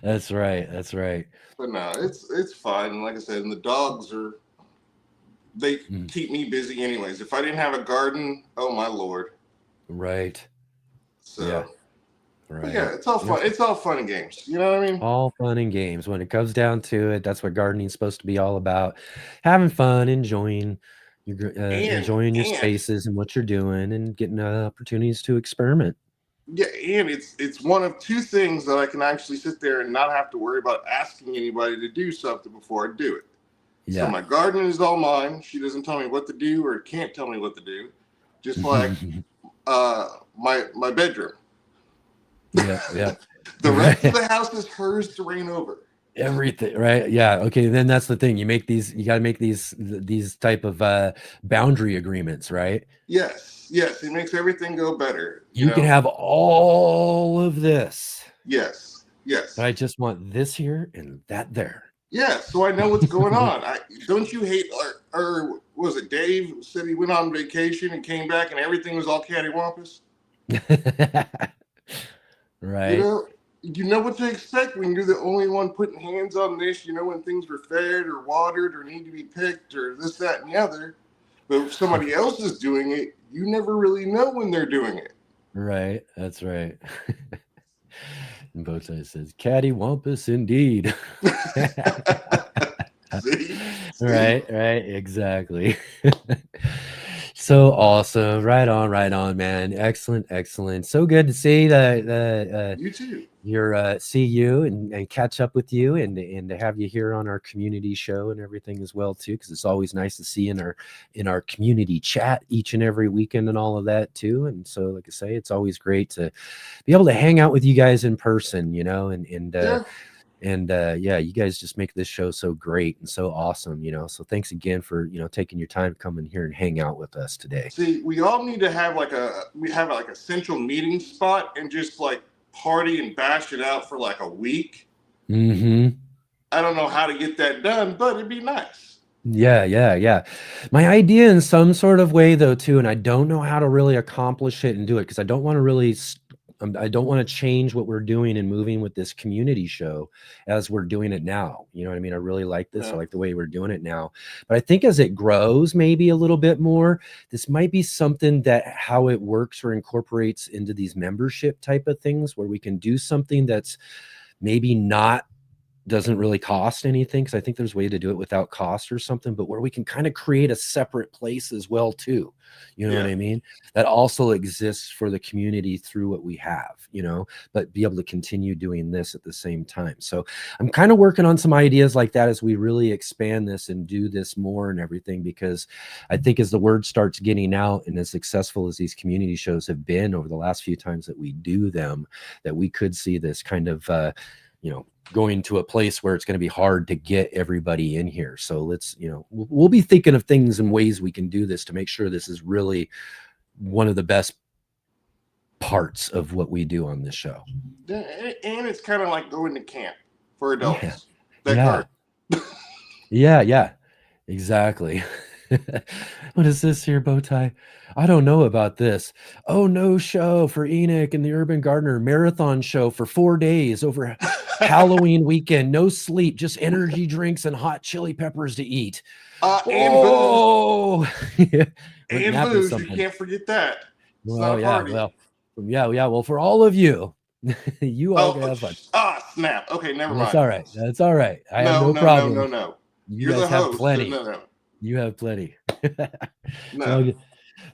That's right. But no, it's fine. Like I said, and the dogs they keep me busy anyways. If I didn't have a garden, oh my Lord. Right. So yeah. Right. Yeah, it's all fun. It's all fun and games. You know what I mean? All fun and games. When it comes down to it, that's what gardening's supposed to be all about. Having fun, enjoying your spaces and what you're doing, and getting opportunities to experiment. Yeah, and it's one of two things that I can actually sit there and not have to worry about asking anybody to do something before I do it. Yeah. So my garden is all mine. She doesn't tell me what to do or can't tell me what to do. Just like my bedroom. Yeah. The rest of the house is hers to reign over. Everything, right? Yeah. Okay. Then that's the thing. You got to make these type of boundary agreements, right? Yes. Yes, it makes everything go better. You can have all of this. Yes, yes. But I just want this here and that there. Yeah, so I know what's going on. Don't you hate, or was it Dave said he went on vacation and came back and everything was all cattywampus? Right. You know what to expect when you're the only one putting hands on this. You know when things were fed or watered or need to be picked or this, that, and the other. But if somebody else is doing it, you never really know when they're doing it. Right, that's right. And Bowtie says, cattywampus indeed. See? Right, exactly. So awesome. Right on, man. Excellent. So good to see that. You too. See you and catch up with you and to have you here on our community show and everything as well too, because it's always nice to see in our community chat each and every weekend and all of that too. And so, like I say, it's always great to be able to hang out with you guys in person, yeah, you guys just make this show so great and so awesome, so thanks again for taking your time to come in here and hang out with us today. See, we all need to have a central meeting spot and just like party and bash it out for like a week. Mm-hmm. I don't know how to get that done, but it'd be nice. Yeah. My idea in some sort of way though too, and I don't know how to really accomplish it and do it because I don't want to change what we're doing and moving with this community show as we're doing it now. You know what I mean? I really like this. Yeah. I like the way we're doing it now. But I think as it grows maybe a little bit more, this might be something that how it works or incorporates into these membership type of things where we can do something that's maybe doesn't really cost anything, because I think there's a way to do it without cost or something, but where we can kind of create a separate place as well too. You know what I mean? That also exists for the community through what we have, but be able to continue doing this at the same time. So I'm kind of working on some ideas like that as we really expand this and do this more and everything, because I think as the word starts getting out and as successful as these community shows have been over the last few times that we do them, that we could see this kind of, going to a place where it's going to be hard to get everybody in here. So let's, we'll be thinking of things and ways we can do this to make sure this is really one of the best parts of what we do on this show. And it's kind of like going to camp for adults. Yeah, exactly. What is this here, Bowtie? I don't know about this. Oh, no show for Enoch and the Urban Gardener marathon show for 4 days over Halloween weekend. No sleep, just energy drinks and hot chili peppers to eat. And booze. And booze. You can't forget that. Well, well, for all of you, you all have fun. Snap. Okay, never mind. That's all right. I have no problem. No. You guys have plenty. No. You have plenty. No.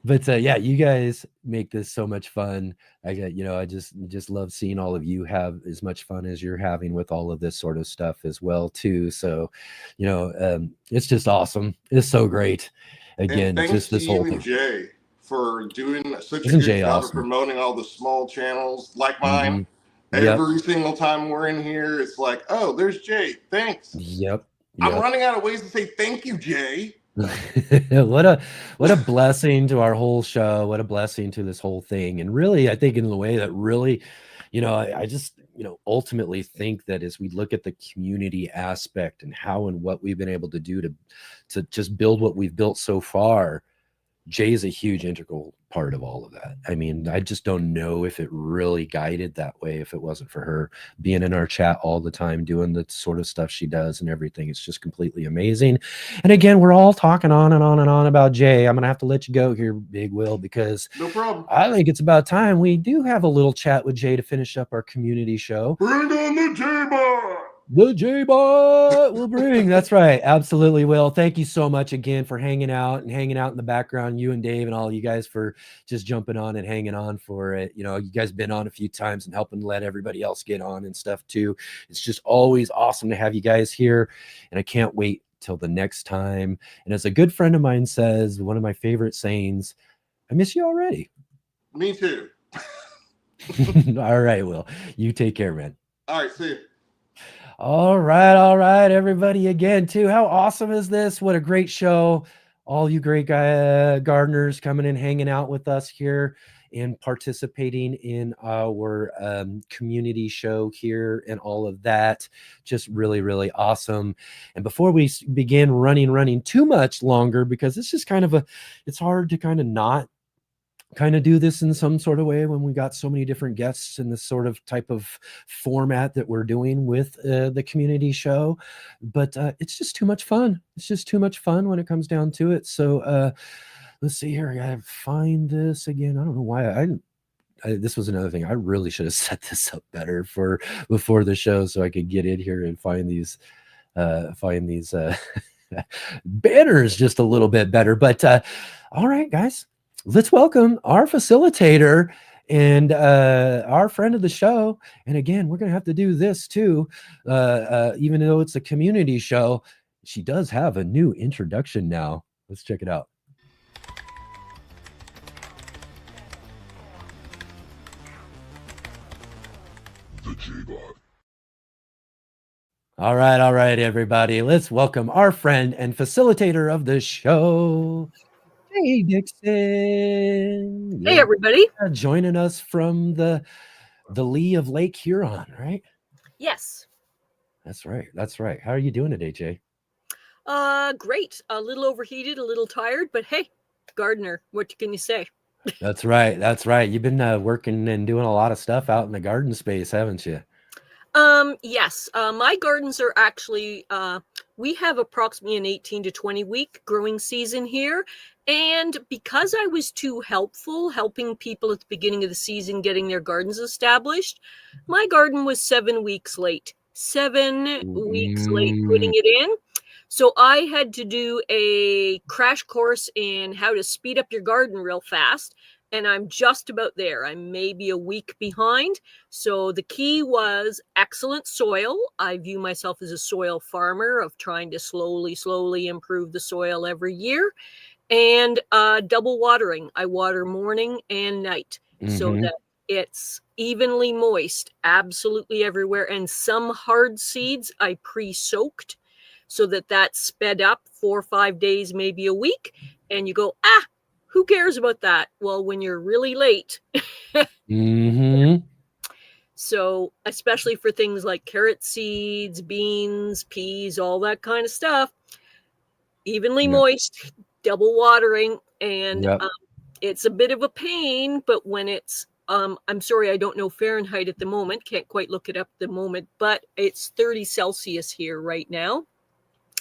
But you guys make this so much fun. I just love seeing all of you have as much fun as you're having with all of this sort of stuff as well too. So, it's just awesome. It's so great. Again, just this whole thing. Jay for doing such a good job of promoting all the small channels like mine. Mm-hmm. Every single time we're in here, it's like, oh, there's Jay. Thanks. Yep. I'm running out of ways to say thank you, Jay. What a blessing to our whole show. What a blessing to this whole thing. And really, I think in the way that really, I just, ultimately think that as we look at the community aspect and how and what we've been able to do to just build what we've built so far, Jay is a huge integral part of all of that. I mean, I just don't know if it really guided that way if it wasn't for her being in our chat all the time, doing the sort of stuff she does and everything. It's just completely amazing. And again, we're all talking on and on and on about Jay. I'm going to have to let you go here, Big Will, because no problem. I think it's about time we do have a little chat with Jay to finish up our community show. Bring on the J-Bot! The J-Bot will bring. That's right. Absolutely will. Thank you so much again for hanging out in the background, you and Dave and all you guys for just jumping on and hanging on for it. You guys been on a few times and helping let everybody else get on and stuff too. It's just always awesome to have you guys here. And I can't wait till the next time. And as a good friend of mine says, one of my favorite sayings, I miss you already. Me too. All right, Will. You take care, man. All right, see you. All right, everybody again, too. How awesome is this? What a great show. all you great gardeners coming and hanging out with us here and participating in our community show here and all of that. Just really, really awesome. And before we begin running too much longer, because it's just kind of it's hard to kind of not kind of do this in some sort of way when we got so many different guests in this sort of type of format that we're doing with the community show. But it's just too much fun. It's just too much fun when it comes down to it. So let's see here. I gotta find this again. I don't know why this was another thing. I really should have set this up better for before the show so I could get in here and find these banners just a little bit better. But all right, guys, let's welcome our facilitator and our friend of the show. And again, we're going to have to do this too, even though it's a community show. She does have a new introduction now. Let's check it out. The J-Bot. All right, everybody. Let's welcome our friend and facilitator of the show, hey, Dixon. Hey, everybody. Joining us from the lee of Lake Huron, right? Yes. That's right. How are you doing today, Jay? Great. A little overheated, a little tired, but hey, gardener, what can you say? That's right. You've been working and doing a lot of stuff out in the garden space, haven't you? Yes. My gardens are actually, we have approximately an 18 to 20 week growing season here. And because I was too helpful, helping people at the beginning of the season, getting their gardens established, my garden was 7 weeks late. 7 weeks late putting it in. So I had to do a crash course in how to speed up your garden real fast. And I'm just about there. I'm maybe a week behind. So the key was excellent soil. I view myself as a soil farmer of trying to slowly improve the soil every year. And double watering. I water morning and night so that it's evenly moist absolutely everywhere. And some hard seeds I pre-soaked so that sped up 4 or 5 days, maybe a week. And you go, who cares about that? Well, when you're really late. So especially for things like carrot seeds, beans, peas, all that kind of stuff, evenly moist, double watering. And it's a bit of a pain, but when it's, I'm sorry, I don't know Fahrenheit at the moment. Can't quite look it up at the moment, but it's 30 Celsius here right now.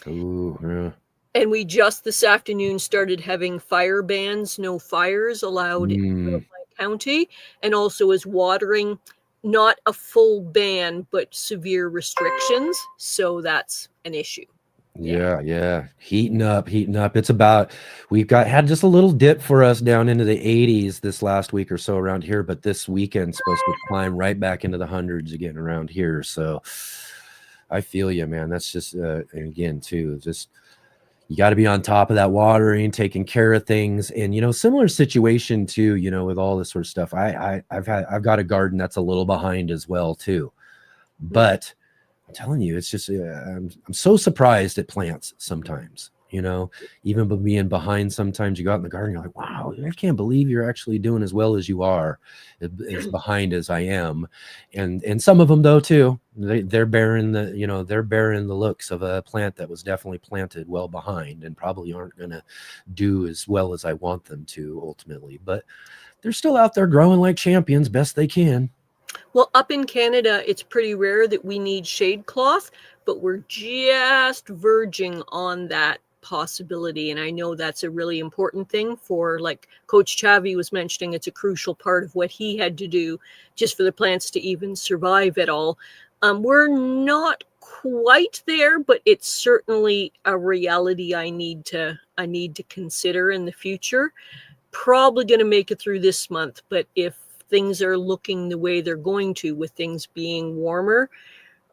Ooh, yeah. And we just this afternoon started having fire bans, no fires allowed in my county, and also is watering, not a full ban, but severe restrictions. So that's an issue. Yeah. Heating up. It's about, had just a little dip for us down into the 80s this last week or so around here, but this weekend's supposed to climb right back into the hundreds again around here. So I feel you, man. That's just, and again, too, just, you got to be on top of that watering, taking care of things. And, similar situation too, with all this sort of stuff. I've got a garden that's a little behind as well too, but I'm telling you, it's just, I'm so surprised at plants sometimes, even by being behind. Sometimes you go out in the garden, you're like, wow, I can't believe you're actually doing as well as you are, as behind as I am. And some of them though, too, they're bearing the looks of a plant that was definitely planted well behind and probably aren't going to do as well as I want them to ultimately, but they're still out there growing like champions best they can. Well, up in Canada, it's pretty rare that we need shade cloth, but we're just verging on that possibility. And I know that's a really important thing for, like Coach Chavi was mentioning, it's a crucial part of what he had to do just for the plants to even survive at all. We're not quite there, but it's certainly a reality I need to consider in the future. Probably going to make it through this month, but if things are looking the way they're going to, with things being warmer,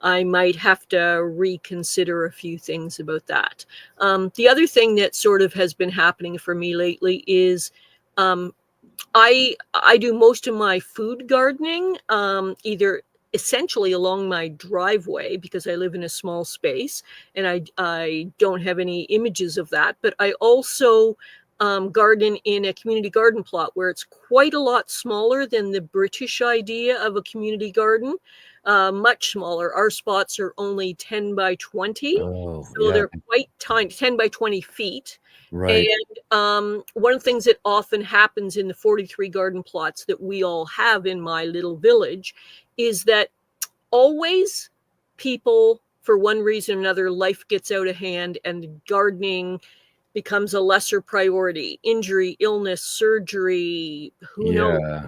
I might have to reconsider a few things about that. The other thing that sort of has been happening for me lately is I do most of my food gardening, either essentially along my driveway because I live in a small space and I don't have any images of that. But I also garden in a community garden plot where it's quite a lot smaller than the British idea of a community garden. Much smaller. Our spots are only 10 by 20. Oh, So yeah. they're quite tiny, 10 by 20 feet. Right. And one of the things that often happens in the 43 garden plots that we all have in my little village is that always people, for one reason or another, life gets out of hand and gardening becomes a lesser priority. Injury, illness, surgery, who knows, Yeah.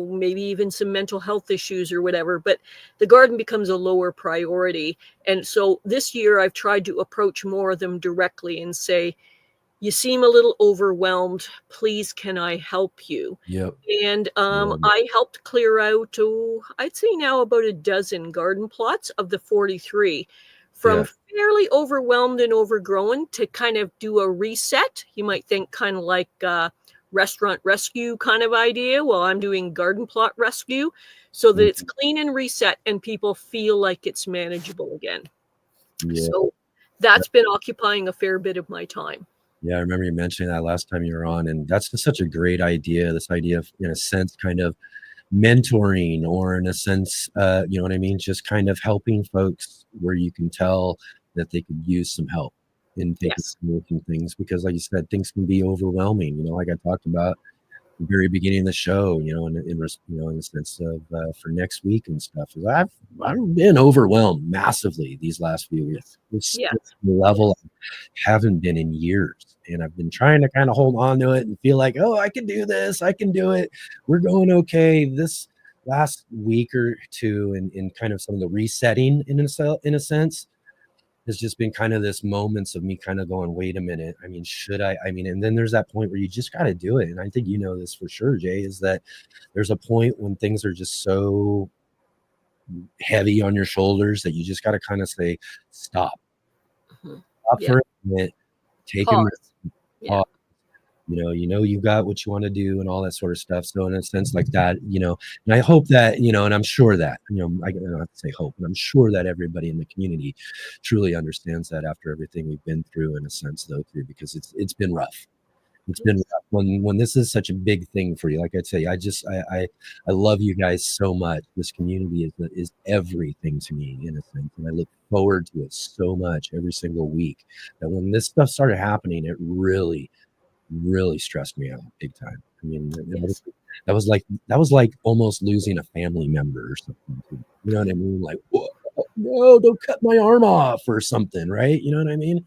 maybe even some mental health issues or whatever, but the garden becomes a lower priority. And so this year I've tried to approach more of them directly and say, you seem a little overwhelmed. Please, can I help you? Yep. And Yeah. I helped clear out, I'd say now about a dozen garden plots of the 43 from Yeah. fairly overwhelmed and overgrown to kind of do a reset. You might think kind of like restaurant rescue kind of idea. Well, I'm doing garden plot rescue so that it's clean and reset and people feel like it's manageable again. Yeah. So that's been occupying a fair bit of my time. Yeah, I remember you mentioning that last time you were on, and that's just such a great idea. This idea of, in a sense, kind of mentoring, or in a sense, you know what I mean? Just kind of helping folks where you can tell that they could use some help in taking Yes. working things, because like you said, things can be overwhelming, like I talked about the very beginning of the show, in the sense of for next week and stuff. I've been overwhelmed massively these last few weeks. It's Yes. the level I haven't been in years, and I've been trying to kind of hold on to it and feel like, oh, I can do this, I can do it. We're going okay. This last week or two, in kind of some of the resetting in a sense, has just been kind of this moments of me kind of going, wait a minute. I mean, should I mean, and then there's that point where you just got to do it. And I think you know this for sure, Jay, is that there's a point when things are just so heavy on your shoulders that you just got to kind of say, stop, stop Yeah. for a minute, take a minute, Pause. Yeah. pause. You've got what you want to do and all that sort of stuff. So in a sense like that, and I hope that, and I'm sure that, I don't have to say hope, but I'm sure that everybody in the community truly understands that after everything we've been through, in a sense, though, too, because it's been rough. It's been rough when this is such a big thing for you. Like I say, I love you guys so much. This community is everything to me, in a sense, and I look forward to it so much every single week. That when this stuff started happening, it really stressed me out big time. I mean, Yes. that was like almost losing a family member or something. You know what I mean? Like, whoa, no, don't cut my arm off or something, right? You know what I mean?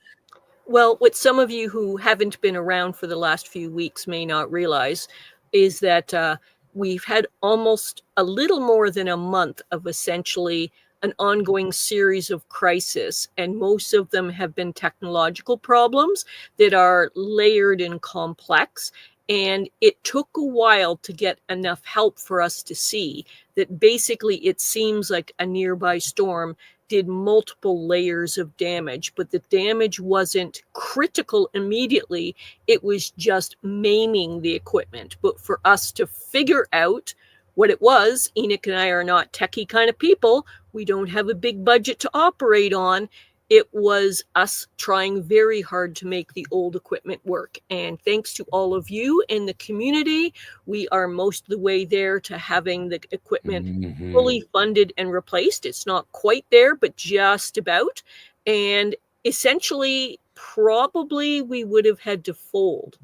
Well, what some of you who haven't been around for the last few weeks may not realize is that we've had almost a little more than a month of essentially an ongoing series of crises, and most of them have been technological problems that are layered and complex. And it took a while to get enough help for us to see that basically it seems like a nearby storm did multiple layers of damage, but the damage wasn't critical immediately. It was just maiming the equipment. But for us to figure out what it was, Enoch and I are not techie kind of people. We don't have a big budget to operate on. It was us trying very hard to make the old equipment work. And thanks to all of you in the community, we are most of the way there to having the equipment fully funded and replaced. It's not quite there, but just about. And essentially, probably we would have had to fold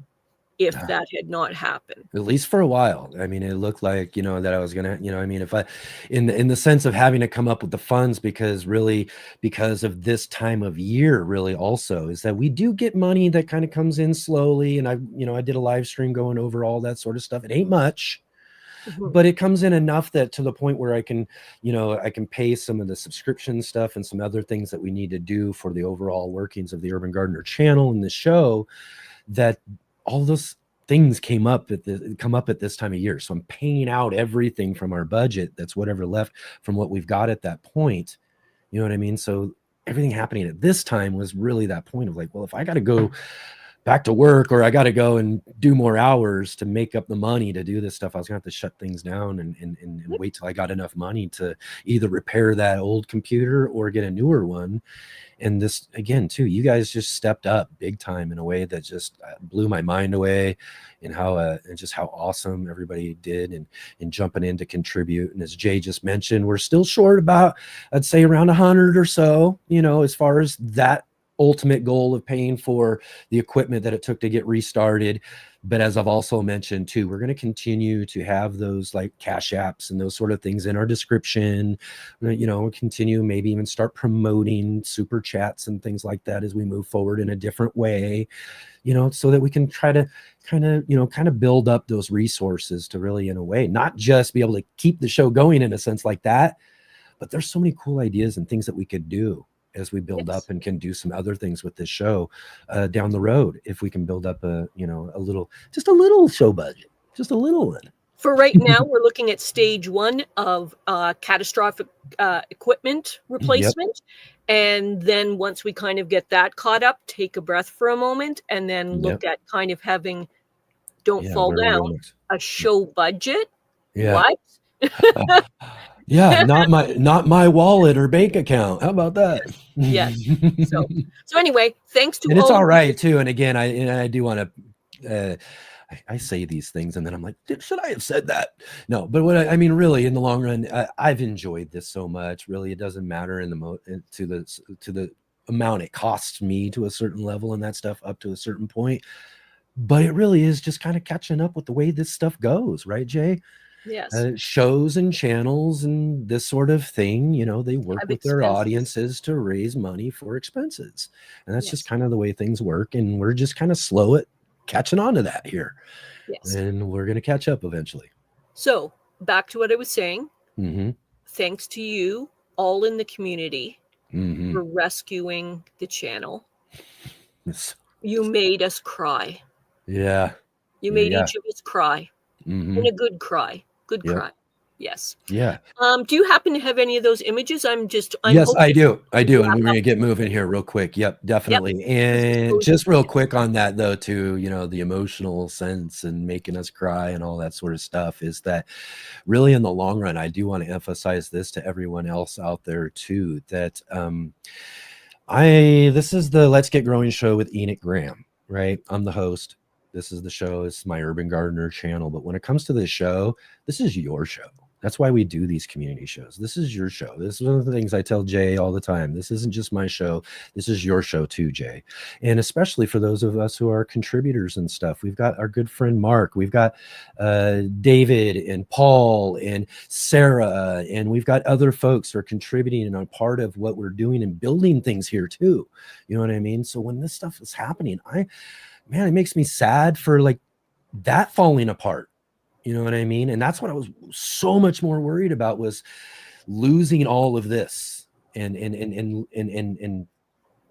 if that had not happened. At least for a while. I mean, it looked like, that I was gonna, I mean, if I, in the sense of having to come up with the funds, because of this time of year, really also is that we do get money that kind of comes in slowly. And I did a live stream going over all that sort of stuff. It ain't much, but it comes in enough that to the point where I can pay some of the subscription stuff and some other things that we need to do for the overall workings of the Urban Gardener channel and the show, that all those things come up at this time of year. So I'm paying out everything from our budget. That's whatever left from what we've got at that point. You know what I mean? So everything happening at this time was really that point of like, well, if I got to go back to work, or I got to go and do more hours to make up the money to do this stuff. I was gonna have to shut things down and wait till I got enough money to either repair that old computer or get a newer one. And this again too, you guys just stepped up big time in a way that just blew my mind away, and how and just how awesome everybody did and jumping in to contribute. And as Jay just mentioned, we're still short about, I'd say, around 100 or so, as far as that ultimate goal of paying for the equipment that it took to get restarted. But as I've also mentioned too, we're going to continue to have those like cash apps and those sort of things in our description. We'll continue, maybe even start promoting super chats and things like that as we move forward in a different way, so that we can try to kind of build up those resources to really, in a way, not just be able to keep the show going in a sense like that, but there's so many cool ideas and things that we could do as we build up and can do some other things with this show down the road. If we can build up just a little show budget, just a little one. For right now, we're looking at stage 1 of catastrophic equipment replacement. Yep. And then once we kind of get that caught up, take a breath for a moment, and then look at kind of having, don't fall down, a show budget. Yeah. What? Yeah, not my wallet or bank account. How about that? Yes. So anyway, thanks to and it's all right too. And again, I do want to. I say these things and then I'm like, should I have said that? No, but I mean, really, in the long run, I've enjoyed this so much. Really, it doesn't matter to the amount it costs me to a certain level and that stuff up to a certain point. But it really is just kind of catching up with the way this stuff goes, right, Jay? Yes. Shows and channels and this sort of thing, they work with their audiences to raise money for expenses. And that's just kind of the way things work. And we're just kind of slow at catching on to that here. Yes. And we're going to catch up eventually. So back to what I was saying. Mm-hmm. Thanks to you all in the community for rescuing the channel. You made us cry. Yeah. You made each of us cry. And a good cry. Good cry. Yes. Yeah. Do you happen to have any of those images? Yes, I do. And we're going to get moving here real quick. Yep, definitely. Yep. And just real quick on that though, too, the emotional sense and making us cry and all that sort of stuff is that really in the long run, I do want to emphasize this to everyone else out there too, that this is the Let's Get Growing show with Enoch Graham, right? I'm the host. This is the show. It's my Urban Gardener channel. But when it comes to this show, this is your show. That's why we do these community shows. This is your show. This is one of the things I tell Jay all the time. This isn't just my show. This is your show too, Jay. And especially for those of us who are contributors and stuff. We've got our good friend Mark. We've got David and Paul and Sarah. And we've got other folks who are contributing and are part of what we're doing and building things here too. You know what I mean? So when this stuff is happening, man, it makes me sad for like that falling apart. You know what I mean? And that's what I was so much more worried about, was losing all of this and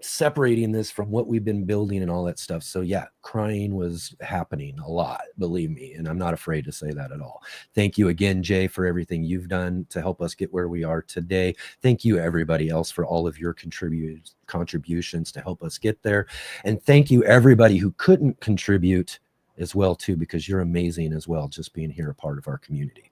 separating this from what we've been building and all that stuff. So yeah, crying was happening a lot, believe me. And I'm not afraid to say that at all. Thank you again, Jay, for everything you've done to help us get where we are today. Thank you, everybody else, for all of your contributions to help us get there. And thank you, everybody who couldn't contribute as well, too, because you're amazing as well, just being here a part of our community.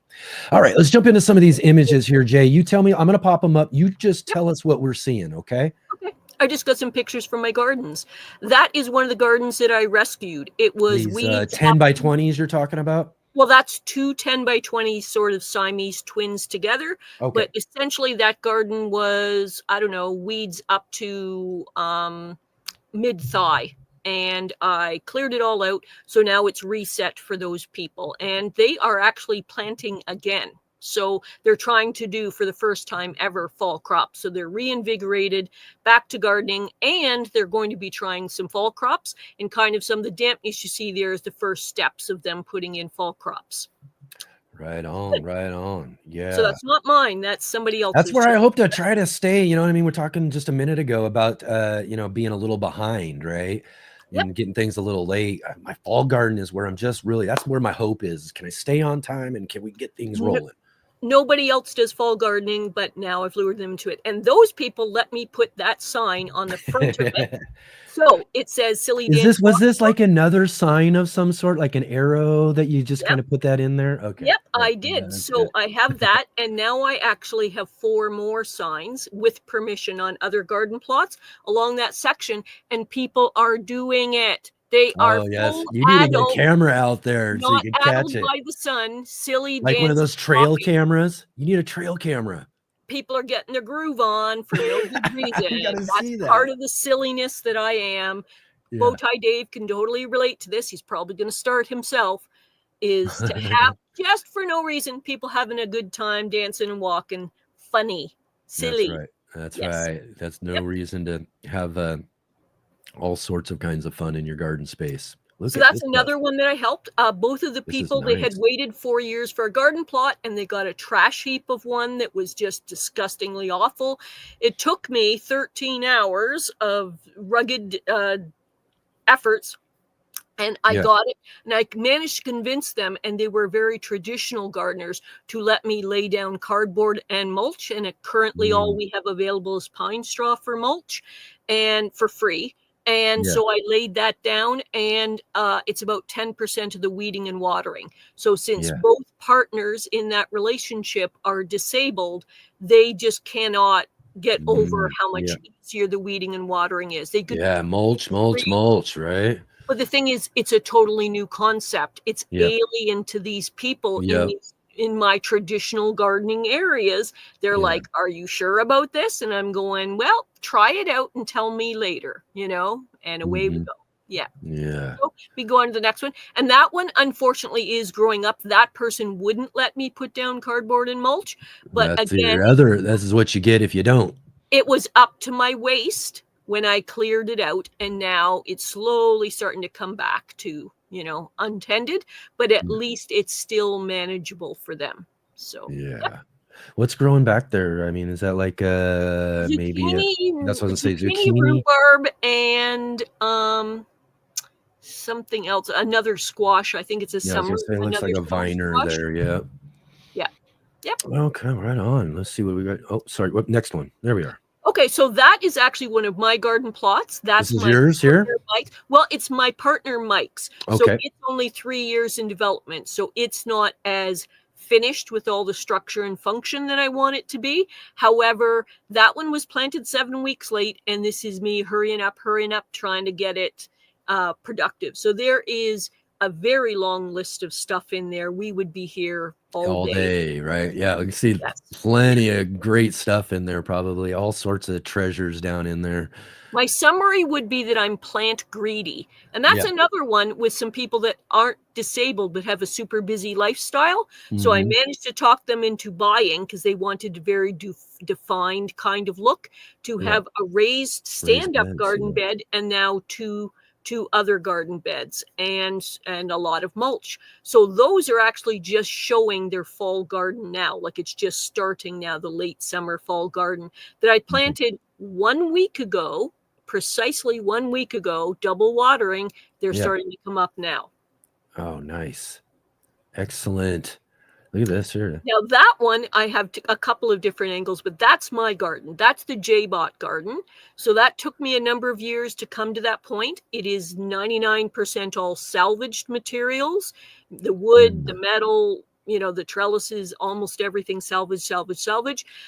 All right, let's jump into some of these images here, Jay. You tell me, I'm going to pop them up. You just tell us what we're seeing, okay? Okay. I just got some pictures from my gardens. That is one of the gardens that I rescued. It was these 10 by 20s you're talking about? Well, that's 2 10 by 20 sort of Siamese twins together. Okay. But essentially that garden was, I don't know, weeds up to mid-thigh. And I cleared it all out. So now it's reset for those people. And they are actually planting again. So they're trying to do, for the first time ever, fall crops. So they're reinvigorated, back to gardening, and they're going to be trying some fall crops. And kind of some of the dampness you see there is the first steps of them putting in fall crops. Right on, right on. Yeah. So that's not mine. That's somebody else's. That's where I hope to try to stay. You know what I mean? We're talking just a minute ago about, being a little behind, right? And getting things a little late. My fall garden is where I'm just really, that's where my hope is. Can I stay on time and can we get things rolling? nobody else does fall gardening, but now I've lured them to it. And those people let me put that sign on the front of it. So it says Silly Dan's was Walk. this like another sign of some sort, like an arrow that you just Yep. kind of put that in there? Okay. Yep, Yeah, I did. that's So good. I have that, and now I actually have 4 more signs with permission on other garden plots along that section, and people are doing it. They are Oh, yes. full You need to get a adult, camera out there so you not can catch addled it. by the sun, silly Like one of dancing those trail coffee. cameras. You need a trail camera. People are getting a groove on for no good reason. We gotta That's see part that. of the silliness that I am. Yeah. Bowtie Dave can totally relate to this. He's probably going to start himself. Is to have just for no reason people having a good time dancing and walking, funny, That's silly. right. That's Yes. right. That's no Yep. reason to have all sorts of kinds of fun in your garden space. Look So at that's this another stuff. one that I helped. Both of the This is people, they had nice. waited 4 years for a garden plot, and they got a trash heap of one that was just disgustingly awful. It took me 13 hours of rugged efforts, and I Yeah. got it, and I managed to convince them, and they were very traditional gardeners, to let me lay down cardboard and mulch. And currently all Mm, we have available is pine straw for mulch, and for free. And yeah. so I laid that down, and it's about 10% of the weeding and watering. So since Yeah. both partners in that relationship are disabled, they just cannot get over how Yeah. much easier the weeding and watering is. They could Yeah. Mulch, right? But the thing is, it's a totally new concept. It's Yep. alien to these people Yep. in my traditional gardening areas. They're Yeah. like, "Are you sure about this?" And I'm going, "Well, try it out and tell me later," and away we Mhm. go. Yeah. Yeah. So we go on to the next one. And that one, unfortunately, is growing up. That person wouldn't let me put down cardboard and mulch. But again, This is what you get if you don't. it was up to my waist when I cleared it out, and now it's slowly starting to come back to, untended, but at least it's still manageable for them. So Yeah. What's growing back there? I mean, is that like maybe that's what I was gonna say, zucchini, zucchini? rhubarb, and something else, another squash. I think it's Yeah, I was gonna say it looks another like a summer viner squash. there, yeah. Yeah. Yep. Okay, right on. Let's see what we got. Oh, sorry. What next one? There we are. Okay, so that is actually one of my garden plots. That's This is my yours partner here? Mike's. Well, it's my partner Mike's. So Okay. it's only 3 years in development. So it's not as finished with all the structure and function that I want it to be. However, that one was planted 7 weeks late, and this is me hurrying up, trying to get it productive. So there is a very long list of stuff in there. We would be here all day. Right? Yeah, we can see Yes. plenty of great stuff in there, probably all sorts of treasures down in there. My summary would be that I'm plant greedy. And that's Yeah. another one with some people that aren't disabled but have a super busy lifestyle. So I Mhm. managed to talk them into buying, because they wanted a very defined kind of look, to Yeah. have a raised Raised stand-up beds, garden yeah. bed, and now two other garden beds, and a lot of mulch. So those are actually just showing their fall garden now. Like, it's just starting now, the late summer fall garden that I planted 1 week ago, precisely 1 week ago, double watering. They're Yeah. starting to come up now. Oh, nice. Excellent. Look at this here. Now that one, I have a couple of different angles, but that's my garden. That's the J-Bot garden. So that took me a number of years to come to that point. It is 99% all salvaged materials. The wood, the metal, the trellises, almost everything salvage.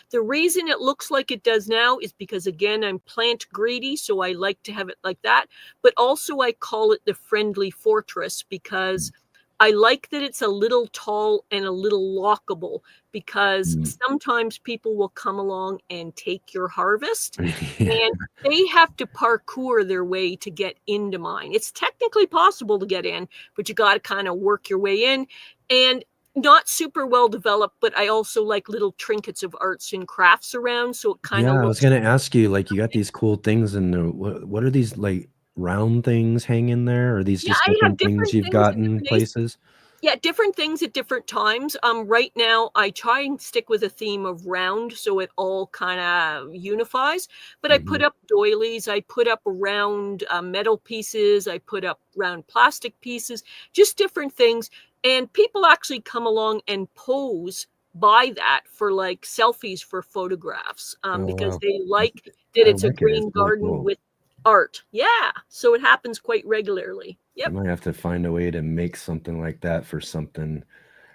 The reason it looks like it does now is because, again, I'm plant greedy, so I like to have it like that. But also I call it the friendly fortress, because I like that it's a little tall and a little lockable, because sometimes people will come along and take your harvest, and they have to parkour their way to get into mine. It's technically possible to get in, but you got to kind of work your way in, and not super well developed, but I also like little trinkets of arts and crafts around, so it kind of Yeah, I was looks. gonna ask you, like, you got these cool things in there. What are these, like, round things hanging there? Or are these Yeah, just I have different things different you've things at gotten different days. places? Yeah, different things at different times. Right now, I try and stick with a theme of round, so it all kind of unifies. But I put Mhm. up doilies, I put up round metal pieces, I put up round plastic pieces, just different things. And people actually come along and pose buy that for like selfies for photographs Oh, because wow. they like that I it's a like it. It's green really garden cool. with art. Yeah. So it happens quite regularly. I Yep. might have to find a way to make something like that for something.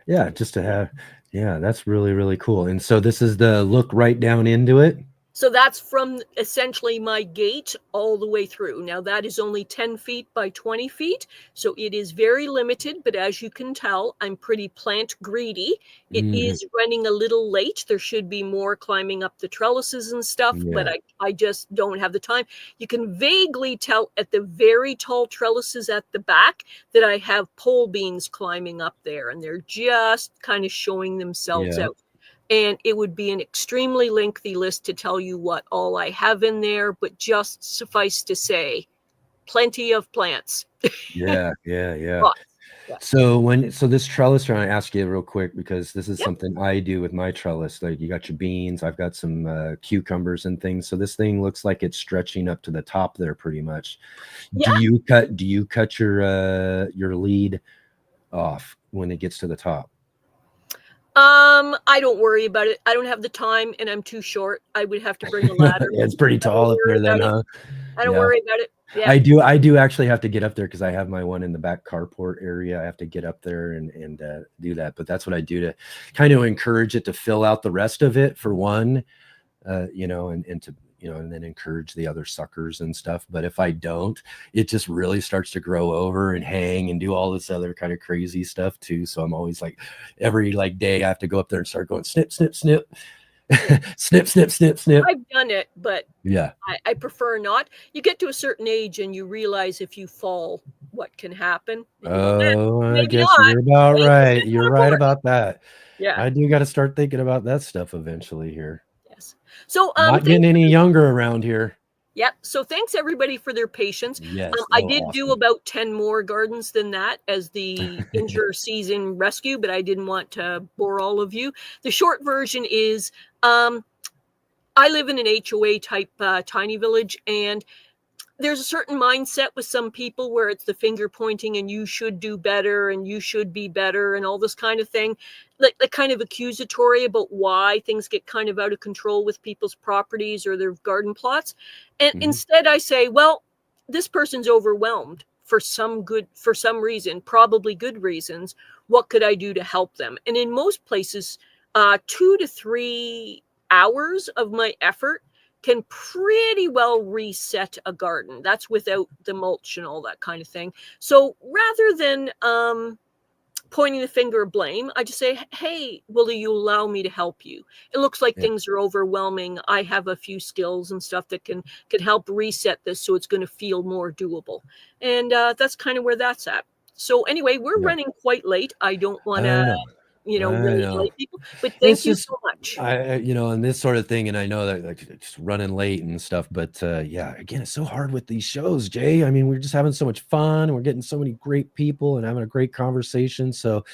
Yeah, just to have. Yeah, that's really, really cool. And so this is the look right down into it. So that's from essentially my gate all the way through. Now that is only 10 feet by 20 feet. So it is very limited, but as you can tell, I'm pretty plant greedy. It Mhm. is running a little late. There should be more climbing up the trellises and stuff, but Yeah. I just don't have the time. You can vaguely tell at the very tall trellises at the back that I have pole beans climbing up there, and they're just kind of showing themselves Yeah. out. And it would be an extremely lengthy list to tell you what all I have in there, but just suffice to say, plenty of plants. Yeah. Yeah. Yeah. Lots. Yeah. So this trellis, I want to ask you real quick because this is Yep. something I do with my trellis. Like you got your beans, I've got some cucumbers and things. So this thing looks like it's stretching up to the top there pretty much. Yeah. Do you cut your lead off when it gets to the top? I don't worry about it. I don't have the time and I'm too short. I would have to bring a ladder. Yeah, it's pretty I don't tall up worry there then, about it. huh? I don't Yeah. worry about it. Yeah. I do actually have to get up there because I have my one in the back carport area. I have to get up there and do that. But that's what I do to kind of encourage it to fill out the rest of it for one, and to and then encourage the other suckers and stuff. But if I don't, it just really starts to grow over and hang and do all this other kind of crazy stuff too. So I'm always like every day I have to go up there and start going snip, snip, snip. Snip, snip, snip, snip. I've done it, but Yeah. I prefer not. You get to a certain age and you realize if you fall, what can happen. And you go, Oh, I maybe guess not. you're about Maybe right. it's You're not right important. about that. Yeah. I do got to start thinking about that stuff eventually here. Yes. So Not getting any younger around here. Yep. So thanks everybody for their patience. Yes. I Oh, did do awesome. about 10 more gardens than that as the inter-season rescue, but I didn't want to bore all of you. The short version is I live in an HOA type tiny village, and there's a certain mindset with some people where it's the finger pointing and you should do better and you should be better and all this kind of thing, like kind of accusatory about why things get kind of out of control with people's properties or their garden plots. And instead I say, well, this person's overwhelmed for some reason, probably good reasons. What could I do to help them? And in most places, 2 to 3 hours of my effort can pretty well reset a garden. That's without the mulch and all that kind of thing. So rather than pointing the finger of blame, I just say, hey, will you allow me to help you? It looks like things are overwhelming. I have a few skills and stuff that can help reset this so it's going to feel more doable. And that's kind of where that's at. So anyway, we're running quite late. I don't want to really late people, but thank you so much. And this sort of thing, and I know that it's running late and stuff, but yeah, again, it's so hard with these shows, Jay. I mean, we're just having so much fun and we're getting so many great people and having a great conversation. So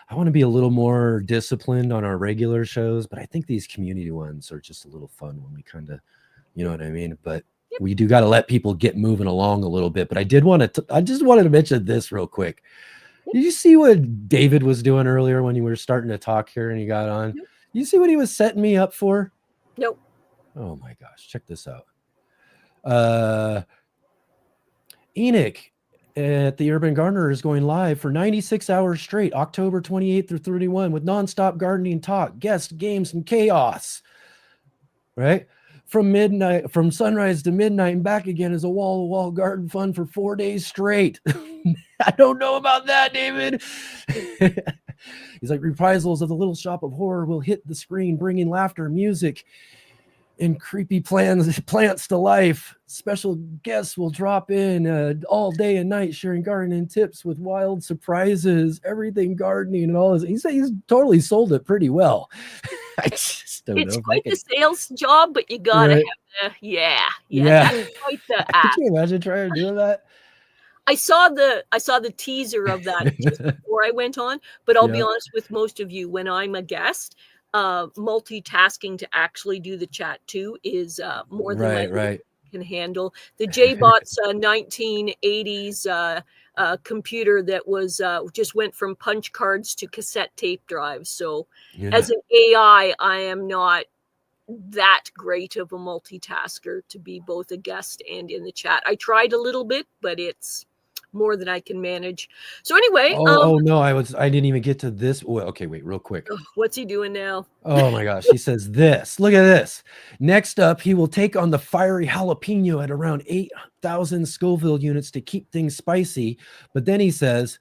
I want to be a little more disciplined on our regular shows, but I think these community ones are just a little fun when we kind of, you know what I mean? But we do got to let people get moving along a little bit. But I just wanted to mention this real quick. Did you see what David was doing earlier when you were starting to talk here and he got on? Nope. You see what he was setting me up for? Nope. Oh my gosh, check this out. Enoch at the Urban Gardener is going live for 96 hours straight, October 28th through 31, with nonstop gardening talk, guests, games, and chaos. Right? From sunrise to midnight and back again is a wall-to-wall garden fun for 4 days straight. I don't know about that, David. He's like, reprisals of the Little Shop of Horror will hit the screen, bringing laughter, music, and creepy plants to life. Special guests will drop in all day and night, sharing gardening tips with wild surprises, everything gardening and all this. He's totally sold it pretty well. I just don't know. It's quite the sales job, but you gotta have the yeah. That's quite the Could you imagine trying to do that? I saw the teaser of that just before I went on, but I'll be honest with most of you, when I'm a guest, multitasking to actually do the chat too is more than right. can handle. The J-Bot's 1980s computer that was just went from punch cards to cassette tape drives. So as an AI, I am not that great of a multitasker to be both a guest and in the chat. I tried a little bit, but it's more than I can manage. So anyway, oh no, I didn't even get to this. Well, okay, wait, real quick. What's he doing now? Oh my gosh, he says this. Look at this. Next up, he will take on the fiery jalapeno at around 8,000 Scoville units to keep things spicy. But then he says,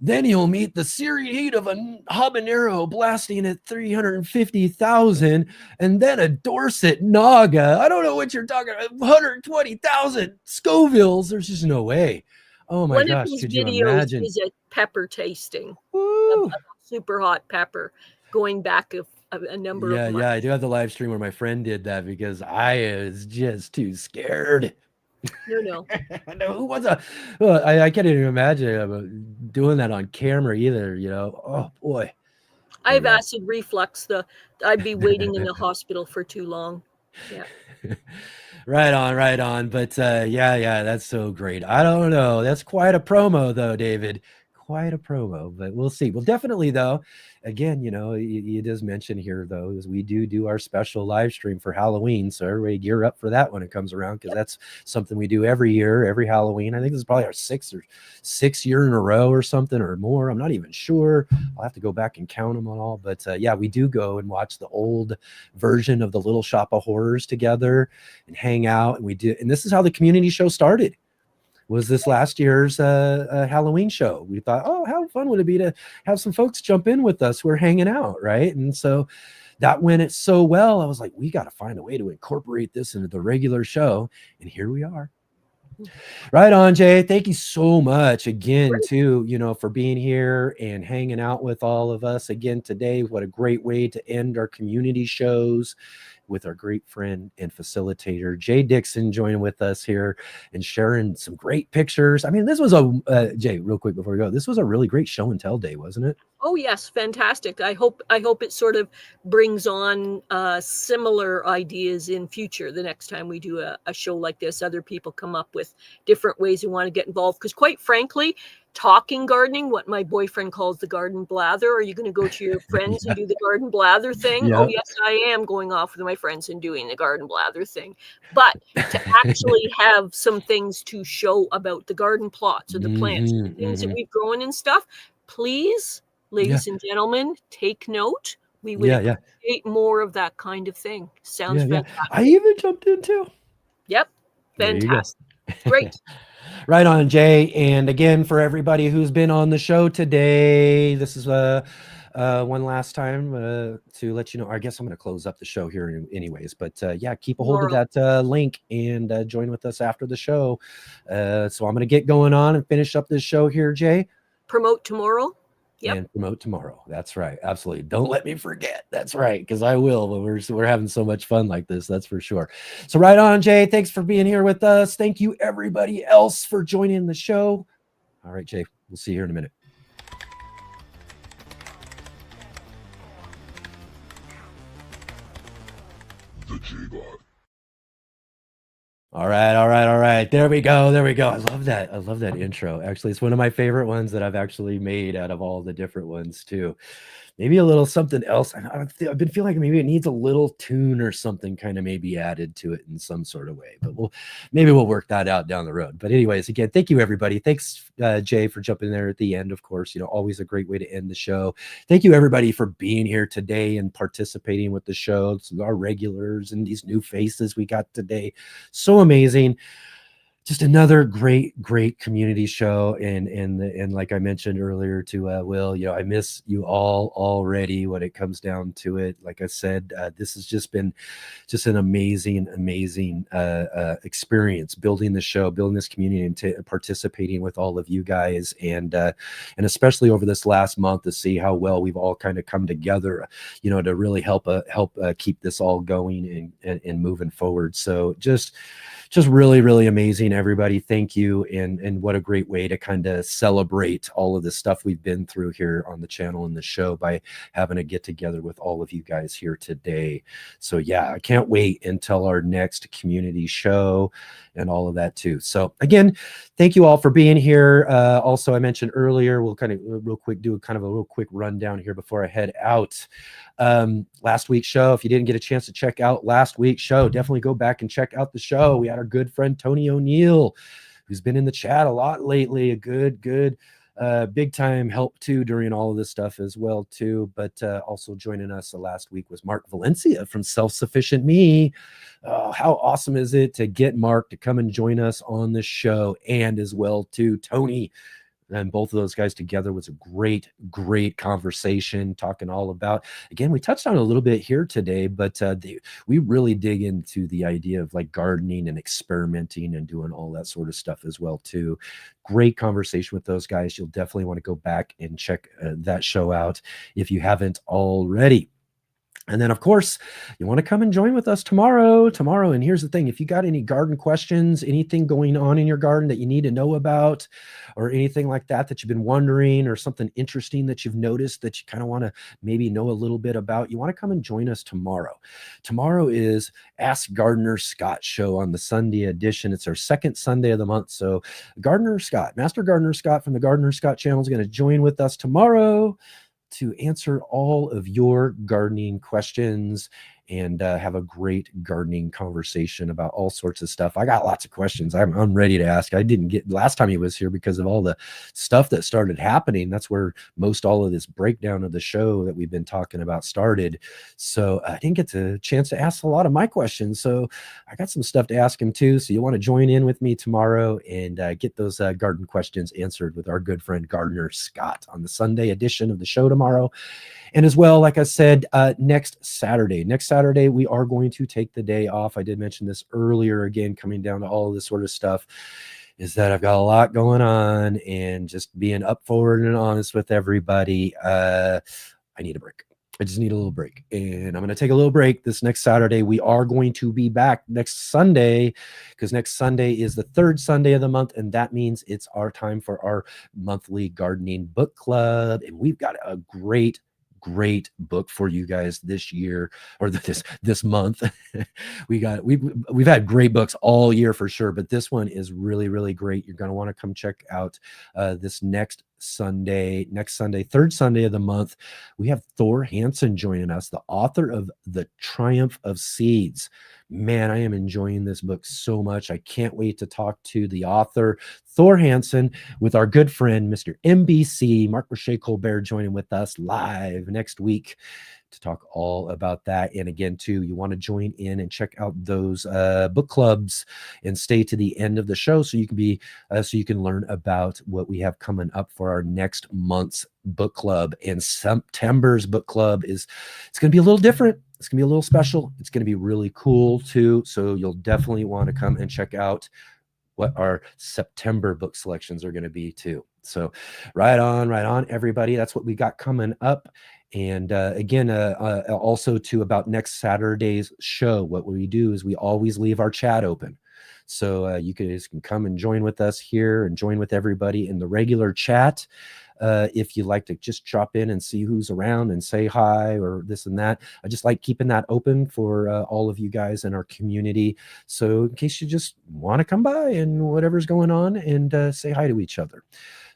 then you'll meet the searing heat of a habanero blasting at 350,000, and then a Dorset Naga. I don't know what you're talking about. 120,000 Scovilles. There's just no way. Oh my gosh, could you imagine? Is a pepper tasting. Woo. A super hot pepper going back a number of months. Yeah, I do have the live stream where my friend did that because I was just too scared. No. Who was I can't even imagine doing that on camera either, you know. Oh boy. I have acid reflux. I'd be waiting in the hospital for too long. Yeah. Right on. But yeah, that's so great. I don't know. That's quite a promo though, David. Quite a promo, but we'll see. Well, definitely though, again, you know, it does mention here though, is we do our special live stream for Halloween. So everybody gear up for that when it comes around, because that's something we do every year, every Halloween. I think this is probably our sixth year in a row or something or more. I'm not even sure. I'll have to go back and count them on all. But yeah, we do go and watch the old version of the Little Shop of Horrors together and hang out. And we do, and this is how the community show started. Was this last year's Halloween show. We thought, oh, how fun would it be to have some folks jump in with us? We're hanging out, right? And so that went it so well. I was like, we got to find a way to incorporate this into the regular show. And here we are. Right on, Jay. Thank you so much again, too, you know, for being here and hanging out with all of us again today. What a great way to end our community shows with our great friend and facilitator, Jay Dixon, joining with us here and sharing some great pictures. I mean, this was Jay, real quick before we go, this was a really great show and tell day, wasn't it? Oh yes, fantastic. I hope it sort of brings on similar ideas in future. The next time we do a show like this, other people come up with different ways they want to get involved. Because quite frankly, talking gardening, what my boyfriend calls the garden blather. Are you going to go to your friends and do the garden blather thing? Oh yes, I am going off with my friends and doing the garden blather thing. But to actually have some things to show about the garden plots or the plants, things that we've grown and stuff, please, ladies and gentlemen, take note. We would appreciate more of that kind of thing. Sounds fantastic. I even jumped in too. Yep. Fantastic. Great. Right on, Jay. And again, for everybody who's been on the show today, this is one last time to let you know. I guess I'm going to close up the show here anyways. But yeah, keep a hold of that link and join with us after the show. So I'm going to get going on and finish up this show here, Jay. Promote tomorrow. Yep. And promote tomorrow. That's right. Absolutely. Don't let me forget. That's right. Because I will. But we're having so much fun like this. That's for sure. So right on, Jay. Thanks for being here with us. Thank you, everybody else, for joining the show. All right, Jay. We'll see you here in a minute. The J-Bot. All right. There we go. I love that intro. Actually, it's one of my favorite ones that I've actually made out of all the different ones too. Maybe a little something else. I've been feeling like maybe it needs a little tune or something kind of maybe added to it in some sort of way, but we'll work that out down the road. But anyways, again, thank you everybody. Thanks Jay for jumping there at the end. Of course, you know, always a great way to end the show. Thank you everybody for being here today and participating with the show. It's our regulars and these new faces we got today. So amazing. Just another great community show. And like I mentioned earlier to Will, you know, I miss you all already when it comes down to it. Like I said, this has just been an amazing experience building the show, building this community and participating with all of you guys. And especially over this last month to see how well we've all kind of come together, you know, to really help keep this all going and moving forward. So just just really, really amazing, everybody. Thank you. And what a great way to kind of celebrate all of the stuff we've been through here on the channel and the show by having a get together with all of you guys here today. So yeah, I can't wait until our next community show and all of that too. So again, thank you all for being here. Also, I mentioned earlier, we'll kind of real quick do kind of a real quick rundown here before I head out. Last week's show, if you didn't get a chance to check out last week's show, definitely go back and check out the show. We had our good friend Tony O'Neill, who's been in the chat a lot lately, a good big time help too during all of this stuff as well too. But also joining us last week was Mark Valencia from Self-Sufficient Me. Oh, how awesome is it to get Mark to come and join us on the show, and as well too Tony. And both of those guys together was a great conversation, talking all about, again, we touched on it a little bit here today, but we really dig into the idea of like gardening and experimenting and doing all that sort of stuff as well too. Great conversation with those guys. You'll definitely want to go back and check that show out if you haven't already. And then, of course, you want to come and join with us tomorrow. And here's the thing. If you got any garden questions, anything going on in your garden that you need to know about, or anything like that that you've been wondering, or something interesting that you've noticed that you kind of want to maybe know a little bit about, you want to come and join us tomorrow. Tomorrow is Ask Gardener Scott show on the Sunday edition. It's our second Sunday of the month. So Master Gardener Scott from the Gardener Scott channel is going to join with us tomorrow to answer all of your gardening questions and have a great gardening conversation about all sorts of stuff. I got lots of questions I'm ready to ask. I didn't get last time he was here because of all the stuff that started happening. That's where most all of this breakdown of the show that we've been talking about started. So I didn't get a chance to ask a lot of my questions. So I got some stuff to ask him too. So you want to join in with me tomorrow and get those garden questions answered with our good friend Gardener Scott on the Sunday edition of the show tomorrow. And as well, like I said, next Saturday, we are going to take the day off. I did mention this earlier, again, coming down to all of this sort of stuff, is that I've got a lot going on, and just being up forward and honest with everybody, I need a break. I just need a little break, and I'm going to take a little break this next Saturday. We are going to be back next Sunday, because next Sunday is the third Sunday of the month, and that means it's our time for our monthly gardening book club, and we've got a great book for you guys this year, or this month. we've had great books all year for sure, but this one is really great. You're going to want to come check out this next Sunday, third Sunday of the month. We have Thor Hansen joining us, the author of The Triumph of Seeds. Man, I am enjoying this book so much. I can't wait to talk to the author, Thor Hansen, with our good friend, Mr. MBC, Mark Roche Colbert, joining with us live next week to talk all about that. And again, too, you want to join in and check out those book clubs and stay to the end of the show so you can learn about what we have coming up for our next month's book club. And September's book club it's going to be a little different. It's going to be a little special. It's going to be really cool too. So you'll definitely want to come and check out what our September book selections are going to be too. So right on, everybody. That's what we got coming up. And again, also too, about next Saturday's show, what we do is we always leave our chat open. So you guys can come and join with us here and join with everybody in the regular chat. If you like to just drop in and see who's around and say hi or this and that. I just like keeping that open for all of you guys in our community. So in case you just want to come by and whatever's going on and say hi to each other.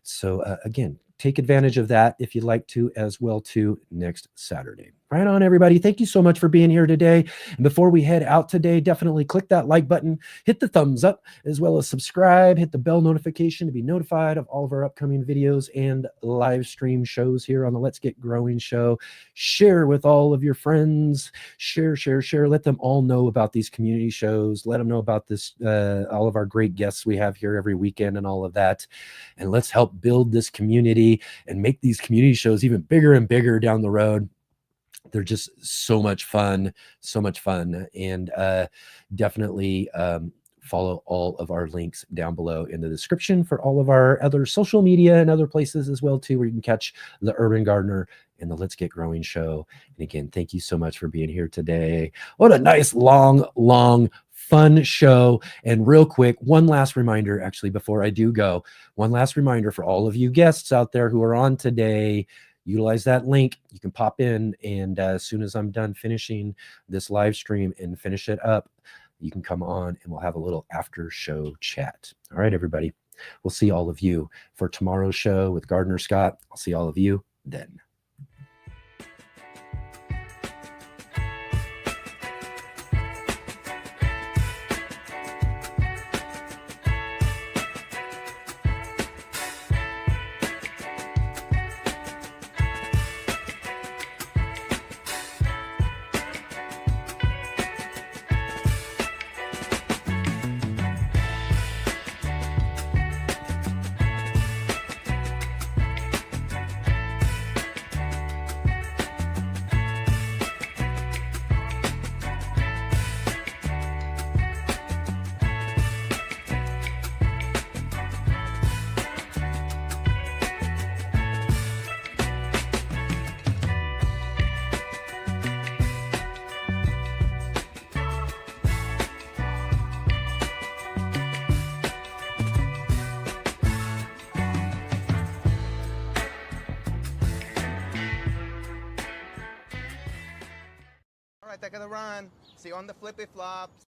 So again, take advantage of that if you'd like to as well too next Saturday. Right on, everybody. Thank you so much for being here today. And before we head out today, definitely click that like button, hit the thumbs up, as well as subscribe, hit the bell notification to be notified of all of our upcoming videos and live stream shows here on the Let's Get Growing show. Share with all of your friends. Share. Let them all know about these community shows. Let them know about this, all of our great guests we have here every weekend and all of that. And let's help build this community and make these community shows even bigger and bigger down the road. They're just so much fun. And definitely follow all of our links down below in the description for all of our other social media and other places as well too, where you can catch the Urban Gardener and the Let's Get Growing show. And again, thank you so much for being here today. What a nice long fun show. And real quick, one last reminder, actually, before I do go, one last reminder for all of you guests out there who are on today. Utilize that link. You can pop in, and as soon as I'm done finishing this live stream and finish it up, you can come on and we'll have a little after show chat. All right, everybody. We'll see all of you for tomorrow's show with Gardner Scott. I'll see all of you then. All right, take the run. See you on the flippy flops.